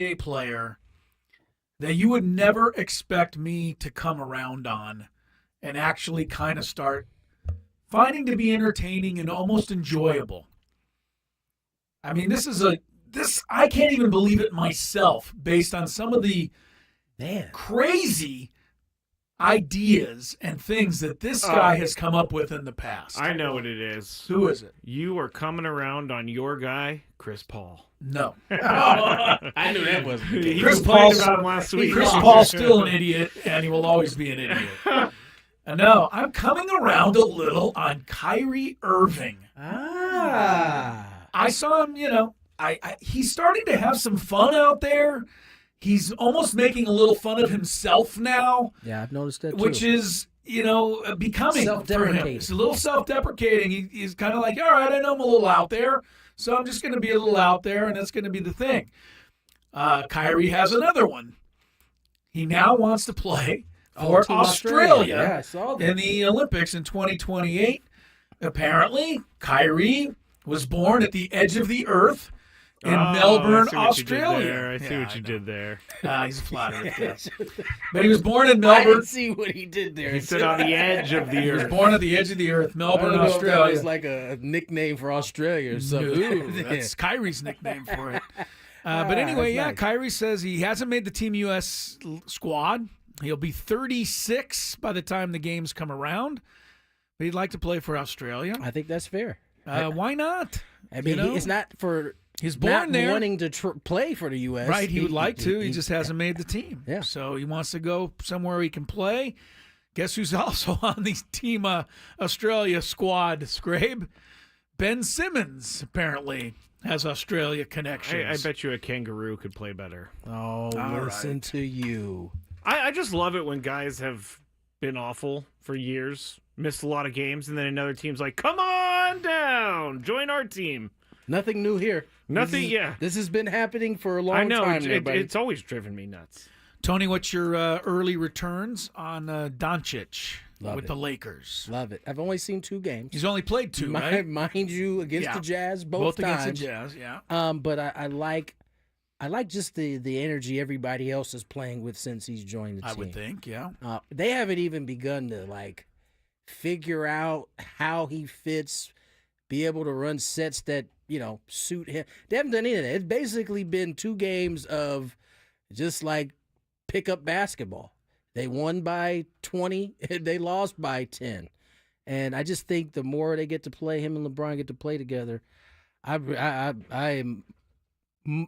NBA player that you would never expect me to come around on and actually kind of start finding to be entertaining and almost enjoyable. I mean, I can't even believe it myself based on some of the crazy ideas and things that this guy has come up with in the past. I know what it is. Who is it? You are coming around on your guy, Chris Paul. No. I knew that wasn't the case. Chris Paul's about him last week. Chris Paul's still an idiot, and he will always be an idiot. No, I'm coming around a little on Kyrie Irving. I saw him, he's starting to have some fun out there. He's almost making a little fun of himself now. Yeah, I've noticed that too. Which is, becoming for him. It's a little self-deprecating. He's kind of like, all right, I know I'm a little out there, so I'm just going to be a little out there, and that's going to be the thing. Kyrie has another one. He now wants to play for Australia Yeah, I saw that. in the Olympics in 2028. Apparently, Kyrie was born at the edge of the earth in Melbourne, Australia. I see what you did there. He's a flat earth guy. But he was born in Melbourne. I didn't see what he did there. He said on the edge of the He was earth. born at the edge of the earth, Melbourne, I don't know if that Australia. was like a nickname for Australia or something. No, that's Kyrie's nickname for it. But anyway, that's nice. Kyrie says he hasn't made the Team U.S. squad. He'll be 36 by the time the games come around. But he'd like to play for Australia. I think that's fair. Why not? I mean, it's not for he's born not there. wanting to play for the U.S. Right, he would like to. He just hasn't made the team. Yeah. So he wants to go somewhere he can play. Guess who's also on the Team Australia squad, Skrabe? Ben Simmons, apparently, has Australia connections. I bet you a kangaroo could play better. Oh, listen to you. I just love it when guys have been awful for years, missed a lot of games, and then another team's like, come on down, join our team. Nothing new here. Nothing, This has been happening for a long I know, time. it's always driven me nuts. Tony, what's your early returns on Doncic with the Lakers? Love it. I've only seen 2 games. He's only played 2, right? Mind you, against the Jazz both times. Against the Jazz, yeah. But I like just the energy everybody else is playing with since he's joined the team. I would think, yeah. They haven't even begun to figure out how he fits, be able to run sets that suit him. They haven't done any of that. It's basically been 2 games of just pickup basketball. They won by 20, and they lost by 10. And I just think the more they get to play, him and LeBron get to play together, I am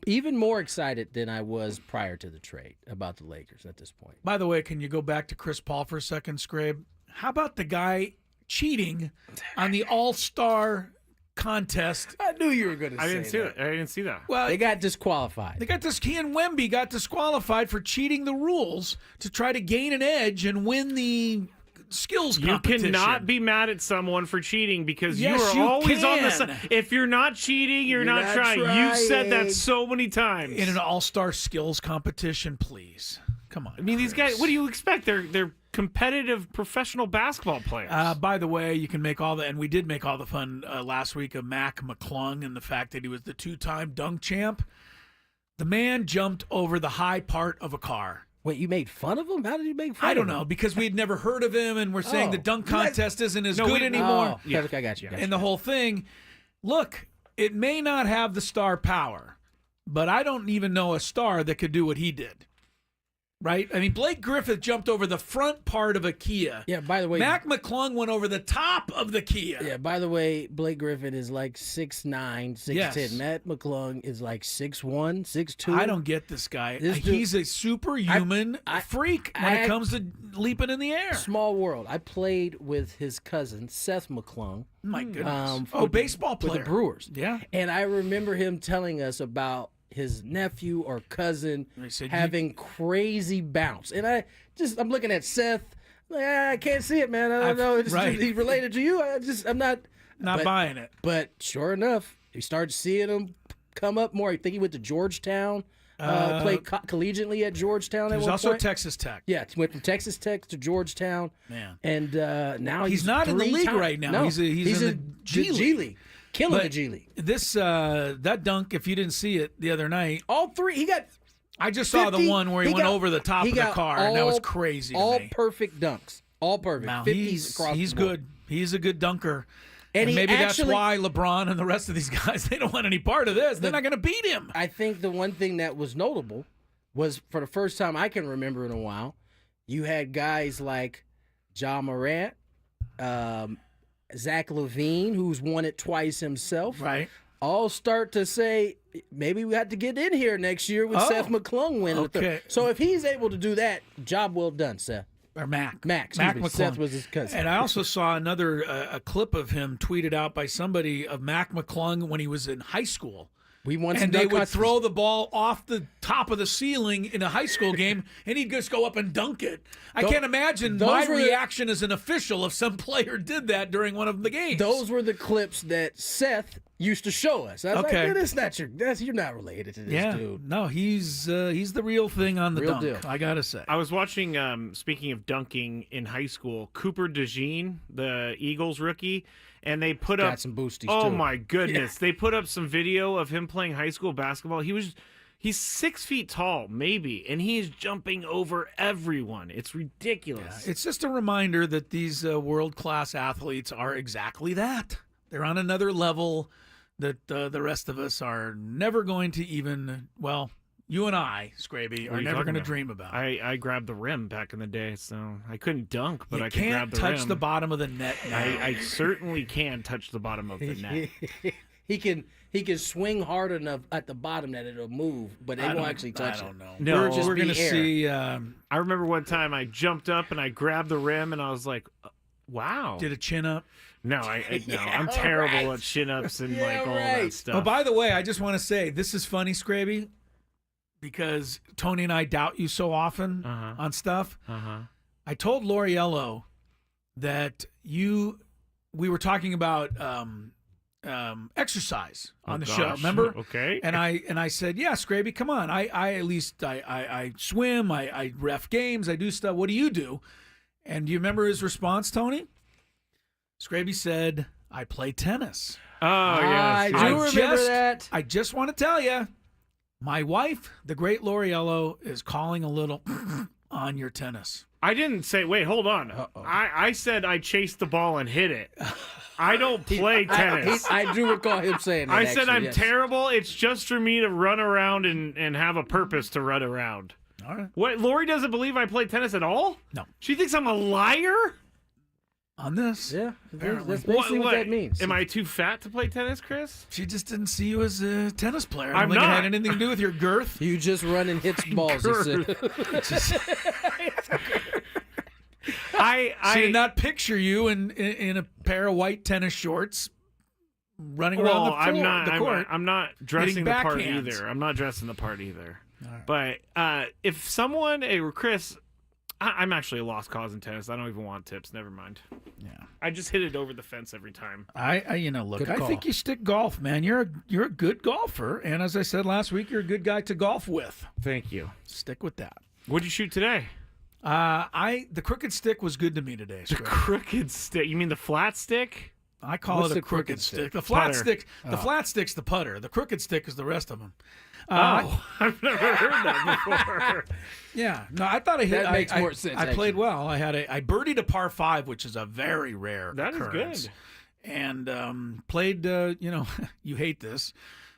even more excited than I was prior to the trade about the Lakers at this point. By the way, can you go back to Chris Paul for a second, Skrabe? How about the guy cheating on the All-Star contest? I knew you were going to say that. I didn't see that. Well, they got disqualified. He and Wemby got disqualified for cheating the rules to try to gain an edge and win the skills competition. You cannot be mad at someone for cheating because Yes, you are you always on the can. side. If you're not cheating, you're not trying. You've said that so many times. In an all-star skills competition, please. Come on. I mean, these guys, what do you expect? They're competitive professional basketball players. By the way, you can make all the, and we did make all the fun last week of Mac McClung and the fact that he was the 2-time dunk champ. The man jumped over the high part of a car. Wait, you made fun of him? How did you make fun I of don't him? know, because we had never heard of him, and we're saying the dunk contest isn't as good anymore. Oh, yeah. I got you. And the whole thing, look, it may not have the star power, but I don't even know a star that could do what he did. Right? I mean, Blake Griffith jumped over the front part of a Kia. Yeah, by the way, Mac McClung went over the top of the Kia. Yeah, by the way, Blake Griffin is 6'9", 6'10". Yes. Matt McClung is 6'1", 6'2". I don't get this guy. This He's a superhuman freak when it comes to leaping in the air. Small world. I played with his cousin, Seth McClung. My goodness. baseball Baseball player. With the Brewers. Yeah. And I remember him telling us about his nephew or cousin having crazy bounce. And I'm looking at Seth. I can't see it, man. I don't know. He's related to you. I'm not buying it. But sure enough, you started seeing him come up more. I think he went to Georgetown. Played collegiately at Georgetown. He was at one also point. Texas Tech. Yeah, he went from Texas Tech to Georgetown. Man. And now he's not in the league right now. No, He's in the G League. Killing the G League. That dunk, if you didn't see it the other night. All 3, he got I just saw the one where he went over the top of the car, and that was crazy to all me. perfect dunks. All perfect. Now, 50s across he's the board. good. He's a good dunker. And maybe that's that's why LeBron and the rest of these guys, they don't want any part of this. They're not going to beat him. I think the one thing that was notable was, for the first time I can remember in a while, you had guys like Ja Morant, Zach LaVine, who's won it twice himself, right? All start to say, maybe we have to get in here next year with Seth McClung winning. Okay. So if he's able to do that, job well done, Seth. Or Mac. Mac McClung. Seth was his cousin. And I also saw another a clip of him tweeted out by somebody of Mac McClung when he was in high school. And they would throw the ball off the top of the ceiling in a high school game, and he'd just go up and dunk it. I can't imagine my reaction as an official if some player did that during one of the games. Those were the clips that Seth used to show us. I was like, man, you're not related to this dude. No, he's the real thing on the Real dunk, deal. I got to say. I was watching, speaking of dunking in high school, Cooper DeJean, the Eagles rookie, and they put up some boosties Oh too. my goodness. They put up some video of him playing high school basketball. He's 6 feet tall, maybe, and he is jumping over everyone. It's ridiculous. It's just a reminder that these world-class athletes are exactly that. They're on another level that the rest of us are never going to even, well, you and I, Skraby, are never going to dream about. I grabbed the rim back in the day, so I couldn't dunk, but You I could grab the can't rim. touch the bottom of the net now. I certainly can touch the bottom of the net. He can swing hard enough at the bottom that it'll move, but it won't actually touch it. I don't know. No, we're going to see. I remember one time I jumped up and I grabbed the rim and I was like, "Wow!" Did a chin up? No, no. I'm terrible at chin ups and like all that stuff. Oh, by the way, I just want to say this is funny, Skraby, because Tony and I doubt you so often on stuff. I told L'Oriello that we were talking about exercise on the show, remember? Okay. And I said, yeah, Skraby, come on. I at least I swim, I ref games, I do stuff. What do you do? And do you remember his response, Tony? Skraby said, I play tennis. Oh, yes. I do remember that. I just want to tell you, my wife, the great L'Oriello, is calling a little on your tennis. I didn't say, wait, hold on. I said I chased the ball and hit it. I don't play tennis. I do recall him saying that. I said actually, I'm yes. terrible. It's just for me to run around and have a purpose to run around. All right. What, Lori doesn't believe I play tennis at all? No. She thinks I'm a liar? On this? Yeah, Apparently. that's basically what that means. Am I too fat to play tennis, Chris? She just didn't see you as a tennis player. I I'm don't think it not. had anything to do with your girth. You just run and hit balls, he said. She did not picture you in a pair of white tennis shorts running around the floor, the court. I'm not dressing the part backhands. either. I'm not dressing the part either. But if someone, Chris, I'm actually a lost cause in tennis. I don't even want tips. Never mind. Yeah, I just hit it over the fence every time. Look, Good I call. think you stick golf, man. You're a good golfer, and as I said last week, you're a good guy to golf with. Thank you. Stick with that. What'd you shoot today? The crooked stick was good to me today. The Scrap. crooked stick. You mean the flat stick? I call What's it a the crooked crooked stick. stick? The flat Putter. stick. The flat stick's the putter. The crooked stick is the rest of them. I've never heard that before. Yeah, no, I thought I hit. That makes more sense, I played actually. well. I birdied a par 5, which is a very rare That is occurrence. good. And played. You hate this.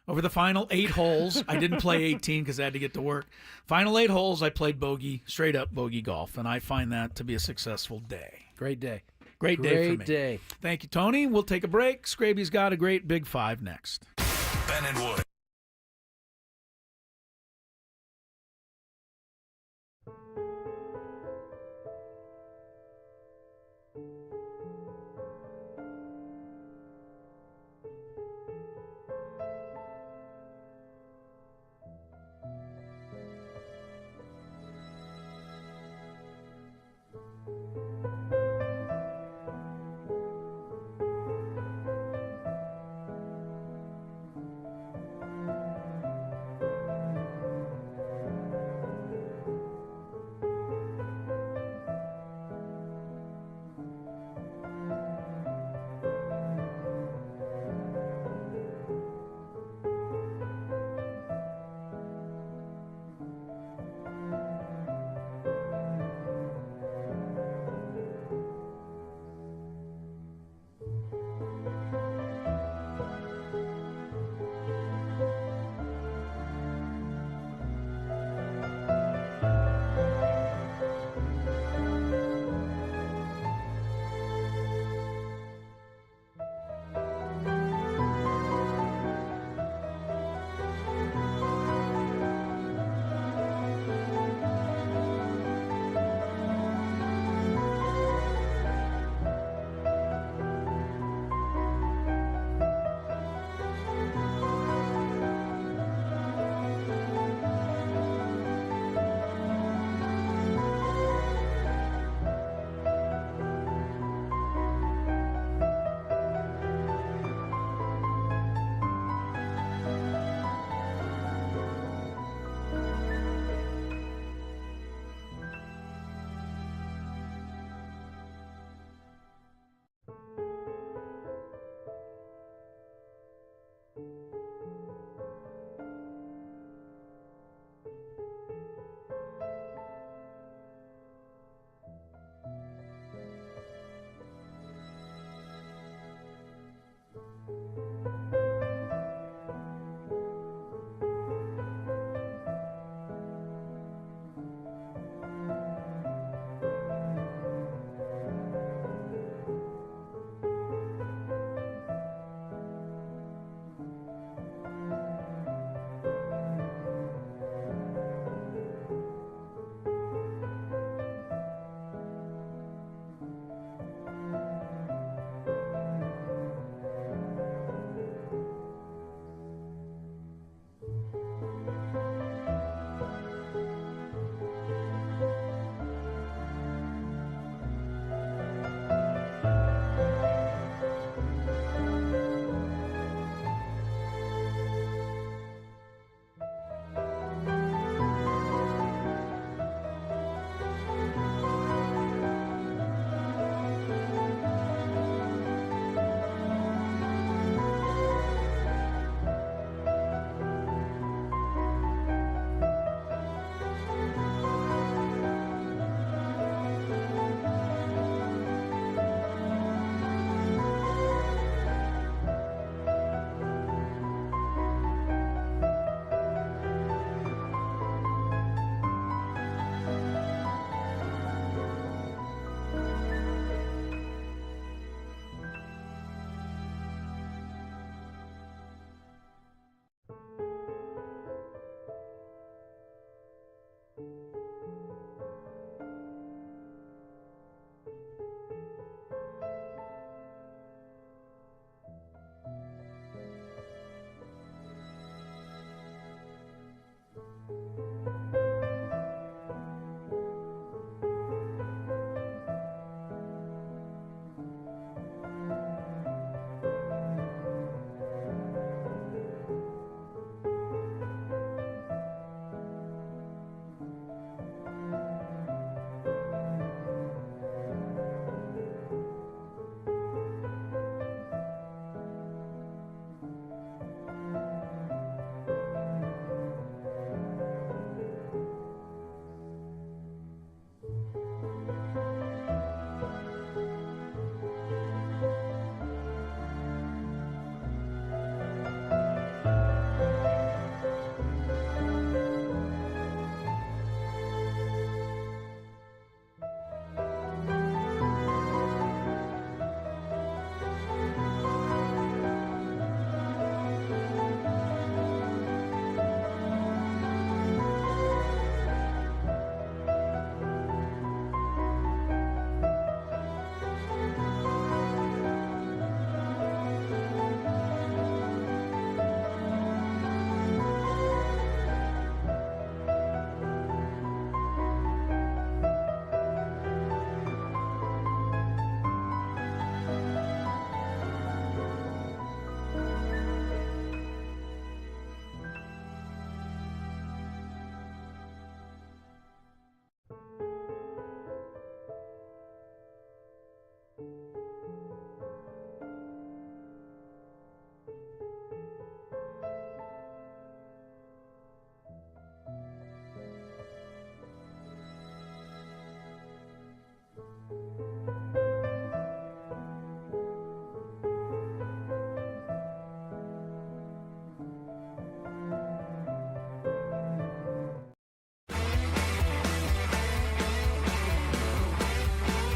Over the final 8 holes, I didn't play 18 because I had to get to work. Final 8 holes, I played bogey, straight up bogey golf, and I find that to be a successful day. Great day. Great day for me. Great day. Thank you, Tony. We'll take a break. Scraby's got a great Big 5 next. Ben and Wood.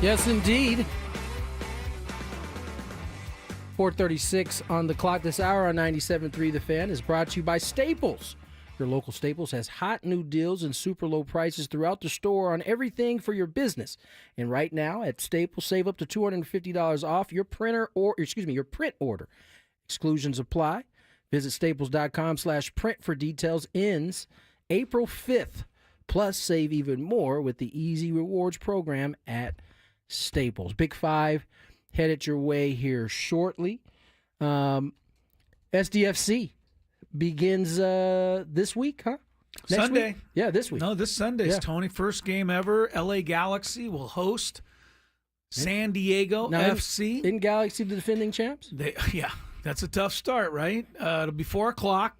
Yes, indeed. 4:36 on the clock this hour on 97.3 The Fan is brought to you by Staples. Your local Staples has hot new deals and super low prices throughout the store on everything for your business. And right now at Staples, save up to $250 off your your print order. Exclusions apply. Visit staples.com/print for details. Ends April 5th. Plus, save even more with the Easy Rewards program at Staples. Big Five headed your way here shortly. SDFC begins this week, huh? Next Sunday. week? Yeah, this week. No, this Sunday is Yeah. Tony. First game ever. LA Galaxy will host San Diego Now, FC. In Galaxy, the defending champs? Yeah, that's a tough start, right? It'll be 4 o'clock.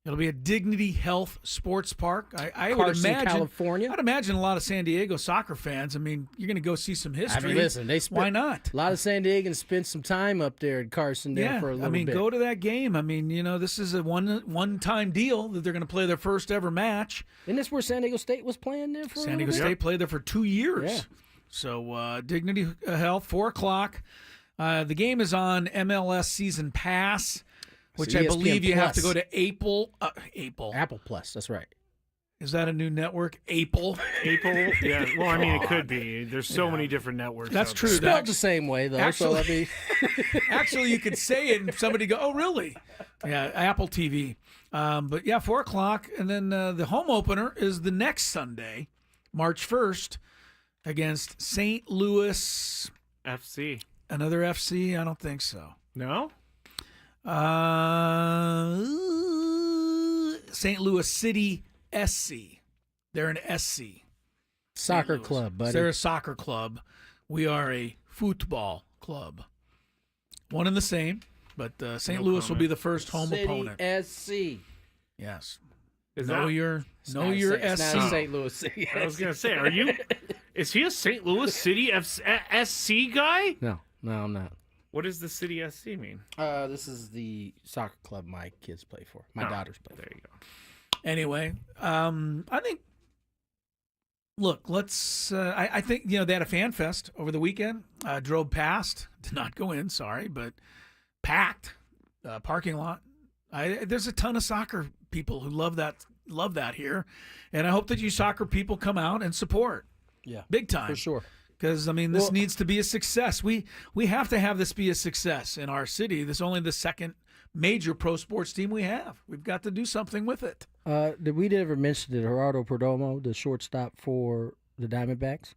It'll be at Dignity Health Sports Park. I would Carson, imagine, California. I'd imagine a lot of San Diego soccer fans. I mean, you're going to go see some history. I mean, listen, why not? A lot of San Diegans spent some time up there at Carson there for a little bit. Go to that game. I mean, this is a one-time deal that they're going to play their first ever match. Isn't this where San Diego State was playing there for San Diego State played there for 2 years. Yeah. So Dignity Health, 4 o'clock. The game is on MLS Season Pass, which I believe you have to go to Apple. Apple Plus, that's right. Is that a new network? Apple? Yeah. Well, I mean, it could be. There's so many different networks. That's out true. there. Spelled the same way, though. Actually, actually, you could say it and somebody go, oh, really? Yeah, Apple TV. But, yeah, 4 o'clock. And then the home opener is the next Sunday, March 1st, against St. Louis FC. Another FC? I don't think so. No? St. Louis City SC. They're an SC. Soccer club, buddy. They're a soccer club. We are a football club. One and the same, but St. Louis will be the first home opponent. SC. Yes. Know your It's SC. not St. Louis City. I was going to say, is he a St. Louis City SC guy? No, I'm not. What does the City SC mean? This is the soccer club my kids play for. My daughters play for. There you go. Anyway, I think. Look, let's. I think they had a fan fest over the weekend. Drove past, did not go in. Sorry, but packed parking lot. There's a ton of soccer people who love that here, and I hope that you soccer people come out and support. Yeah, big time for sure. Because this needs to be a success. We have to have this be a success in our city. This is only the second major pro sports team we have. We've got to do something with it. Did we ever mention that Gerardo Perdomo, the shortstop for the Diamondbacks,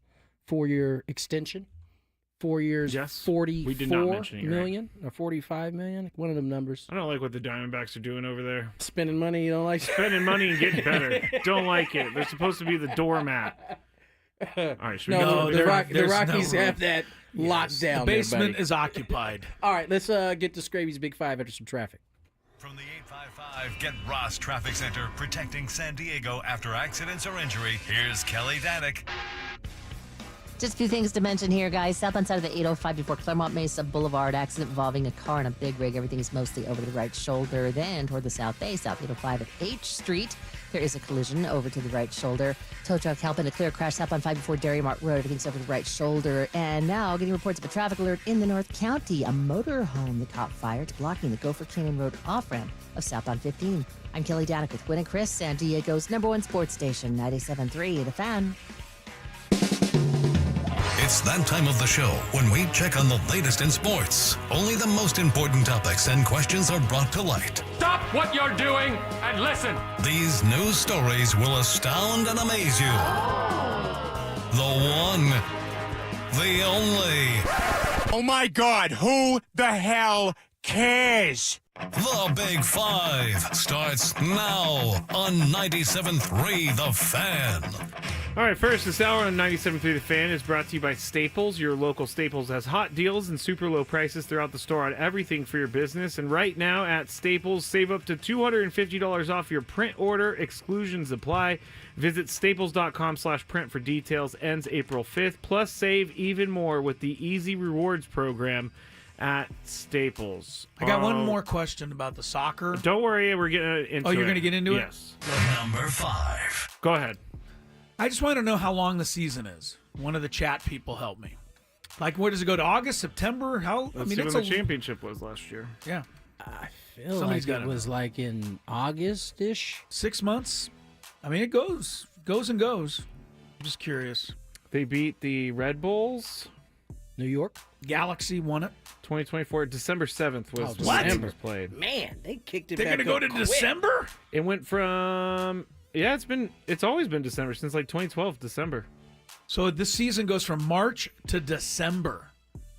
4-year extension, 4 years, Yes, 44 we did not mention it, million or 45 million, one of them numbers. I don't like what the Diamondbacks are doing over there. Spending money, you don't like? Spending money and getting better. Don't like it. They're supposed to be the doormat. All right, should we No, go the Rockies have that locked down. The basement there, is occupied. All right, let's get to Skraby's Big Five after some traffic. From the 855 Get Ross Traffic Center, protecting San Diego after accidents or injury, here's Kelly Danick. Just a few things to mention here, guys. Southbound side of the 805 before Claremont Mesa Boulevard. Accident involving a car and a big rig. Everything is mostly over to the right shoulder. Then toward the South Bay, South 805 at H Street. There is a collision over to the right shoulder. Tow truck helping a clear crash southbound 5 before Dairy Mart Road. Everything's over to the right shoulder. And now getting reports of a traffic alert in the North County. A motorhome that caught fire. It's blocking the Gopher Canyon Road off-ramp of southbound 15. I'm Kelly Danick with Gwynn and Chris, San Diego's #1 sports station, 97.3 The Fan. It's that time of the show when we check on the latest in sports. Only the most important topics and questions are brought to light. Stop what you're doing and listen. These news stories will astound and amaze you. The one, the only. Oh my God, who the hell cares? The Big Five starts now on 97.3 The Fan. All right, first, this hour on 97.3 The Fan is brought to you by Staples. Your local Staples has hot deals and super low prices throughout the store on everything for your business. And right now at Staples, save up to $250 off your print order. Exclusions apply. Visit staples.com/print for details. Ends April 5th. Plus, save even more with the Easy Rewards program at Staples. I got one more question about the soccer. Don't worry, we're getting into it. Oh, you're going to get into it? Yes. Number 5. Go ahead. I just want to know how long the season is. One of the chat people help me. Like, where does it go to? August, September? Let's see when the championship was last year. Yeah. I feel Somebody's like got it was like in August-ish. 6 months. I mean, it goes and goes. I'm just curious. They beat the Red Bulls. New York. Galaxy won it. 2024, December 7th was what? when it was played. Man, they kicked it They're back going to go up to quick. December? It went from... Yeah, it's always been December since like 2012, December. So this season goes from March to December.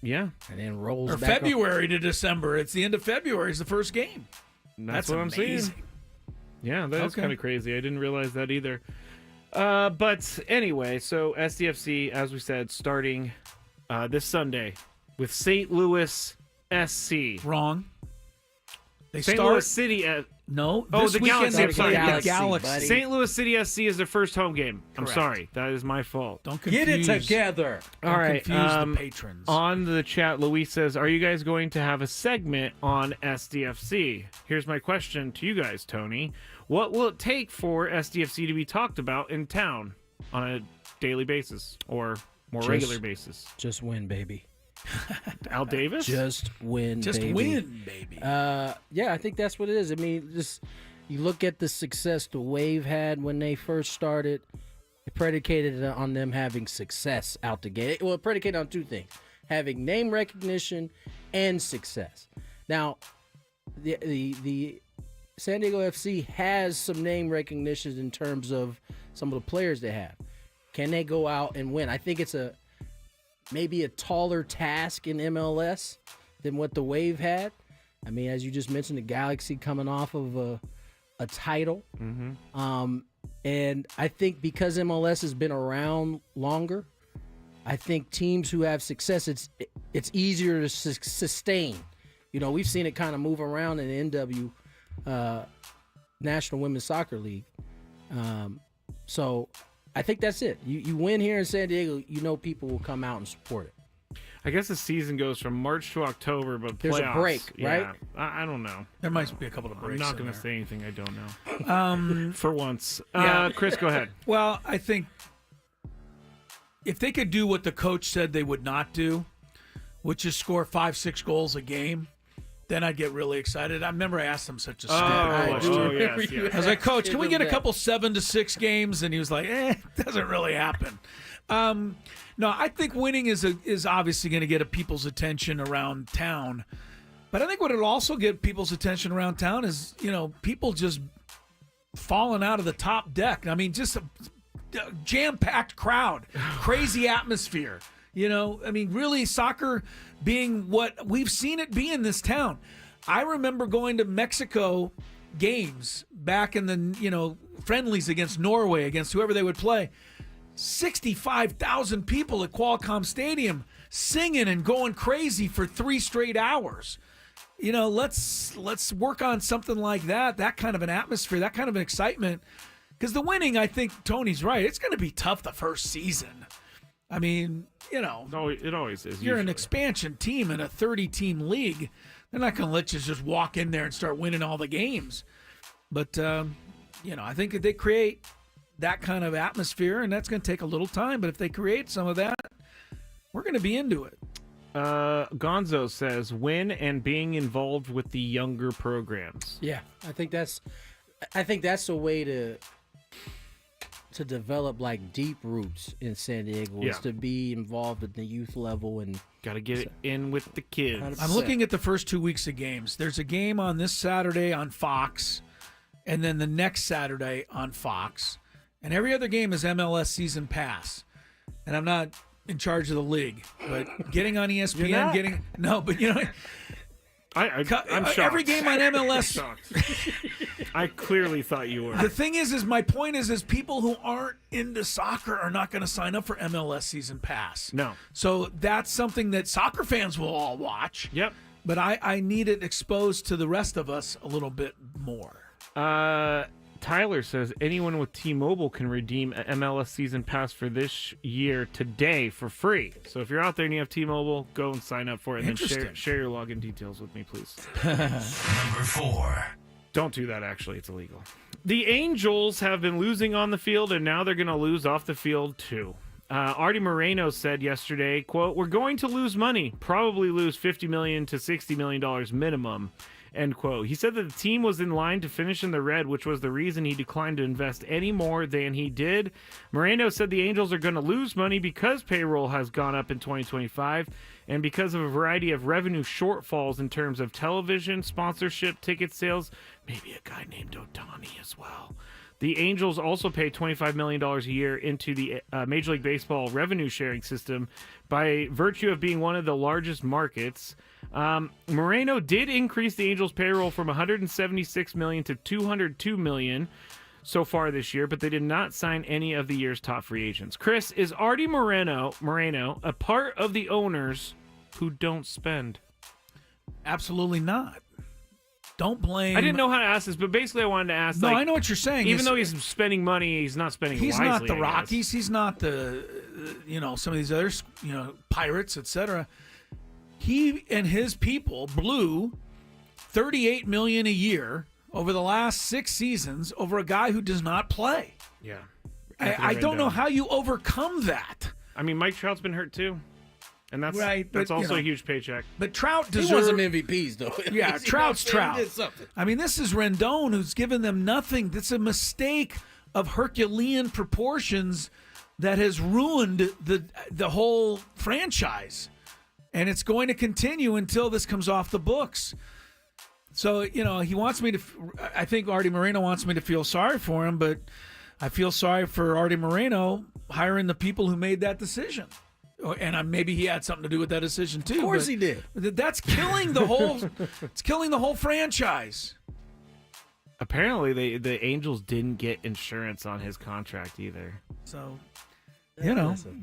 Yeah. And then rolls Or back February to December. It's the end of February is the first game. That's what amazing. I'm saying. Yeah, that is Okay. kind of crazy. I didn't realize that either. But anyway, so SDFC, as we said, starting this Sunday with St. Louis SC. Wrong. They St. start... Louis City... No, Oh, this the weekend Galaxy. they I'm sorry, play the Galaxy, Galaxy. St. Louis City SC is their first home game. I'm Correct. sorry. That is my fault. Don't confuse. Get it together. All right. Confuse the patrons. On the chat, Luis says, are you guys going to have a segment on SDFC? Here's my question to you guys, Tony. What will it take for SDFC to be talked about in town on a daily basis or more regular basis? Just win, baby. Al Davis? Just win, Just baby. win, baby. Yeah, I think that's what it is. I mean, just you look at the success the Wave had when they first started. It predicated on them having success out the gate. Well, it predicated on two things: having name recognition and success. Now, the San Diego FC has some name recognition in terms of some of the players they have. Can they go out and win? I think it's maybe a taller task in MLS than what the Wave had. I mean, as you just mentioned, the Galaxy coming off of a title. Mm-hmm. And I think because MLS has been around longer, I think teams who have success, it's easier to sustain. You know, we've seen it kind of move around in the NW National Women's Soccer League. So I think that's it. You win here in San Diego, you know people will come out and support it. I guess the season goes from March to October, but There's a playoffs, break, right? Yeah, I don't know. There might be a couple of breaks. I'm not going in to there. say anything I don't know. For once. Yeah. Chris, go ahead. Well, I think if they could do what the coach said they would not do, which is score 5-6 goals a game, then I'd get really excited. I remember I asked him such a stupid question. Yes. I was like, Coach, can we get a couple 7-6 games? And he was like, it doesn't really happen. No, I think winning is obviously going to get people's attention around town. But I think what it'll also get people's attention around town is, people just falling out of the top deck. I mean, just a jam-packed crowd, crazy atmosphere. Really soccer being what we've seen it be in this town. I remember going to Mexico games back in the, friendlies against Norway, against whoever they would play. 65,000 people at Qualcomm Stadium singing and going crazy for 3 straight hours. Let's work on something like that kind of an atmosphere, that kind of an excitement. Because the winning, I think Tony's right. It's going to be tough the first season. I mean, it always is. You're an usually. expansion team in a 30-team league. They're not going to let you just walk in there and start winning all the games. But, I think if they create that kind of atmosphere, and that's going to take a little time, but if they create some of that, we're going to be into it. Gonzo says, win and being involved with the younger programs. Yeah, I think that's a way to develop like deep roots in San Diego is to be involved at the youth level and got to get it in with the kids. 100%. I'm looking at the first 2 weeks of games. There's a game on this Saturday on Fox, and then the next Saturday on Fox, and every other game is MLS Season Pass. And I'm not in charge of the league, but getting on ESPN, I'm shocked. Every game on MLS. I clearly thought you were. The thing is my point is people who aren't into soccer are not going to sign up for MLS season pass. No. So that's something that soccer fans will all watch. Yep. But I need it exposed to the rest of us a little bit more. Tyler says anyone with T-Mobile can redeem an MLS season pass for this year today for free. So if you're out there and you have T-Mobile, go and sign up for it, and then share your login details with me, please. Number 4. Don't do that, actually. It's illegal. The Angels have been losing on the field, and now they're going to lose off the field, too. Artie Moreno said yesterday, quote, "We're going to lose money, probably lose $50 million to $60 million minimum." End quote. He said that the team was in line to finish in the red, which was the reason he declined to invest any more than he did. Moreno said the Angels are going to lose money because payroll has gone up in 2025 and because of a variety of revenue shortfalls in terms of television, sponsorship, ticket sales, maybe a guy named Ohtani as well. The Angels also pay $25 million a year into the Major League Baseball revenue sharing system by virtue of being one of the largest markets. Moreno did increase the Angels' payroll from $176 million to $202 million so far this year, but they did not sign any of the year's top free agents. Chris, is Artie Moreno a part of the owners who don't spend? Absolutely not. Don't blame. I didn't know how to ask this, but basically I wanted to ask. No, I know what you're saying. Even though he's spending money, he's not spending wisely. He's not the Rockies. He's not the, some of these other, Pirates, etc. He and his people blew $38 million a year over the last 6 seasons over a guy who does not play. Yeah. I don't know how you overcome that. I mean, Mike Trout's been hurt too. And that's right, that's also a huge paycheck. But Trout deserves... He won some MVPs, though. Yeah, Trout's Trout. I mean, this is Rendon who's given them nothing. That's a mistake of Herculean proportions that has ruined the whole franchise. And it's going to continue until this comes off the books. So, he wants me to... I think Artie Moreno wants me to feel sorry for him, but I feel sorry for Artie Moreno hiring the people who made that decision. And maybe he had something to do with that decision too. Of course he did. That's killing the whole. It's killing the whole franchise. Apparently, the Angels didn't get insurance on his contract either. So,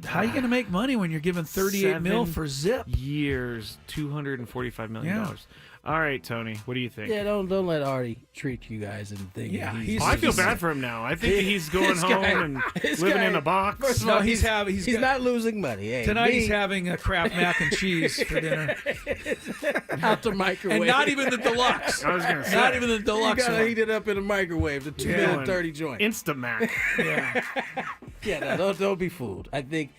how are you going to make money when you're giving $38 million for zip years, $245 million? Yeah. All right, Tony, what do you think? Yeah, don't let Artie treat you guys and think. Yeah, I feel bad for him now. I think he's going home and living in a box. First of all, he's not losing money. Hey, tonight he's having a Kraft mac and cheese for dinner. Out the microwave. And not even the deluxe. I was going to say. Not even the deluxe. You gotta heat it up in the microwave, the 2-minute 30 joint. Instamac. Yeah, don't be fooled. I think,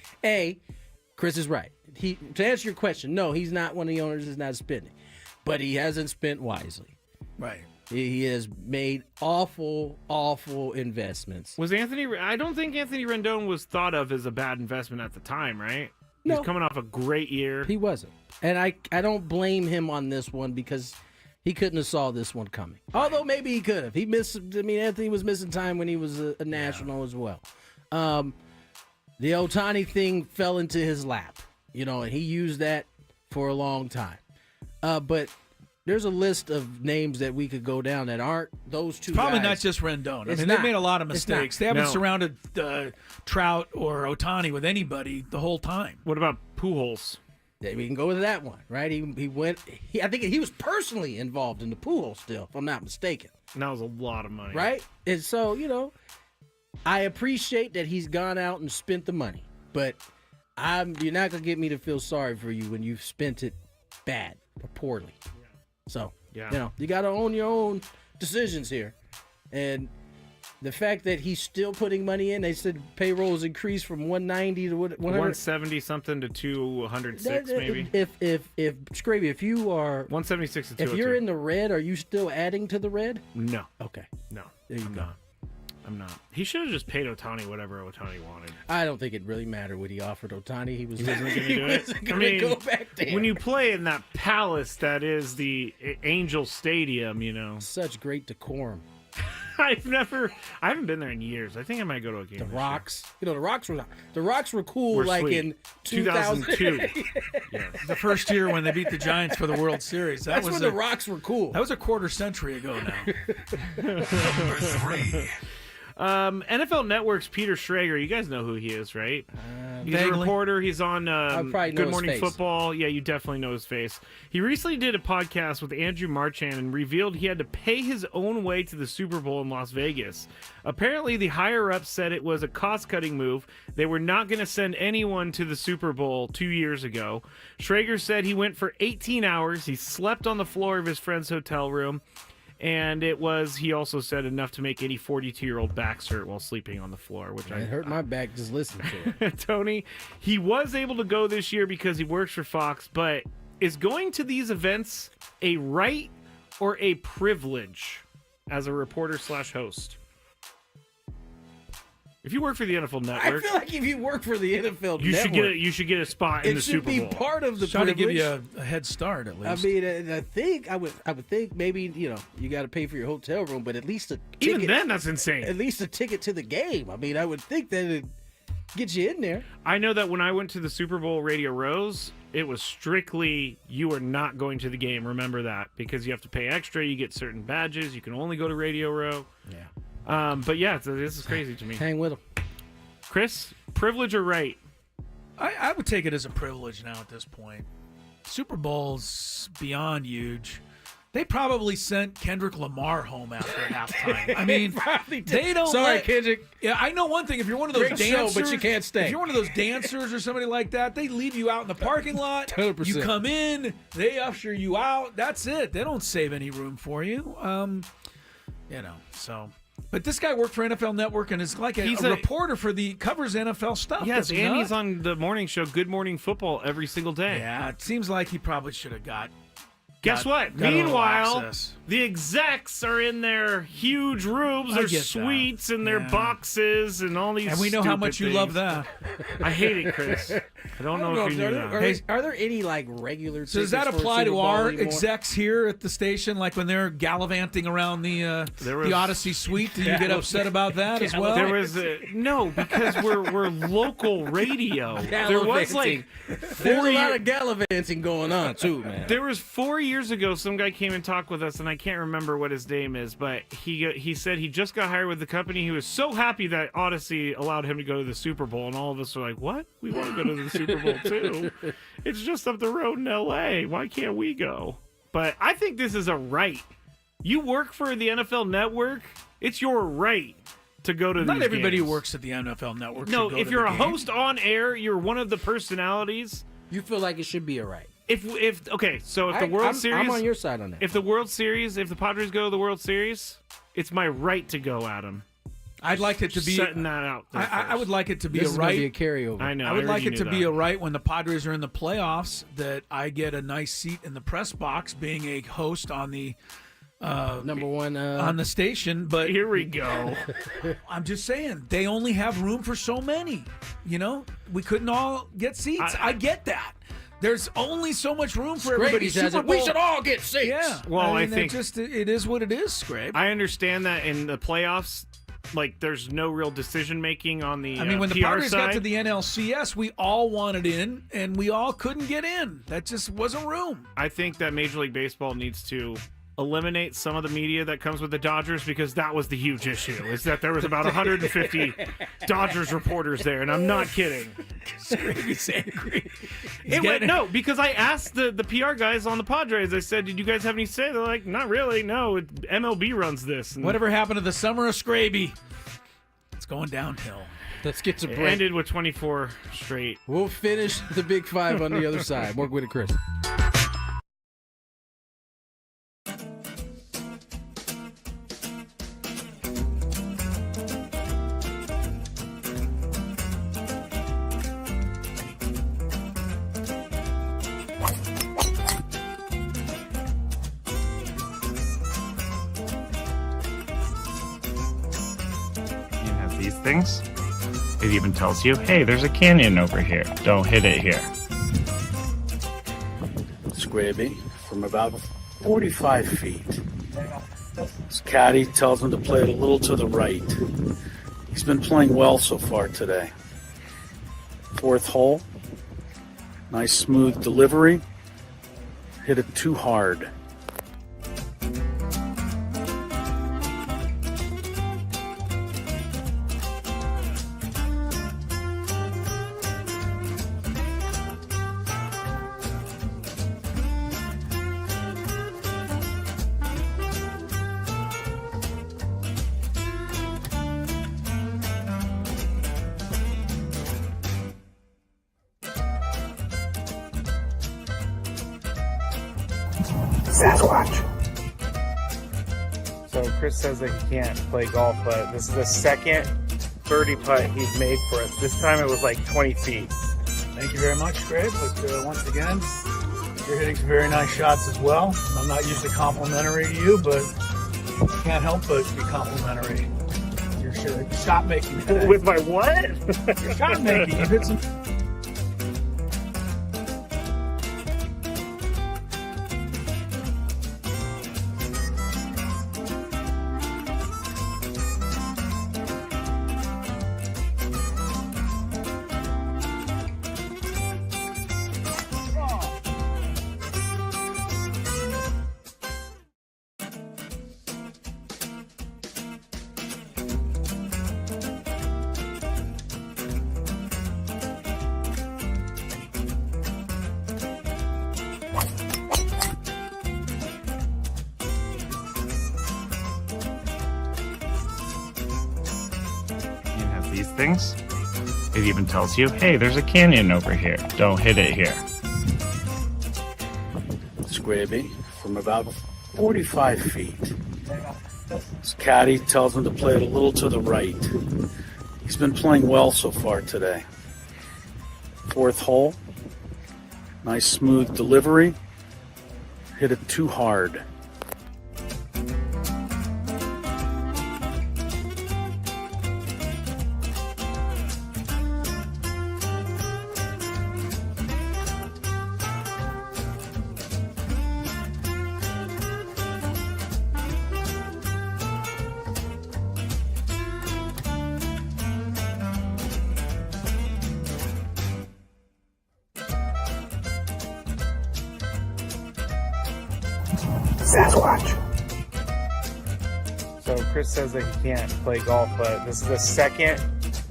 Chris is right. To answer your question, no, he's not one of the owners is not spending. But he hasn't spent wisely. Right. He has made awful, awful investments. I don't think Anthony Rendon was thought of as a bad investment at the time, right? No. He's coming off a great year. He wasn't. And I don't blame him on this one because he couldn't have saw this one coming. Although maybe he could have. Anthony was missing time when he was a national as well. The Ohtani thing fell into his lap, and he used that for a long time. But there's a list of names that we could go down that aren't those two Probably guys. not just Rendon. They've made a lot of mistakes. They haven't surrounded Trout or Ohtani with anybody the whole time. What about Pujols? Yeah, we can go with that one, right? He went. I think he was personally involved in the Pujols still, if I'm not mistaken. And that was a lot of money, right? And so I appreciate that he's gone out and spent the money, but you're not gonna get me to feel sorry for you when you've spent it bad or poorly. So, you got to own your own decisions here. And the fact that he's still putting money in, they said payroll has increased from 190 to 170 something to 206 maybe. If Skraby, if you are 176 to 202. If you're in the red, are you still adding to the red? No. Okay. No. There you go. I'm not. He should have just paid Ohtani whatever Ohtani wanted. I don't think it really mattered what he offered Ohtani. He wasn't going to do it. Go back there. When you play in that palace that is the Angel Stadium, Such great decorum. I haven't been there in years. I think I might go to a game. The Rocks. You know, the Rocks were cool We're like sweet. in 2002. Yeah. The first year when they beat the Giants for the World Series. That's when the Rocks were cool. That was a quarter century ago now. Number 3. NFL Network's Peter Schrager. You guys know who he is, right? He's a vaguely. reporter. He's on probably know Good his Morning face. Football. Yeah, you definitely know his face. He recently did a podcast with Andrew Marchand and revealed he had to pay his own way to the Super Bowl in Las Vegas. Apparently, the higher-ups said it was a cost-cutting move. They were not going to send anyone to the Super Bowl 2 years ago. Schrager said he went for 18 hours. He slept on the floor of his friend's hotel room. And it was, he also said, enough to make any 42-year-old backs hurt while sleeping on the floor, which It hurt my back just listening to it. Tony, he was able to go this year because he works for Fox, but is going to these events a right or a privilege as a reporter/host? If you work for the NFL I Network, feel like if you work for the NFL you Network, should get a spot in the Super Bowl. It should be part of the Trying to give privilege. you a head start at least. I mean, I would think maybe you got to pay for your hotel room, but at least a ticket. Even then, that's insane. At least a ticket to the game. I mean, I would think that it get you in there. I know that when I went to the Super Bowl Radio Rows, it was strictly you are not going to the game. Remember that, because you have to pay extra. You get certain badges. You can only go to Radio Row. Yeah. But yeah, this is crazy to me. Hang with them. Chris, privilege or right? I would take it as a privilege now at this point. Super Bowl's beyond huge. They probably sent Kendrick Lamar home after halftime. I mean, they don't. Sorry, Kendrick. Yeah, I know one thing. If you're one of those Great show, dancers, but you can't stay. If you're one of those dancers or somebody like that, they leave you out in the parking lot. 100%. You come in, they usher you out. That's it. They don't save any room for you. So. But this guy worked for NFL Network and is like a reporter for covers NFL stuff. Yes, and and he's on the morning show, Good Morning Football, every single day. Yeah, it seems like he probably should have got. Guess what? got a little Meanwhile, access. the execs are in their huge rooms, their get that. suites, and their boxes, and all these. And we know how much you love things. that. I hate it, Chris. I don't know if you knew that. Are there any like regular? So does that tickets for apply Super to Bowl our anymore? execs here at the station? Like when they're gallivanting around the Odyssey suite, do you get upset about that as well? There was no, because we're local radio. There was like There's a lot of gallivanting going on too, man. There was 4 years ago, some guy came and talked with us, and I can't remember what his name is, but he said he just got hired with the company. He was so happy that Odyssey allowed him to go to the Super Bowl, and all of us were like, "What? We want to go to the Super Bowl too? It's just up the road in L.A. Why can't we go?" But I think this is a right. You work for the NFL Network; it's your right to go to. Not these everybody games. who works at the NFL Network. No, should go if to you're the a game. host on air, you're one of the personalities. You feel like it should be a right. If okay, so if the World Series, I'm on your side on that. If the World Series, if the Padres go to the World Series, it's my right to go at them. I'd like it to be setting that out. There I would like it to be This a is gonna right. be a carryover. I know. I would heard like you it to knew be that. a right when the Padres are in the playoffs that I get a nice seat in the press box, being a host on the number one on the station. But here we go. I'm just saying they only have room for so many. You know, we couldn't all get seats. I get that. There's only so much room for everybody. Scraby says it. We should all get seats. Yeah. Well, I mean, think it is what it is, Scrape. I understand that in the playoffs, like there's no real decision making on the. I mean, when the PR Padres side, got to the NLCS, we all wanted in, and we all couldn't get in. That just wasn't room. I think that Major League Baseball needs to eliminate some of the media that comes with the Dodgers, because that was the huge issue, is that there was about 150 Dodgers reporters there, and I'm not kidding. Scraby's angry. No, because I asked the PR guys on the Padres, I said, did you guys have any say? They're like, not really, no, MLB runs this. And Whatever happened to the summer of Scraby? It's going downhill. Let's get to it break. ended with 24 straight. We'll finish the Big Five on the other side. More Gwynn and Chris. Has these things. It even tells you, hey, there's a canyon over here. Don't hit it here. Scraby, from about 45 feet, His caddy tells him to play it a little to the right. He's been playing well so far today. Fourth hole. Nice smooth delivery. Hit it too hard. Sasquatch. So Chris says that he can't play golf, but this is the second birdie putt he's made for us. This time it was like 20 feet. Thank you very much, Greg. But once again, you're hitting some very nice shots as well. I'm not usually complimentary to you, but can't help but be complimentary. Your shot making today. With my what? Your shot making. You hit some. These things. It even tells you, hey, there's a canyon over here. Don't hit it here. Skraby from about 45 feet. His caddy tells him to play it a little to the right. He's been playing well so far today. Fourth hole. Nice smooth delivery. Hit it too hard. Sasquatch. So Chris says that he can't play golf, but this is the second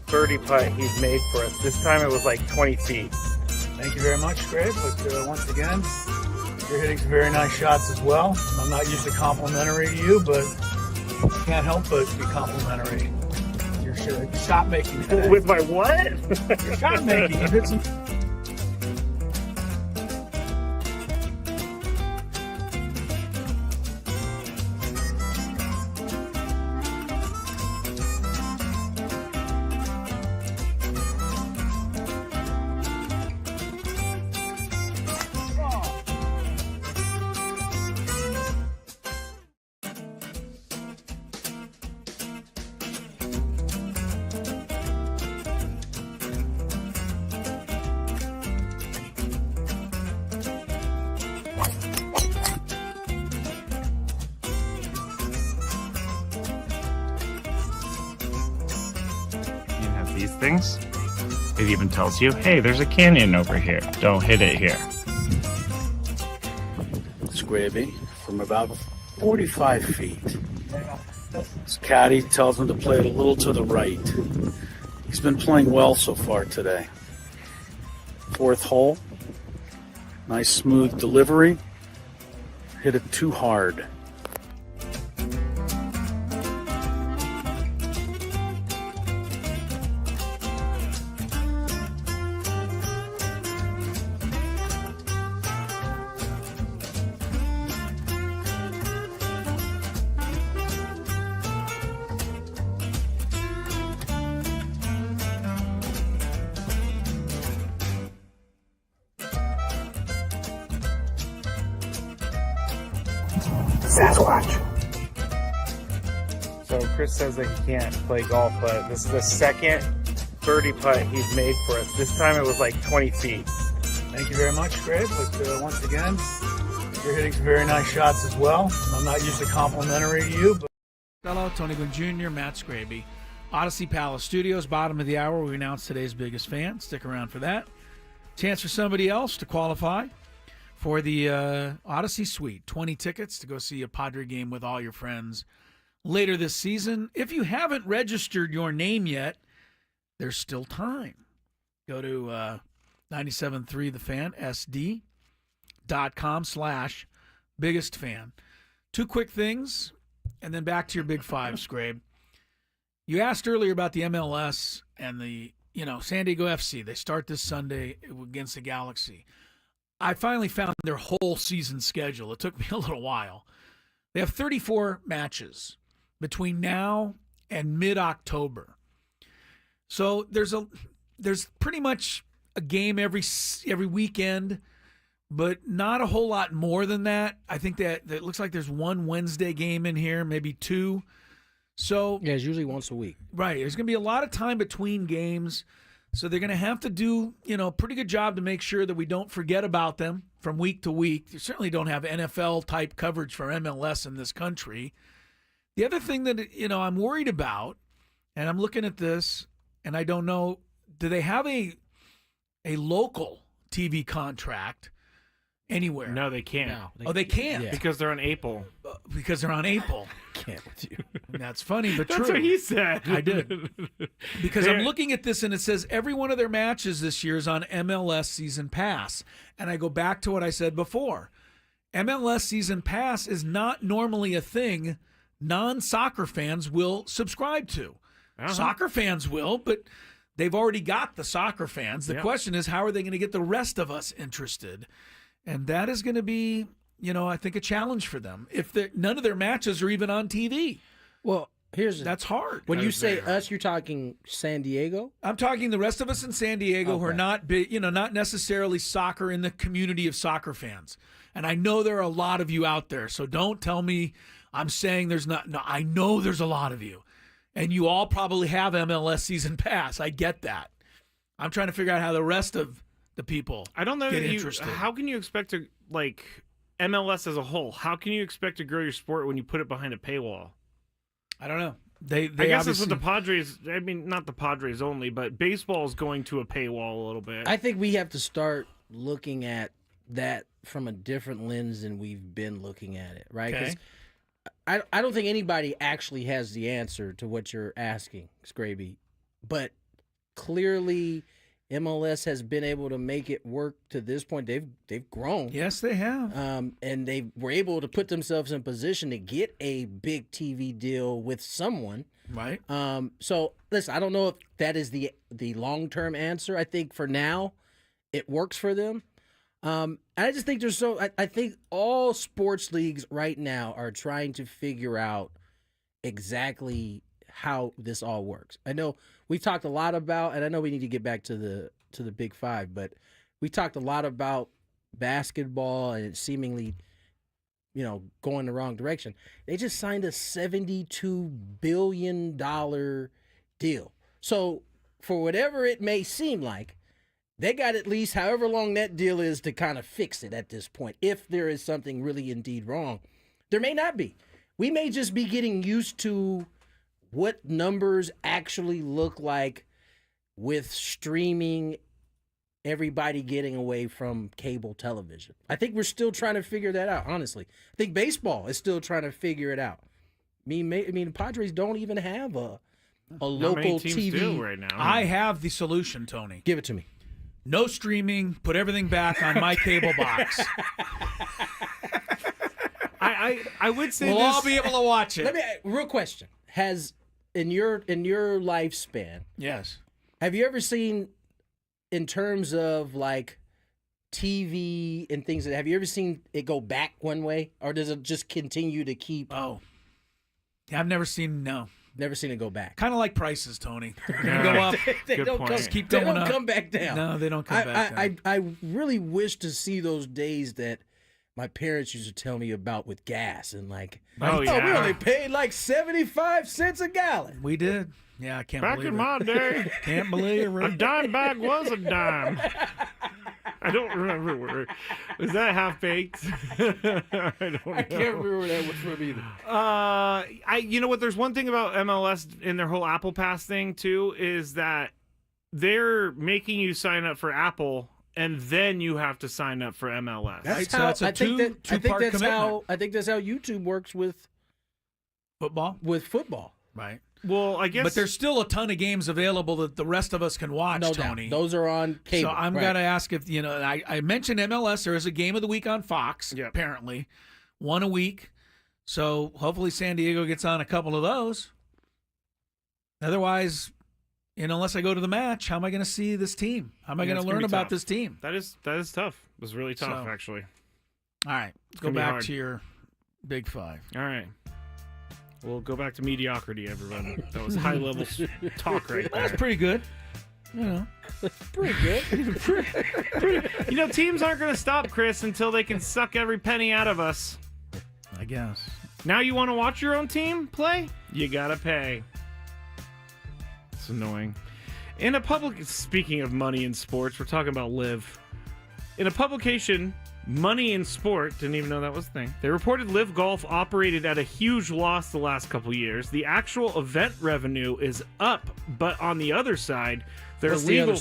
birdie putt he's made for us. This time it was like 20 feet. Thank you very much, Greg. But once again, you're hitting some very nice shots as well. I'm not usually complimentary to you, but can't help but be complimentary. Your shot making today. With my what? Your shot making. You hit some. These things. It even tells you, hey, there's a canyon over here. Don't hit it here. Skraby from about 45 feet. His caddy tells him to play it a little to the right. He's been playing well so far today. Fourth hole. Nice smooth delivery. Hit it too hard. Sasquatch. So Chris says that he can't play golf, but this is the second birdie putt he's made for us. This time it was like 20 feet. Thank you very much, Greg. But once again, You're hitting some very nice shots as well. I'm not usually complimentary to you, but Hello, Tony Gwynn Jr., Matt Skraby. Odyssey Palace Studios, bottom of the hour. We announce today's biggest fan. Stick around for that. Chance for somebody else to qualify for the Odyssey Suite. 20 tickets to go see a Padre game with all your friends later this season. If you haven't registered your name yet, there's still time. Go to 97.3 The Fan, SD.com/biggest fan. Two quick things, and then back to your big five, Scrabe. You asked earlier about the MLS and the, San Diego FC. They start this Sunday against the Galaxy. I finally found their whole season schedule. It took me a little while. They have 34 matches between now and mid-October. So there's pretty much a game every weekend, but not a whole lot more than that. I think that it looks like there's one Wednesday game in here, maybe two. So yeah, it's usually once a week. Right. There's going to be a lot of time between games. So they're going to have to do, a pretty good job to make sure that we don't forget about them from week to week. You certainly don't have NFL-type coverage for MLS in this country. The other thing that, I'm worried about, and I'm looking at this, and I don't know, do they have a local TV contract anywhere? No, they can't. No, they can't. Yeah. Because they're on Apple. Because they're on Apple. Can't you? That's funny, but true. That's what he said. I did. Because I'm looking at this, and it says every one of their matches this year is on MLS Season Pass. And I go back to what I said before. MLS Season Pass is not normally a thing non-soccer fans will subscribe to. Soccer fans will, but they've already got the soccer fans. The question is, how are they going to get the rest of us interested? And that is going to be, I think a challenge for them. If none of their matches are even on TV. Well, that's hard. When you say us, you're talking San Diego? I'm talking the rest of us in San Diego who are not big, not necessarily soccer in the community of soccer fans. And I know there are a lot of you out there, so don't tell me I'm saying there's not. No, I know there's a lot of you. And you all probably have MLS Season Pass. I get that. I'm trying to figure out how the rest of the people I don't know get that interested. How can you expect to, MLS as a whole, how can you expect to grow your sport when you put it behind a paywall? I don't know. I guess that's what the Padres, not the Padres only, but baseball is going to a paywall a little bit. I think we have to start looking at that from a different lens than we've been looking at it, right? Okay. I don't think anybody actually has the answer to what you're asking, Skraby, but clearly MLS has been able to make it work to this point. They've grown. Yes, they have. And they were able to put themselves in position to get a big TV deal with someone. Right. So listen, I don't know if that is the long-term answer. I think for now it works for them. And I just think I think all sports leagues right now are trying to figure out exactly how this all works. I know we talked a lot about, and I know we need to get back to the Big Five, but we talked a lot about basketball and it seemingly, going the wrong direction. They just signed a $72 billion deal. So for whatever it may seem like, they got at least however long that deal is to kind of fix it at this point. If there is something really indeed wrong, there may not be. We may just be getting used to what numbers actually look like with streaming, everybody getting away from cable television. I think we're still trying to figure that out, honestly. I think baseball is still trying to figure it out. I mean, the Padres don't even have a local TV right now. I have the solution, Tony. Give it to me. No streaming. Put everything back on my cable box. I would say we'll all be able to watch it. Real question: Has in your lifespan? Yes. Have you ever seen, in terms of like TV and things, have you ever seen it go back one way, or does it just continue to keep? Oh, yeah, I've never seen Never seen it go back. Kind of like prices, Tony. They're going to go up. They don't keep going up. They don't come back down. No, they don't come back down. I really wish to see those days that my parents used to tell me about with gas and we only paid like 75 cents a gallon. We did. Yeah, I can't back believe in it. my day. Can't believe it. A dime bag was a dime. I don't remember where. Was that half baked? I don't know. I can't remember where that was from either. You know what? There's one thing about MLS in their whole Apple Pass thing too is that they're making you sign up for Apple, and then you have to sign up for MLS. That's So how it's a I think two-part that's commitment. I think that's how YouTube works with Football? football. Right. Well, I guess. But there's still a ton of games available that the rest of us can watch, No Tony. doubt. Those are on cable. So I'm right. going to ask if, I mentioned MLS. There is a game of the week on Fox, Yep. apparently. One a week. So hopefully San Diego gets on a couple of those. Otherwise, unless I go to the match, how am I going to see this team? How am I going to learn about this team? That is tough. It was really tough, actually. All right. Let's go gonna be back hard. to your Big Five. All right. We'll go back to mediocrity, everyone. That was high-level talk right there. That's pretty good. Pretty good. Teams aren't going to stop, Chris, until they can suck every penny out of us. I guess. Now you want to watch your own team play? You got to pay. It's annoying. Speaking of money in sports, we're talking about Live. In a publication, Money in Sport, didn't even know that was a thing. They reported Live Golf operated at a huge loss the last couple years. The actual event revenue is up, but on the other side, their legal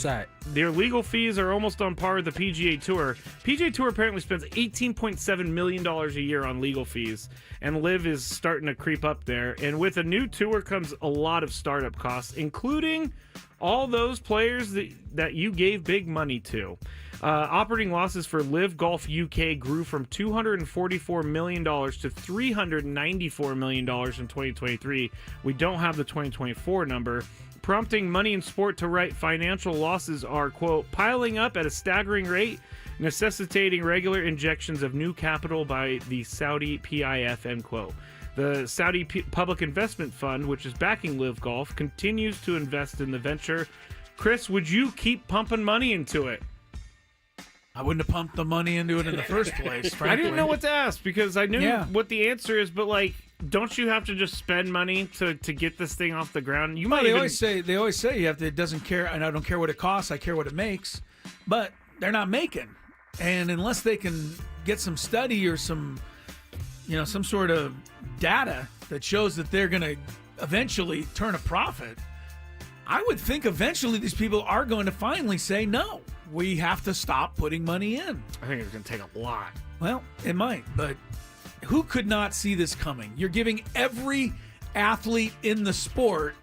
fees are almost on par with the PGA Tour. PGA Tour apparently spends $18.7 million a year on legal fees, and Live is starting to creep up there. And with a new tour comes a lot of startup costs, including all those players that you gave big money to. Operating losses for Live Golf UK grew from $244 million to $394 million in 2023. We don't have the 2024 number, prompting Money in Sport to write financial losses are, quote, piling up at a staggering rate, necessitating regular injections of new capital by the Saudi PIF, end quote. The Saudi Public Investment Fund, which is backing Live Golf, continues to invest in the venture. Chris, would you keep pumping money into it? I wouldn't have pumped the money into it in the first place, frankly. I didn't know what to ask because I knew what the answer is, but don't you have to just spend money to get this thing off the ground? You might. They always say you have to. It doesn't care, and I don't care what it costs. I care what it makes, but they're not making, and unless they can get some study or some sort of data that shows that they're going to eventually turn a profit, I would think eventually these people are going to finally say no. We have to stop putting money in. I think it's going to take a lot. Well, it might, but who could not see this coming? You're giving every athlete in the sport,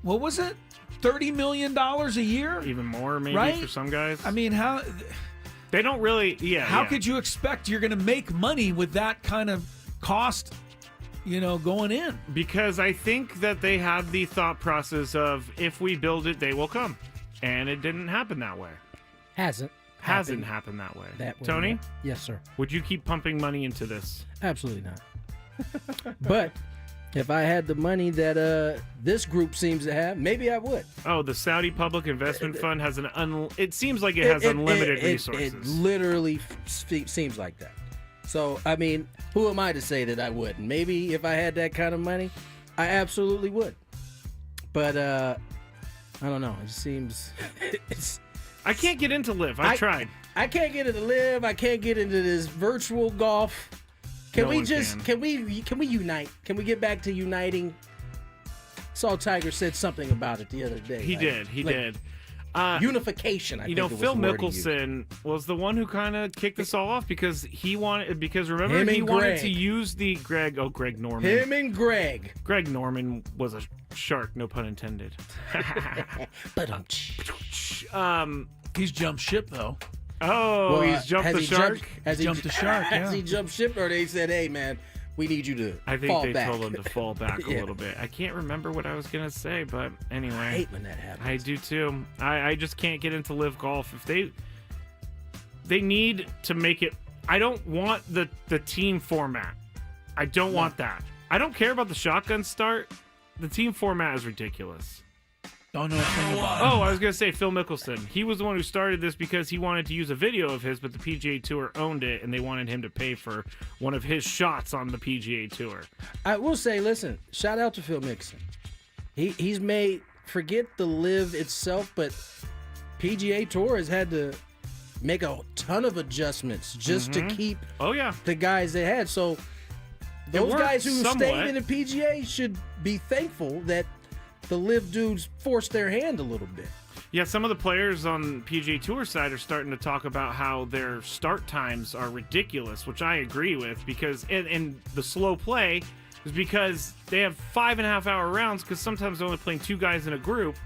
what was it, $30 million a year? Even more, maybe, right? for some guys. I mean, how... They don't really... How could you expect you're going to make money with that kind of cost, going in? Because I think that they have the thought process of, if we build it, they will come. And it didn't happen that way. Hasn't happened that way. Tony? Yet. Yes, sir. Would you keep pumping money into this? Absolutely not. But if I had the money that this group seems to have, maybe I would. Oh, the Saudi Public Investment Fund has it seems like it has unlimited resources. It literally seems like that. So, I mean, who am I to say that I wouldn't? Maybe if I had that kind of money, I absolutely would. But I don't know. It seems I can't get into Live. I tried. I can't get into Live. I can't get into this virtual golf. Can we unite? Can we get back to uniting? Saw Tiger said something about it the other day. He did. Unification. I think Phil Mickelson was the one who kind of kicked this all off because he wanted to use the Greg Norman. Him and Greg. Greg Norman was a shark, no pun intended. But he's jumped ship though. Oh, he's jumped the shark. Has he jumped the shark? Has he jumped ship, or they said, "Hey, man, we need you to I think fall they back." told him to fall back a little bit. I can't remember what I was gonna say, but anyway, I hate when that happens. I do too. I just can't get into Live Golf. If they need to make it. I don't want the team format. I don't want that. I don't care about the shotgun start. The team format is ridiculous. Don't know anything about it. Oh, I was going to say Phil Mickelson. He was the one who started this because he wanted to use a video of his, but the PGA Tour owned it, and they wanted him to pay for one of his shots on the PGA Tour. I will say, listen, shout out to Phil Mickelson. He's made, forget the Live itself, but PGA Tour has had to make a ton of adjustments just to keep the guys they had. So those worked guys who somewhat. stayed in the PGA should be thankful that the Live dudes forced their hand a little bit. Yeah, some of the players on PGA Tour side are starting to talk about how their start times are ridiculous, which I agree with, because and the slow play is because they have 5.5-hour rounds, because sometimes they're only playing 2 guys in a group,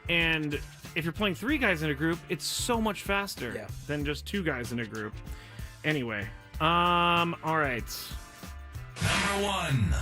and if you're playing 3 guys in a group, it's so much faster than just 2 guys in a group. Anyway, all right. Number 1.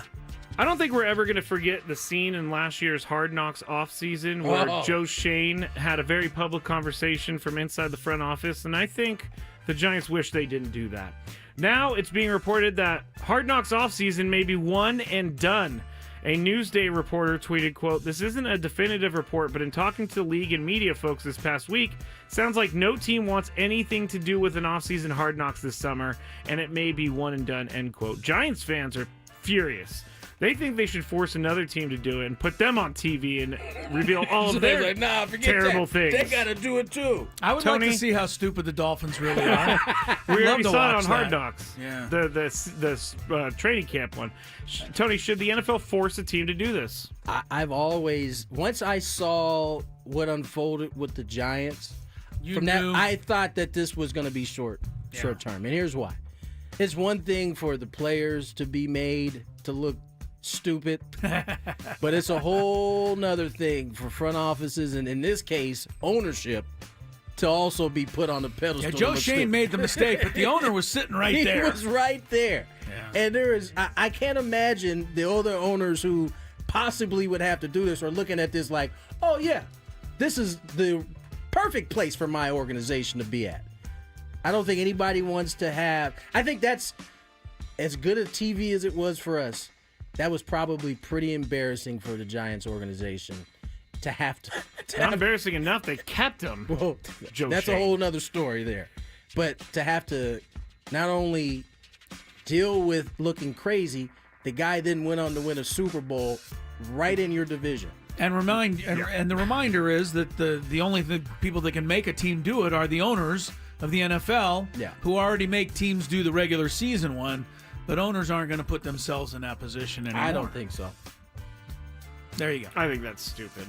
I don't think we're ever going to forget the scene in last year's Hard Knocks offseason where Joe Shane had a very public conversation from inside the front office, and I think the Giants wish they didn't do that. Now it's being reported that Hard Knocks offseason may be one and done. A Newsday reporter tweeted, quote, "This isn't a definitive report, but in talking to the league and media folks this past week, sounds like no team wants anything to do with an offseason Hard Knocks this summer, and it may be one and done," end quote. Giants fans are furious. They think they should force another team to do it and put them on TV and reveal all of their terrible things. They got to do it too. I would like to see how stupid the Dolphins really are. We already saw it on Hard that. Knocks. Yeah. The training camp one. Tony, should the NFL force a team to do this? I've always, once I saw what unfolded with the Giants, I thought that this was going to be short term. And here's why. It's one thing for the players to be made to look stupid, but it's a whole nother thing for front offices, and in this case, ownership, to also be put on the pedestal. Yeah, Joe Shane made the mistake, but the owner was sitting right there. He was right there. Yeah. And there is, I can't imagine the other owners who possibly would have to do this are looking at this like, oh yeah, this is the perfect place for my organization to be at. I don't think anybody wants to have, I think that's as good a TV as it was for us. That was probably pretty embarrassing for the Giants organization to have to. Not embarrassing enough, they kept him. Well, that's a whole nother story there. But to have to not only deal with looking crazy, the guy then went on to win a Super Bowl right in your division. And and the reminder is that the only people that can make a team do it are the owners of the NFL, who already make teams do the regular season one. But owners aren't going to put themselves in that position anymore. I don't think so. There you go. I think that's stupid.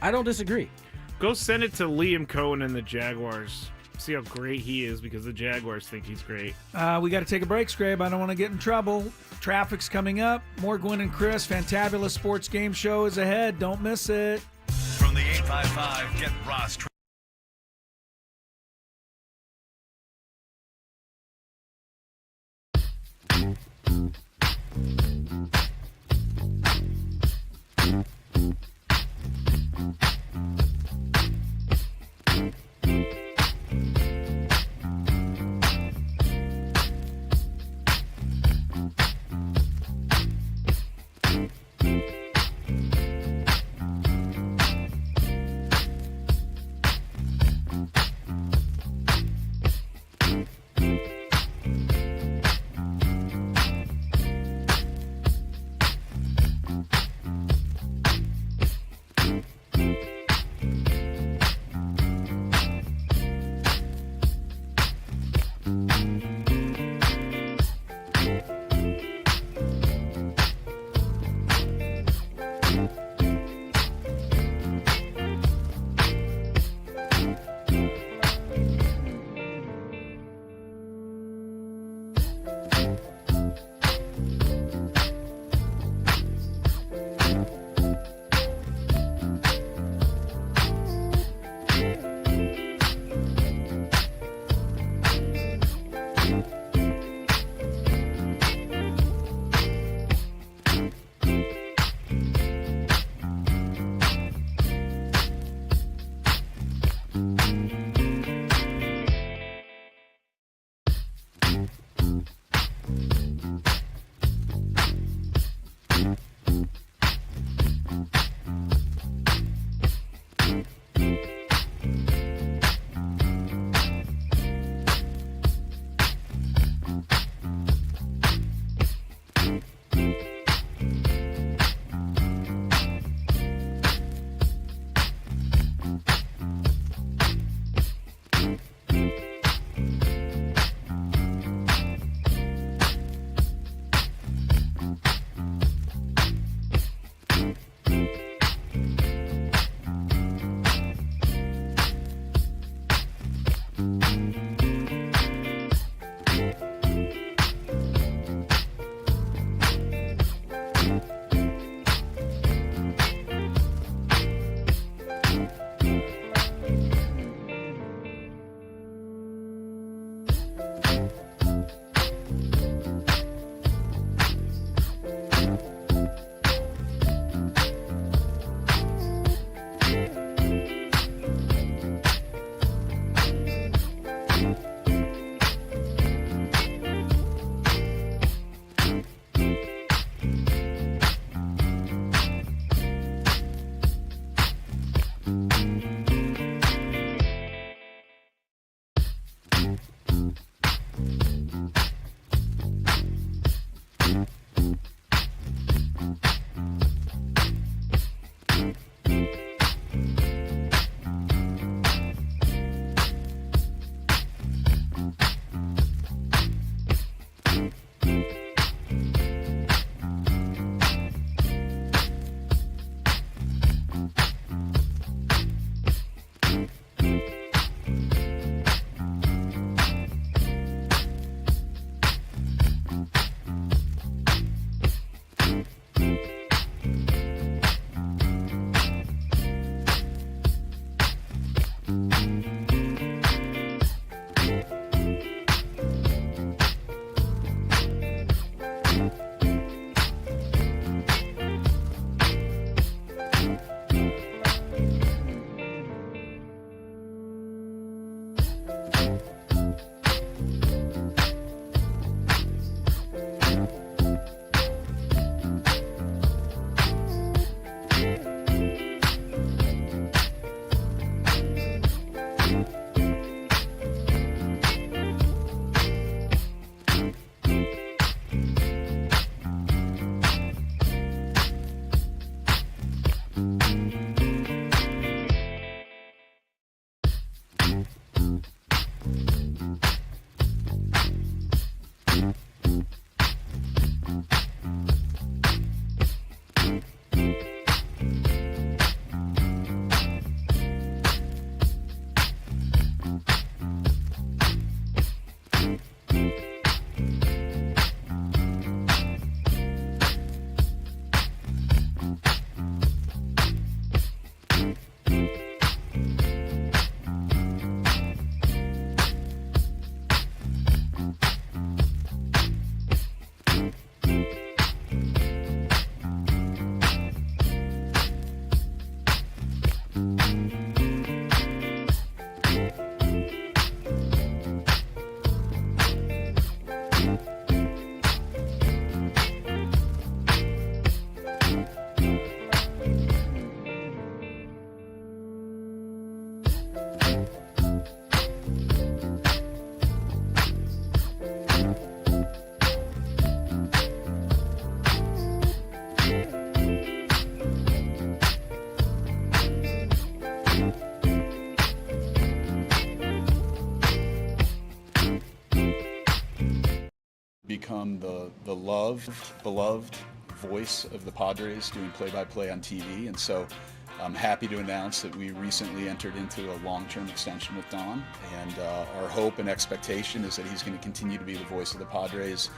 I don't disagree. Go send it to Liam Cohen and the Jaguars. See how great he is, because the Jaguars think he's great. We got to take a break, Skrabe. I don't want to get in trouble. Traffic's coming up. More Gwynn and Chris. Fantabulous Sports Game Show is ahead. Don't miss it. From the 855, get Ross. become the beloved voice of the Padres doing play-by-play on TV. And so I'm happy to announce that we recently entered into a long-term extension with Don, and our hope and expectation is that he's going to continue to be the voice of the Padres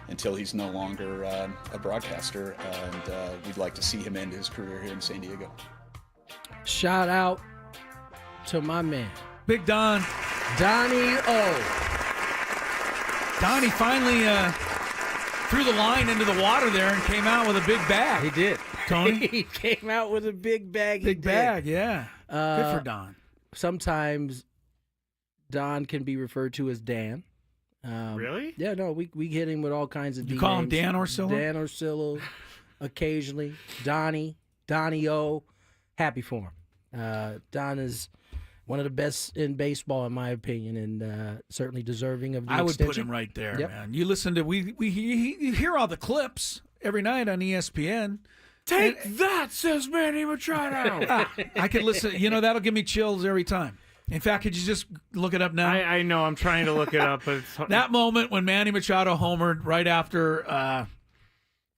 until he's no longer a broadcaster, and we'd like to see him end his career here in San Diego. Shout out to my man, Big Don. Donnie O. Donnie finally threw the line into the water there and came out with a big bag. He did. Tony? He came out with a big bag. Big bag, yeah. Good for Don. Sometimes Don can be referred to as Dan. Really? Yeah, no, we hit him with all kinds of You call him names. Dan Orsillo? Dan Orsillo, occasionally. Donnie O. Happy for him. Don is one of the best in baseball, in my opinion, and certainly deserving of the I would extension. put him right there, Yep. man. You listen to you hear all the clips every night on ESPN. Take that, says Manny Machado. I could listen. That'll give me chills every time. In fact, could you just look it up now? I know. I'm trying to look it up. But it's... That moment when Manny Machado homered right after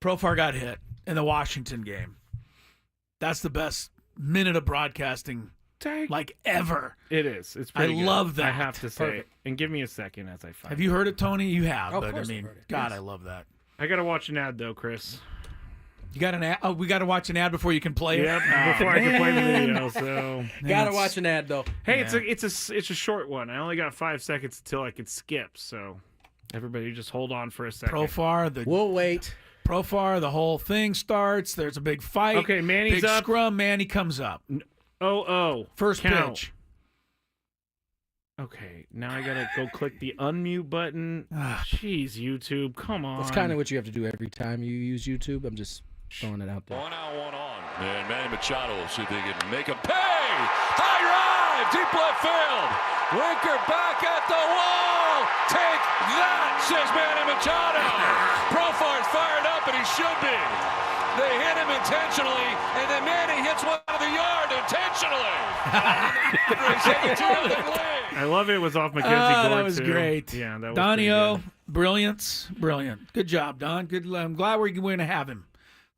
Profar got hit in the Washington game. That's the best minute of broadcasting ever. It is. It's pretty good. love that. I have to say. Perfect. And give me a second as I find Have you heard it, Tony? You have. Of But course I mean, I've heard it. God, Yes. I love that. I got to watch an ad, though, Chris. You got an ad? Oh, we got to watch an ad before you can play Yep, it. before I can play the video. So Gotta watch an ad, though. Hey, it's a short one. I only got 5 seconds until I could skip. So everybody, just hold on for a second. Profar, We'll wait. Profar, the whole thing starts. There's a big fight. Okay, Manny's big up. Scrum. Manny comes up. First Count. pitch. Okay, now I gotta go click the unmute button. Jeez, YouTube, come on. That's kind of what you have to do every time you use YouTube. I'm just throwing it out there. 1 out, 1 on. And Manny Machado will see if they can make a pay. High drive, deep left field. Winker back at the wall. Take that, says Manny Machado. Profar's fired up, and he should be. They hit him intentionally, and then Manny hits one out of the yard intentionally. I love it was off Mackenzie Gore, That was too. great. Yeah, that was Donnie pretty O, good. brilliant. Good job, Don. Good. I'm glad we're going to have him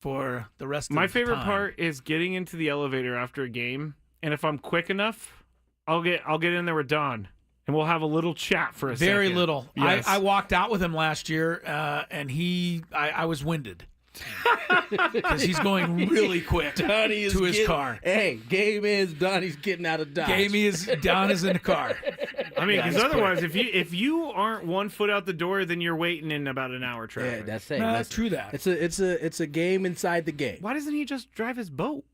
for the rest of My the favorite time. part is getting into the elevator after a game, and if I'm quick enough, I'll get in there with Don, and we'll have a little chat for a second. Very little. Yes. I walked out with him last year, and I was winded. Because he's going really quick Donnie is to his car. Hey, game is Donnie's getting out of Dodge. Don is in the car. I mean, Yeah, because that's otherwise, if you aren't 1 foot out the door, then you're waiting in about an hour traffic. Yeah, that's it. No, That's true that. It's a game inside the game. Why doesn't he just drive his boat?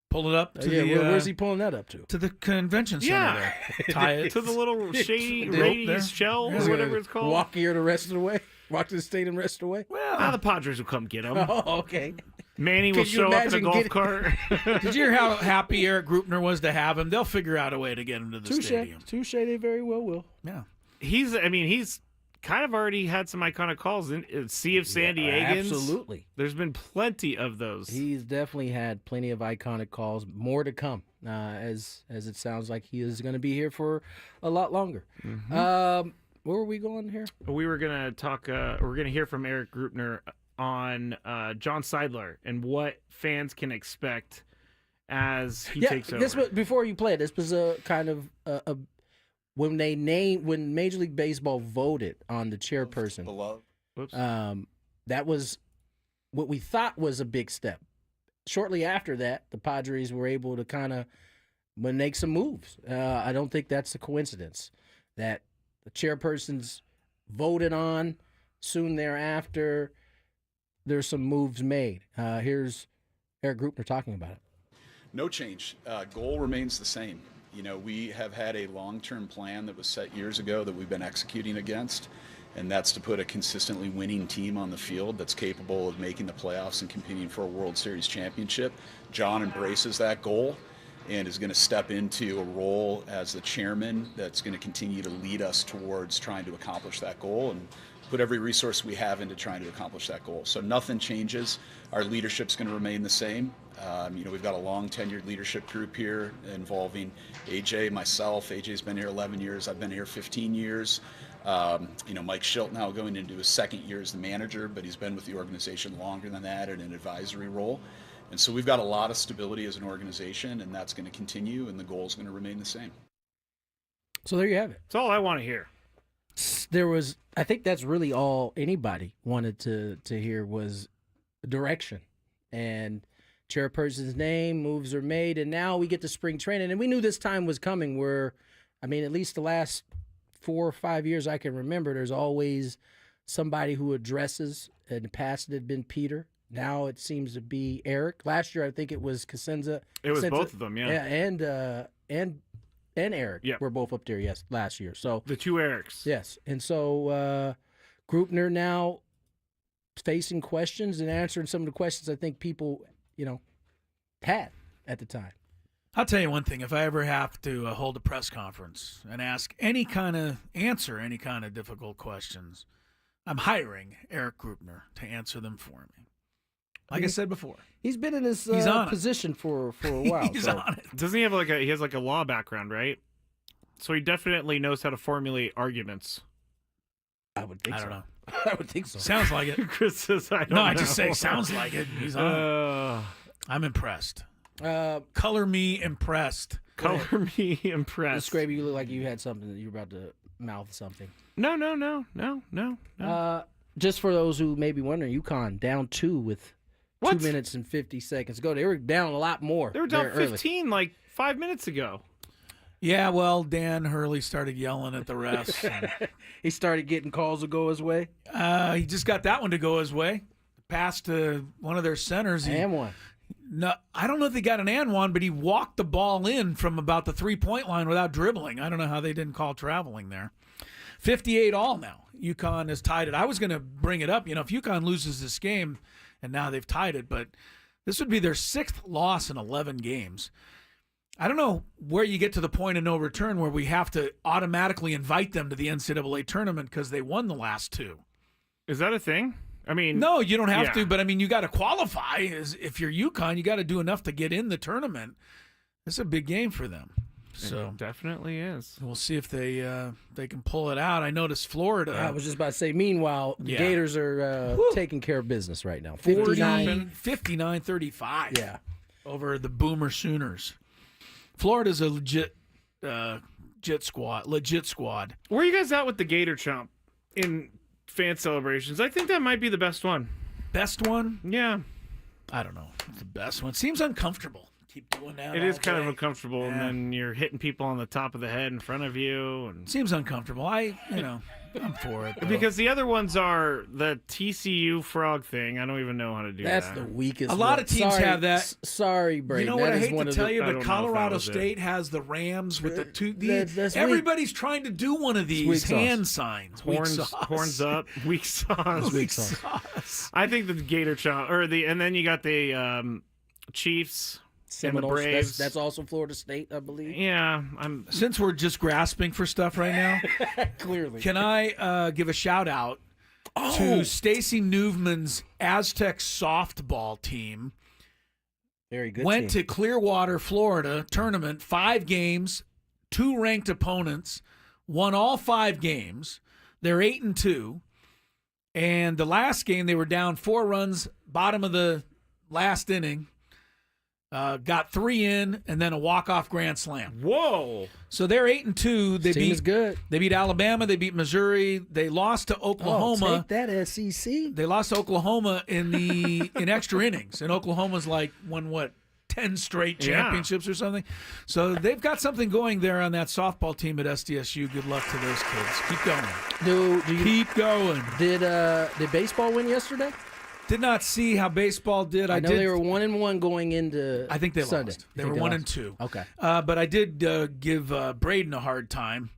Pull it up to where's he pulling that up to? To the convention center there. Tie it. to the little shady Nope, radius there. shell Yeah. or whatever it's called. Walk here the rest of the way. Walk to the state and rest away. Well, the Padres will come get him. Oh, okay. Manny will Could you show up in a imagine golf getting- cart. Did you hear how happy Eric Greupner was to have him? They'll figure out a way to get him to the stadium. Touche, they very well will. Yeah. He's kind of already had some iconic calls in Sea of San Diegans. Absolutely. There's been plenty of those. He's definitely had plenty of iconic calls. More to come, as it sounds like he is going to be here for a lot longer. Where were we going here? We were gonna talk. We're gonna hear from Eric Greupner on John Seidler and what fans can expect as he takes over. This was, before you play it, this was a kind of when Major League Baseball voted on the chairperson. That was what we thought was a big step. Shortly after that, the Padres were able to kind of make some moves. I don't think that's a coincidence that the chairperson's voted on. Soon thereafter, there's some moves made. Here's Eric Greupner talking about it. No change. Goal remains the same. We have had a long-term plan that was set years ago that we've been executing against, and that's to put a consistently winning team on the field that's capable of making the playoffs and competing for a World Series championship. John embraces that goal and is going to step into a role as the chairman that's going to continue to lead us towards trying to accomplish that goal and put every resource we have into trying to accomplish that goal. So nothing changes. Our leadership's going to remain the same. We've got a long tenured leadership group here involving AJ, myself. AJ's been here 11 years. I've been here 15 years. Mike Schilt now going into his second year as the manager, but he's been with the organization longer than that in an advisory role. And so we've got a lot of stability as an organization, and that's going to continue, and the goal is going to remain the same. So there you have it. That's all I want to hear. I think that's really all anybody wanted to hear was direction. And chairperson's name, moves are made, and now we get to spring training. And we knew this time was coming where, at least the last 4 or 5 years I can remember, there's always somebody who addresses. In the past, it had been Peter. Now it seems to be Eric. Last year, I think it was Cosenza. It was both of them, yeah. And Eric were both up there, last year. So the two Erics. Yes. And so Greupner now facing questions and answering some of the questions I think people, had at the time. I'll tell you one thing. If I ever have to hold a press conference and answer any kind of difficult questions, I'm hiring Eric Greupner to answer them for me. Like I said before, he's been in this position for a while. He's on it. Doesn't he have he has a law background, right? So he definitely knows how to formulate arguments. I would think so. I don't know. I would think so. Sounds like it. Chris says, I don't know. I just say sounds like it. He's on it. I'm impressed. Color me impressed. Color me impressed. Skraby, you look like you had something that you were about to mouth something. No. Just for those who may be wondering, UConn down 2 with 2 minutes and 50 seconds to go. They were down a lot more. They were down 15 like 5 minutes ago. Yeah, well, Dan Hurley started yelling at the refs. He started getting calls to go his way. He just got that one to go his way. Pass to one of their centers. And one. No, I don't know if they got an and one, but he walked the ball in from about the 3-point line without dribbling. I don't know how they didn't call traveling there. 58 all now. UConn has tied it. I was going to bring it up. If UConn loses this game, and now they've tied it, but this would be their 6th loss in 11 games. I don't know where you get to the point of no return where we have to automatically invite them to the NCAA tournament because they won the last 2. Is that a thing? No, you don't have to, but you got to qualify. If you're UConn, you got to do enough to get in the tournament. It's a big game for them. So it definitely is. We'll see if they can pull it out. I noticed Florida. I was just about to say, meanwhile, the Gators are taking care of business right now. 59-35. Yeah. Over the Boomer Sooners. Florida's a legit squad. Where are you guys at with the Gator Chomp in fan celebrations? I think that might be the best one. Best one? Yeah. I don't know. It's the best one. Seems uncomfortable. Keep doing that. It is kind of uncomfortable, and then you're hitting people on the top of the head in front of you. And seems uncomfortable. I'm for it. Though. Because the other ones are the TCU frog thing. I don't even know how to do that. That's the weakest. A lot of teams have that. Sorry, Brady. You know what I hate to tell you, but Colorado State has the Rams with the two. Everybody's trying to do one of these hand signs. Horns up. Weak sauce. Weak sauce. I think the Gator Chomp, and then you got the Chiefs. Seminoles, and the Braves. That's also Florida State, I believe. Yeah. Since we're just grasping for stuff right now, clearly, can I give a shout out to Stacy Newman's Aztec softball team? Very good. Went to Clearwater, Florida tournament, 5 games, 2 ranked opponents, won all 5 games. They're 8-2, and the last game they were down 4 runs, bottom of the last inning. Got 3 in and then a walk-off grand slam. Whoa! So they're 8-2. Team is good. They beat Alabama. They beat Missouri. They lost to Oklahoma. Oh, take that, SEC. They lost to Oklahoma in extra innings. And Oklahoma's won 10 straight championships or something. So they've got something going there on that softball team at SDSU. Good luck to those kids. Keep going. Keep going. Did baseball win yesterday? Did not see how baseball did. I know they were 1-1 going into. I think they Sunday. lost. They were 1-2. Okay. But I did give Braden a hard time.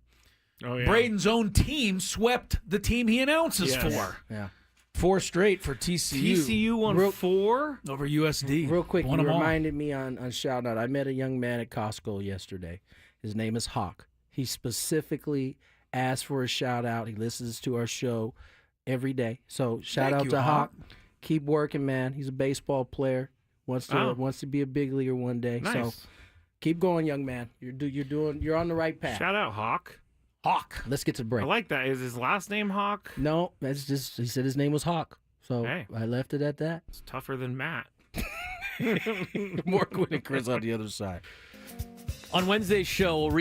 Oh yeah. Braden's own team swept the team he announces for. Yeah. 4 straight for TCU. TCU won 4 over USD. Real quick, you reminded me on shout out. I met a young man at Costco yesterday. His name is Hawk. He specifically asked for a shout out. He listens to our show every day. So shout out to Hawk. Keep working, man. He's a baseball player. Wants to be a big leaguer one day. Nice. So keep going, young man. You're on the right path. Shout out, Hawk. Hawk. Let's get to the break. I like that. Is his last name Hawk? No, that's just he said his name was Hawk. So I left it at that. It's tougher than Matt. More Gwynn and Chris on the other side. On Wednesday's show, we'll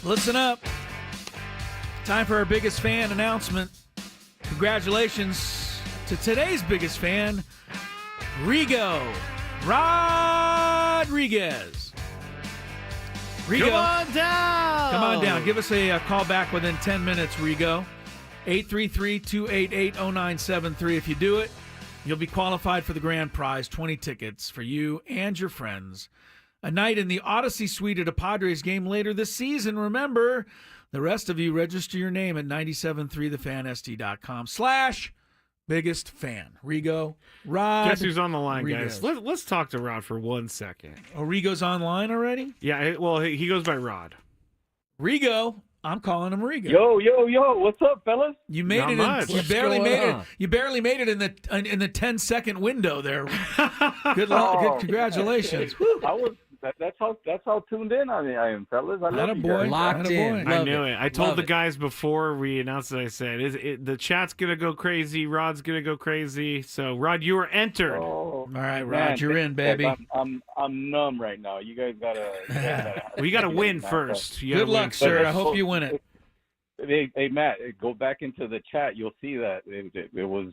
Listen up. Time for our biggest fan announcement. Congratulations to today's biggest fan, Rigo Rodriguez. Rigo, Come on down. Come on down. Give us a call back within 10 minutes, Rigo. 833-288-0973. If you do it, you'll be qualified for the grand prize, 20 tickets for you and your friends. A night in the Odyssey Suite at a Padres game later this season. Remember, the rest of you register your name at 973thefansd.com/biggest fan. Rigo, Rod. Guess who's on the line, Rodriguez. guys? Let's talk to Rod for 1 second. Oh, Rigo's online already? Yeah, well, he goes by Rod. Rigo, I'm calling him Rigo. Yo, what's up, fellas? You made Not it. much. You What's barely going made it. on? You barely made it in the 10-second window there. Good luck. Good, congratulations. That's how tuned in I am, fellas. I love you guys. Locked in. I Love knew it. I told Love the it. guys before we announced it, I said, the chat's going to go crazy. Rod's going to go crazy. So, Rod, you are entered. Oh, All right, Rod, man, you're in, baby. I'm numb right now. You guys gotta. We got to win first. You gotta Good luck, win sir. first. I hope you win it. Hey, Matt, go back into the chat. You'll see that it was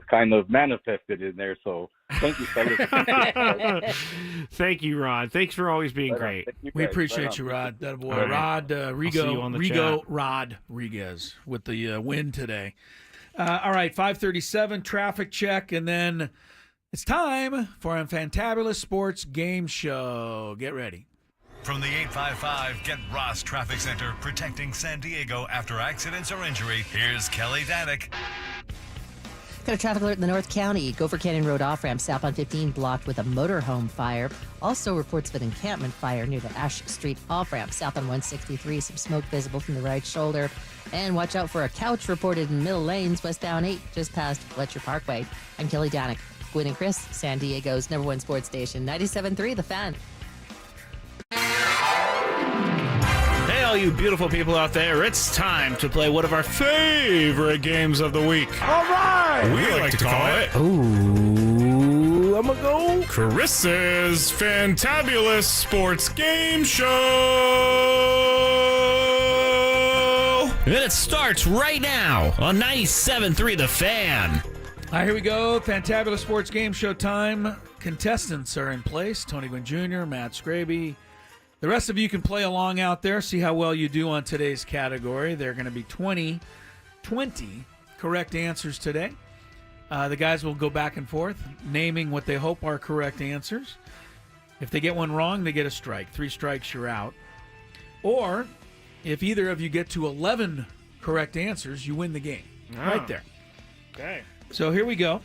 kind of manifested in there. So thank you, fellas. Thank you, Rod. Thanks for always being great. We appreciate you, Rod. That boy, All right. Rod I'll see you on the Rigo chat. Rodriguez with the win today. All right, 5:37 traffic check, and then it's time for a Fantabulous Sports Game Show. Get ready. From the 855 Get Ross Traffic Center, protecting San Diego after accidents or injury, here's Kelly Danick. Got a traffic alert in the North County. Gopher Canyon Road off-ramp south on 15 blocked with a motorhome fire. Also reports of an encampment fire near the Ash Street off-ramp south on 163. Some smoke visible from the right shoulder. And watch out for a couch reported in Middle Lanes, westbound 8, just past Fletcher Parkway. I'm Kelly Danick. Gwynn and Chris, San Diego's #1 sports station, 97.3 The Fan. Hey, all you beautiful people out there, it's time to play one of our favorite games of the week. All right. We like to call it Ooh, I'm gonna go. Chris's Fantabulous Sports Game Show. And it starts right now on 97.3 The Fan. All right, here we go. Fantabulous Sports Game Show time. Contestants are in place. Tony Gwynn Jr., Matt Skraby. The rest of you can play along out there, see how well you do on today's category. There are going to be 20 correct answers today. The guys will go back and forth, naming what they hope are correct answers. If they get one wrong, they get a strike. 3 strikes, you're out. Or, if either of you get to 11 correct answers, you win the game. Right there. Okay. So here we go.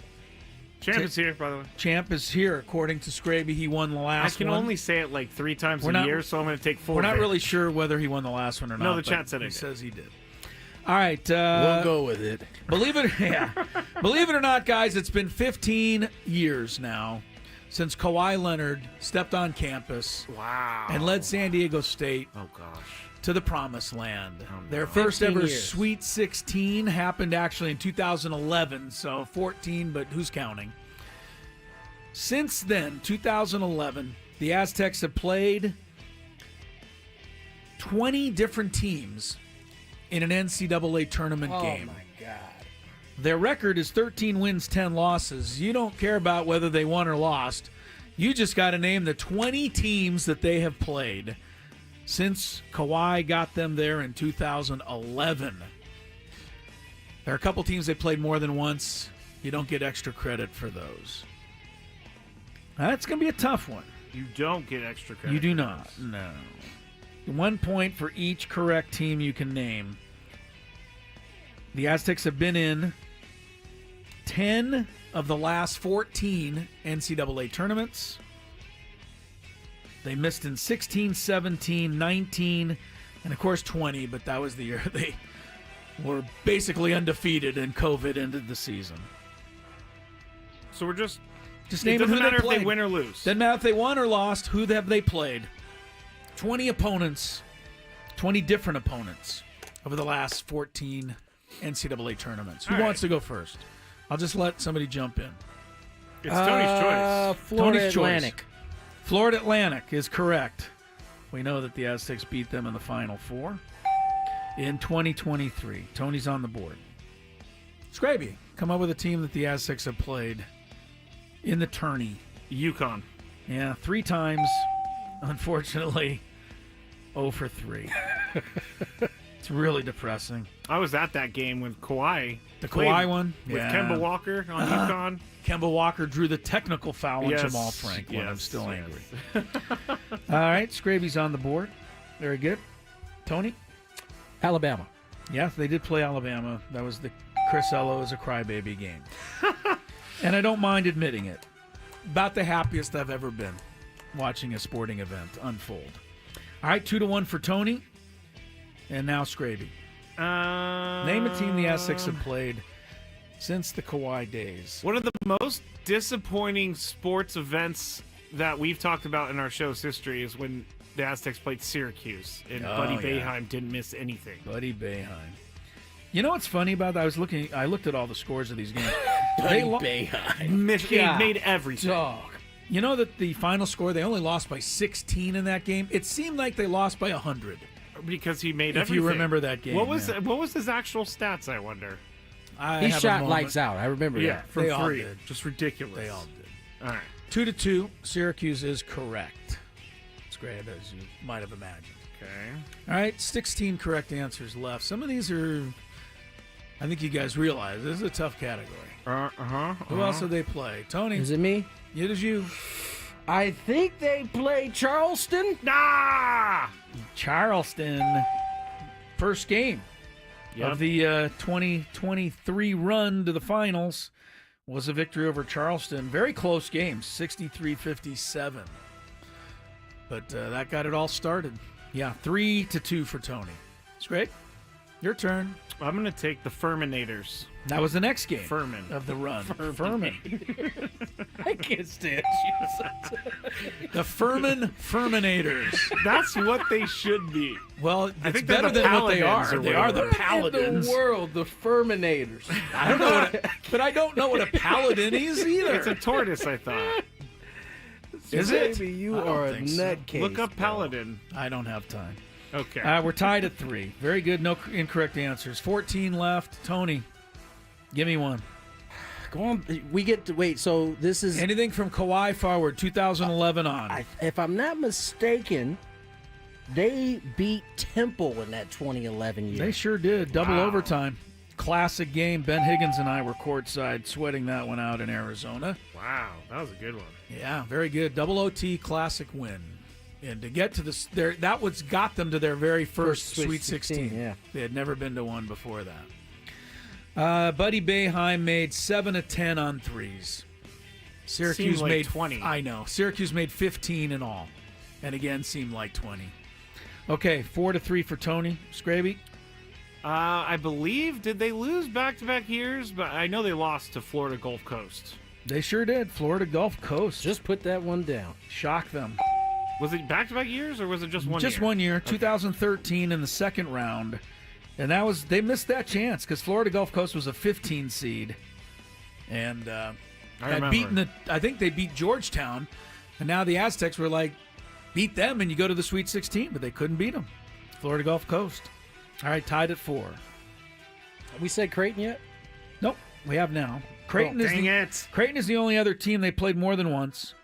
Champ is here, by the way. Champ is here, according to Scraby. He won the last one. I can only say it like 3 times We're a not- year, so I'm going to take 4. We're not really sure whether he won the last one or not. No, the but chat said he it did. says he did. All right. We'll go with it. Believe it or not, guys, it's been 15 years now since Kawhi Leonard stepped on campus and led San Diego State to the promised land. Their first 15 ever years. Sweet 16 happened actually in 2011, so 14, but who's counting? Since then, 2011, the Aztecs have played 20 different teams in an NCAA tournament game. Oh, my God. Their record is 13 wins, 10 losses. You don't care about whether they won or lost. You just got to name the 20 teams that they have played since Kawhi got them there in 2011. There are a couple teams they played more than once. You don't get extra credit for those. That's going to be a tough one. You don't get extra credit. You do for not. those. No. 1 point for each correct team you can name. The Aztecs have been in 10 of the last 14 NCAA tournaments. They missed in 16, 17, 19, and of course 20, but that was the year they were basically undefeated and COVID ended the season. So we're just name it doesn't who matter if they played. win or lose. Doesn't matter if they won or lost. Who have they played? 20 opponents, 20 different opponents over the last 14 NCAA tournaments. Who All wants to go first? I'll just let somebody jump in. It's Tony's choice. Florida Tony's Atlantic. choice. Florida Atlantic is correct. We know that the Aztecs beat them in the Final Four in 2023. Tony's on the board. Skraby, come up with a team that the Aztecs have played in the tourney. UConn. Yeah, 3 times. Unfortunately, 0 for 3. It's really depressing. I was at that game with Kawhi. The Kawhi one? With Yeah. Kemba Walker on UConn. Kemba Walker drew the technical foul on Yes, Jamal Franklin. I'm yes, still yes. angry. All right, Skraby's on the board. Very good. Tony? Alabama. Yeah, they did play Alabama. That was the Chris Elo is a crybaby game. And I don't mind admitting it. About the happiest I've ever been watching a sporting event unfold. All right, 2-1 for Tony. And now Skraby. Name a team the Aztecs have played since the Kawhi days. One of the most disappointing sports events that we've talked about in our show's history is when the Aztecs played Syracuse, and Buddy Boeheim didn't miss anything. Buddy Boeheim. You know what's funny about that? I looked at all the scores of these games. Buddy Boeheim. They made everything. Dog. You know that the final score, they only lost by 16 in that game? It seemed like they lost by 100. Because he made if everything. you remember that game. What was his actual stats, I wonder? He shot lights out. I remember that. From they all 3. did. Just ridiculous. They all did. All right. 2-2. Syracuse is correct. It's great, as you might have imagined. Okay. All right, 16 correct answers left. Some of these are, I think you guys realize, this is a tough category. Who else did they play? Tony. Is it me? It is you. I think they played Charleston. Charleston. First game of the 2023 run to the finals was a victory over Charleston. Very close game, 63-57. But that got it all started. Yeah, 3-2 for Tony. It's great. Your turn. I'm going to take the Furminators. That was the next game Furman. of the run. Furman. I can't stand you. The Furminators. That's what they should be. Well, I it's think they're better the than what they Paladins are. or They are the whatever. Paladins. In the world, the Furminators. I don't know, but I don't know what a paladin is either. It's a tortoise, I thought. Is it? Baby, you I don't are a think so. nutcase. Look up bro. Paladin. I don't have time. Okay. We're tied at 3. Very good. No incorrect answers. 14 left. Tony, give me one. Go on. We get to wait. So this is Anything from Kawhi forward, 2011 on. if I'm not mistaken, they beat Temple in that 2011 year. They sure did. Double overtime. Classic game. Ben Higgins and I were courtside sweating that one out in Arizona. Wow, that was a good one. Yeah, very good. Double OT classic win. And to get to this, that was got them to their very first Sweet 16. Yeah. They had never been to one before that. Buddy Boeheim made 7 of 10 on threes. Syracuse Seemed like made 20. I know. Syracuse made 15 in all. And again, seemed like 20. Okay, 4-3 for Tony. Skraby? I believe, did they lose back-to-back years? But I know they lost to Florida Gulf Coast. They sure did. Florida Gulf Coast. Just put that one down. Shock them. Was it back-to-back years, or was it just one year? Just 1 year, 2013 in the second round. And they missed that chance because Florida Gulf Coast was a 15 seed. And I think they beat Georgetown. And now the Aztecs were like, beat them and you go to the Sweet 16, but they couldn't beat them. Florida Gulf Coast. All right, tied at 4. Have we said Creighton yet? Nope, we have now. Creighton is the only other team they played more than once.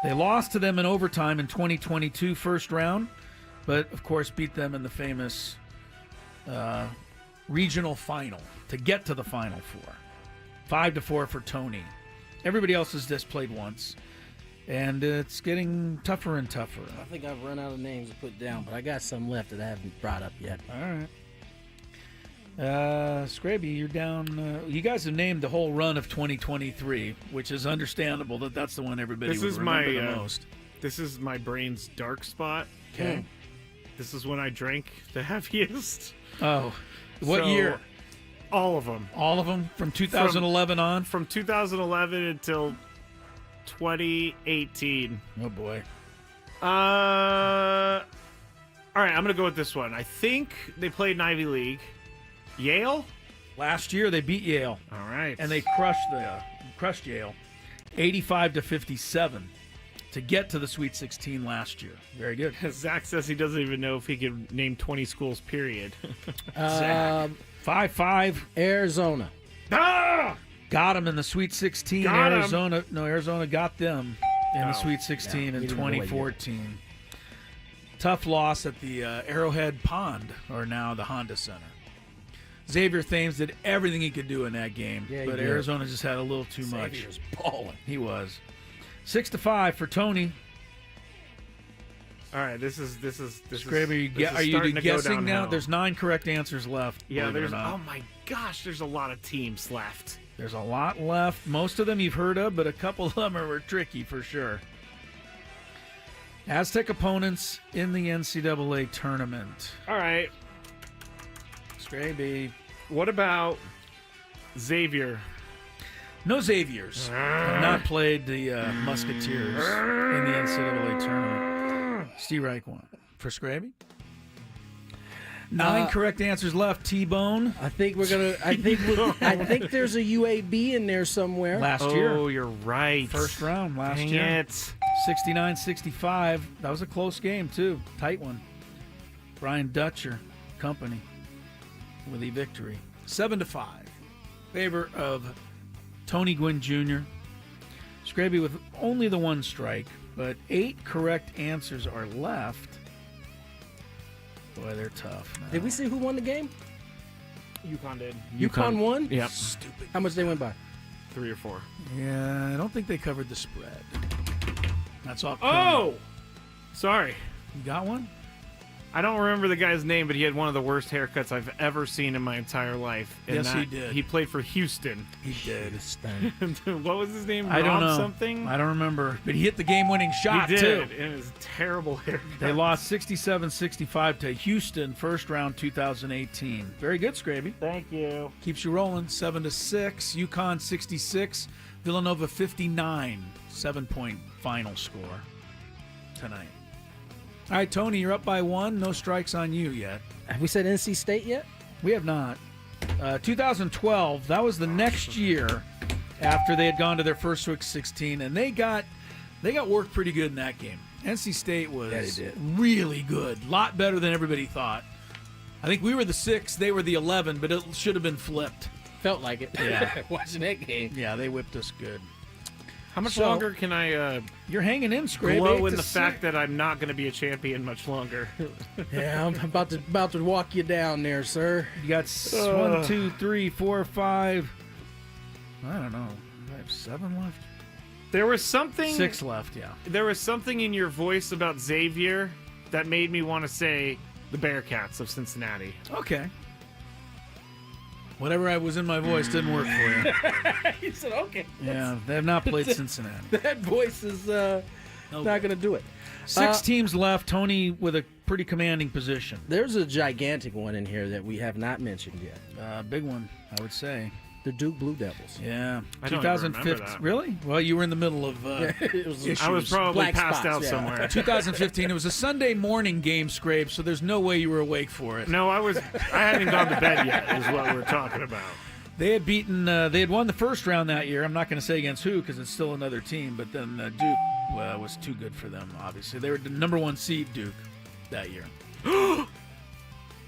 They lost to them in overtime in 2022 first round, but of course beat them in the famous regional final to get to the Final Four. 5-4 for Tony. Everybody else has just played once, and it's getting tougher and tougher. I think I've run out of names to put down, but I got some left that I haven't brought up yet. All right. Skraby, you're down. You guys have named the whole run of 2023, which is understandable that that's the one everybody would remember the most. This is my brain's dark spot. Okay. This is when I drank the heaviest. Oh. What year? All of them. All of them? From 2011 on? From 2011 until 2018. Oh, boy. All right, I'm going to go with this one. I think they played in Ivy League. Yale? Last year they beat Yale. All right. And they crushed Yale. 85-57. to get to the Sweet 16 last year. Very good. Zach says he doesn't even know if he could name 20 schools, period. Zach. 5-5. Arizona. Got him in the Sweet 16. Got Arizona. No, Arizona got them in the No. Sweet 16 in we didn't know it yet. 2014. Tough loss at the Arrowhead Pond, or now the Honda Center. Xavier Thames did everything he could do in that game, Yeah, he but did. Arizona just had a little too much. Xavier's balling. He was. 6-5 for Tony. All right, this is Skraby, this is are you starting to go guessing now? downhill. There's 9 correct answers left. Yeah, believe it or there's. not. Oh my gosh, there's a lot of teams left. There's a lot left. Most of them you've heard of, but a couple of them are tricky for sure. Aztec opponents in the NCAA tournament. All right, Skraby. what about Xavier? No Xaviers have not played the Musketeers in the NCAA tournament. Steve Reich won. For Skraby? 9 correct answers left. T-Bone. I think we're gonna. I think there's a UAB in there somewhere. Last year. Oh, you're right. First round last Dang year. it. 69-65. That was a close game, too. Tight one. Brian Dutcher, company, with the victory. 7-5. Favor of Tony Gwynn Jr. Skraby with only the 1 strike, but 8 correct answers are left. Boy, they're tough. Now. Did we see who won the game? UConn did. UConn won? Yep. Stupid. How much they win by? 3 or 4. Yeah, I don't think they covered the spread. That's all. Oh! Sorry. You got one? I don't remember the guy's name, but he had one of the worst haircuts I've ever seen in my entire life. And Yes, he did. He played for Houston. He did. What was his name? I don't Rob know. something? I don't remember. But he hit the game-winning shot, He did. too. And it was a terrible haircut. They lost 67-65 to Houston, first round 2018. Very good, Skraby. Thank you. Keeps you rolling. 7-6. UConn 66. Villanova 59. 7-point final score tonight. All right, Tony, you're up by 1. No strikes on you yet. Have we said NC State yet? We have not. 2012, that was the next year after they had gone to their first Sweet 16, and they got worked pretty good in that game. NC State was really good. A lot better than everybody thought. I think we were the 6, they were the 11, but it should have been flipped. Felt like it. Yeah. Watching that game. Yeah, they whipped us good. How much longer can I you're hanging in, Skraby? glow in the fact that I'm not going to be a champion much longer? Yeah, I'm about to walk you down there, sir. You got 1, 2, 3, 4, 5. I don't know. I have 7 left. There was something... 6 left, yeah. There was something in your voice about Xavier that made me want to say the Bearcats of Cincinnati. Okay. Whatever was in my voice didn't work for you. You said okay. Yeah, they have not played Cincinnati. That voice is not going to do it. 6 teams left. Tony with a pretty commanding position. There's a gigantic one in here that we have not mentioned yet. Big one, I would say. The Duke Blue Devils. Yeah. I don't even remember that. Really? Well, you were in the middle of issues. I was probably Black passed spots, out yeah. somewhere. 2015. It was a Sunday morning game, Scrape, so there's no way you were awake for it. No, I hadn't gone to bed yet, is what we're talking about. They had beaten. They had won the first round that year. I'm not going to say against who because it's still another team. But then Duke was too good for them. Obviously, they were the number 1 seed. Duke that year. All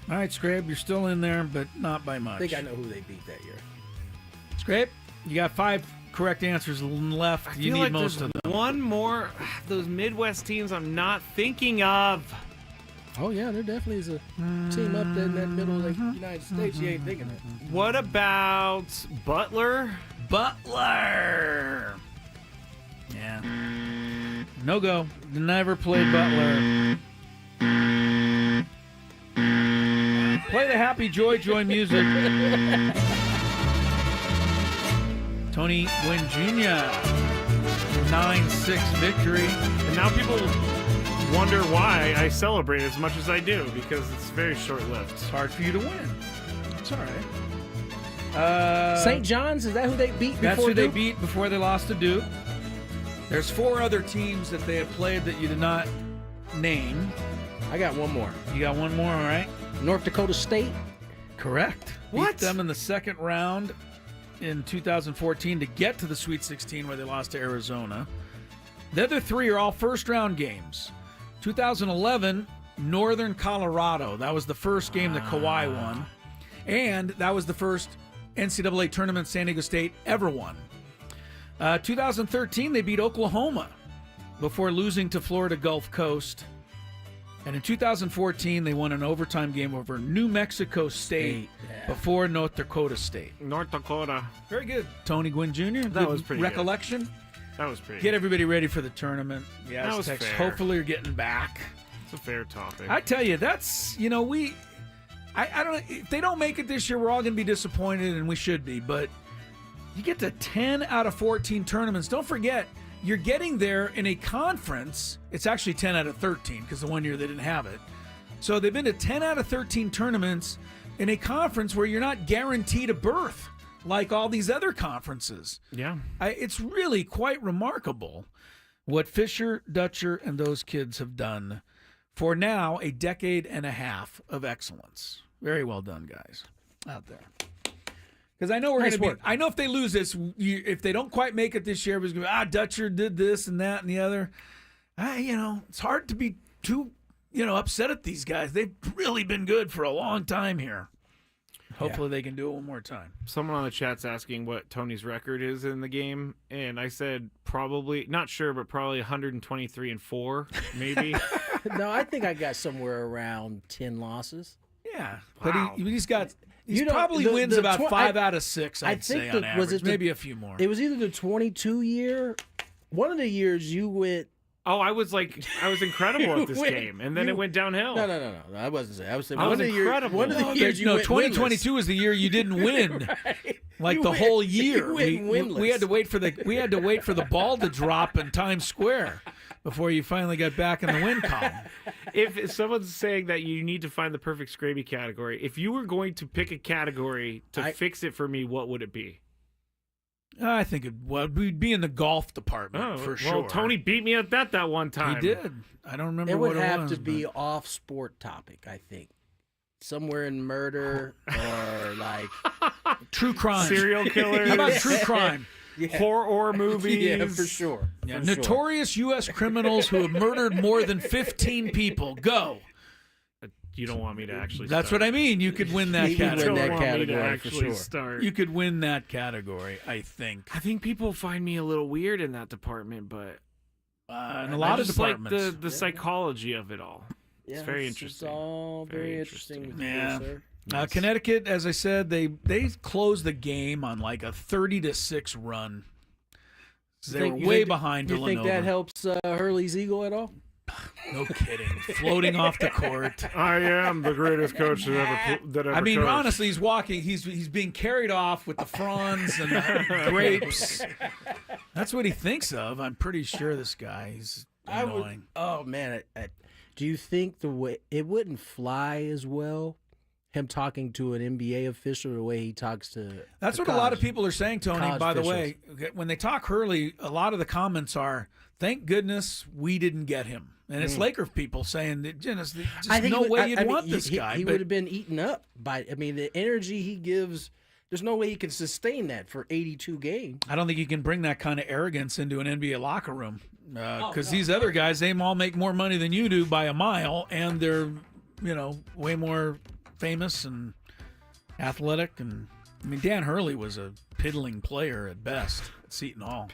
right, Scrape, you're still in there, but not by much. I think I know who they beat that year. Scrape, you got 5 correct answers left. You need most of them. One more those Midwest teams I'm not thinking of. Oh yeah, there definitely is a team up there in that middle of the United States. You ain't thinking of. What about Butler? Butler. Yeah. No go. Never played Butler. Play the Happy Joy music. Tony Gwynn Jr. 9-6 victory. And now people wonder why I celebrate as much as I do, because it's very short-lived. It's hard for you to win. It's all right. St. John's, is that who they beat before That's who Duke? they beat before they lost to Duke. There's 4 other teams that they have played that you did not name. I got one more. You got one more, all right? North Dakota State. Correct. What? Beat them in the second round in 2014 to get to the Sweet 16 where they lost to Arizona. The other 3 are all first-round games. 2011, Northern Colorado. That was the first game that Kawhi won. And that was the first NCAA tournament San Diego State ever won. 2013, they beat Oklahoma before losing to Florida Gulf Coast. And in 2014, they won an overtime game over New Mexico State before North Dakota State. North Dakota. Very good. Tony Gwynn Jr. That was pretty recollection. Good. That was pretty Get good. everybody ready for the tournament. Yeah, that was fair. Hopefully, you're getting back. It's a fair topic. I tell you, that's, I don't know. If they don't make it this year, we're all going to be disappointed, and we should be. But you get to 10 out of 14 tournaments. Don't forget, you're getting there in a conference. It's actually 10 out of 13 because the one year they didn't have it. So they've been to 10 out of 13 tournaments in a conference where you're not guaranteed a berth like all these other conferences. Yeah. It's really quite remarkable what Fisher, Dutcher, and those kids have done for now a decade and a half of excellence. Very well done, guys, out there. Because I know we're going to be. I know if they lose this, if they don't quite make it this year, it's going to be Dutcher did this and that and the other. It's hard to be too upset at these guys. They've really been good for a long time here. Hopefully they can do it one more time. Someone on the chat's asking what Tony's record is in the game, and I said probably, not sure, but probably 123-4, maybe. No, I think I got somewhere around 10 losses. Yeah, wow. But he's got. He probably wins about 5 out of 6. I'd say on average, was it maybe a few more. It was either the 22 year. One of the years you went. Oh, I was incredible at this game, and then it went downhill. No. I wasn't saying. I was saying I was incredible. One of the years you went 2022 winless. was the year you didn't win, Right. like the whole year. We had to wait for the ball to drop in Times Square before you finally got back in the win column. If someone's saying that you need to find the perfect Skraby category, if you were going to pick a category to fix it for me, what would it be? I think we'd be in the golf department for sure. Well, Tony beat me at that one time. He did. I don't remember it what would it was. It would have to be off sport topic, I think. Somewhere in murder or like true crime, serial killers. How about true crime? Yeah. Horror movies. Yeah, for sure. Yeah, notorious U.S. criminals who have murdered more than 15 people. Go. You don't want me to actually That's start. what I mean. You could win that category. Win that category for sure. Start. You could win that category, I think. I think people find me a little weird in that department, but in a lot of departments. Like the psychology of it all. It's very interesting. It's all very interesting. Yeah. Sir. Yes. Connecticut, as I said, they closed the game on like a 30-6 run. They were way behind Villanova. You think that helps Hurley's ego at all? No kidding. Floating off the court. I am the greatest coach that ever I mean, coached. honestly, he's walking. He's being carried off with the fronds and the grapes. That's what he thinks of. I'm pretty sure this guy. He's annoying. Oh man, do you think the way it wouldn't fly as well? Him talking to an NBA official the way he talks to. That's what a lot of people are saying, Tony. By the way, when they talk Hurley, a lot of the comments are, "Thank goodness we didn't get him." And it's Laker people saying that just no way you'd want this guy. He would have been eaten up by. I mean, the energy he gives. There's no way he can sustain that for 82 games. I don't think you can bring that kind of arrogance into an NBA locker room because these other guys, they all make more money than you do by a mile, and they're way more famous and athletic. And I mean, Dan Hurley was a piddling player at best at Seton Hall.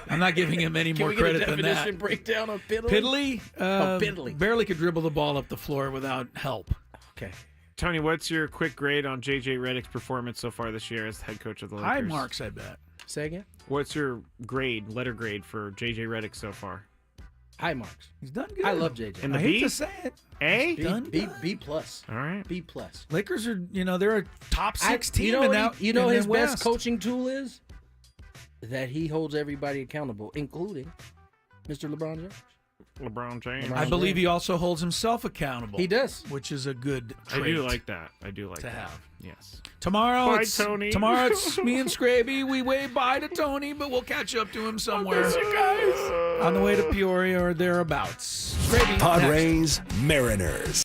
I'm not giving him any more credit than that. Definition breakdown of piddling? Piddly? Piddly. Barely could dribble the ball up the floor without help. Okay. Tony, what's your quick grade on J.J. Redick's performance so far this year as head coach of the Lakers? High marks, I bet. Say again? What's your letter grade for J.J. Redick so far? High marks. He's done good. I love J.J. And the I hate to say it. A? B plus. All right. B plus. Lakers are, they're a top 6 team. You know his West. best coaching tool is? That he holds everybody accountable, including Mr. LeBron James. LeBron James. I believe he also holds himself accountable. He does. Which is a good trait. I do like that. to have. Yes. Tomorrow, Bye, it's Tony. Tomorrow it's me and Skraby. We wave bye to Tony, but we'll catch up to him somewhere on the way to Peoria or thereabouts. Skraby, Padres, Mariners.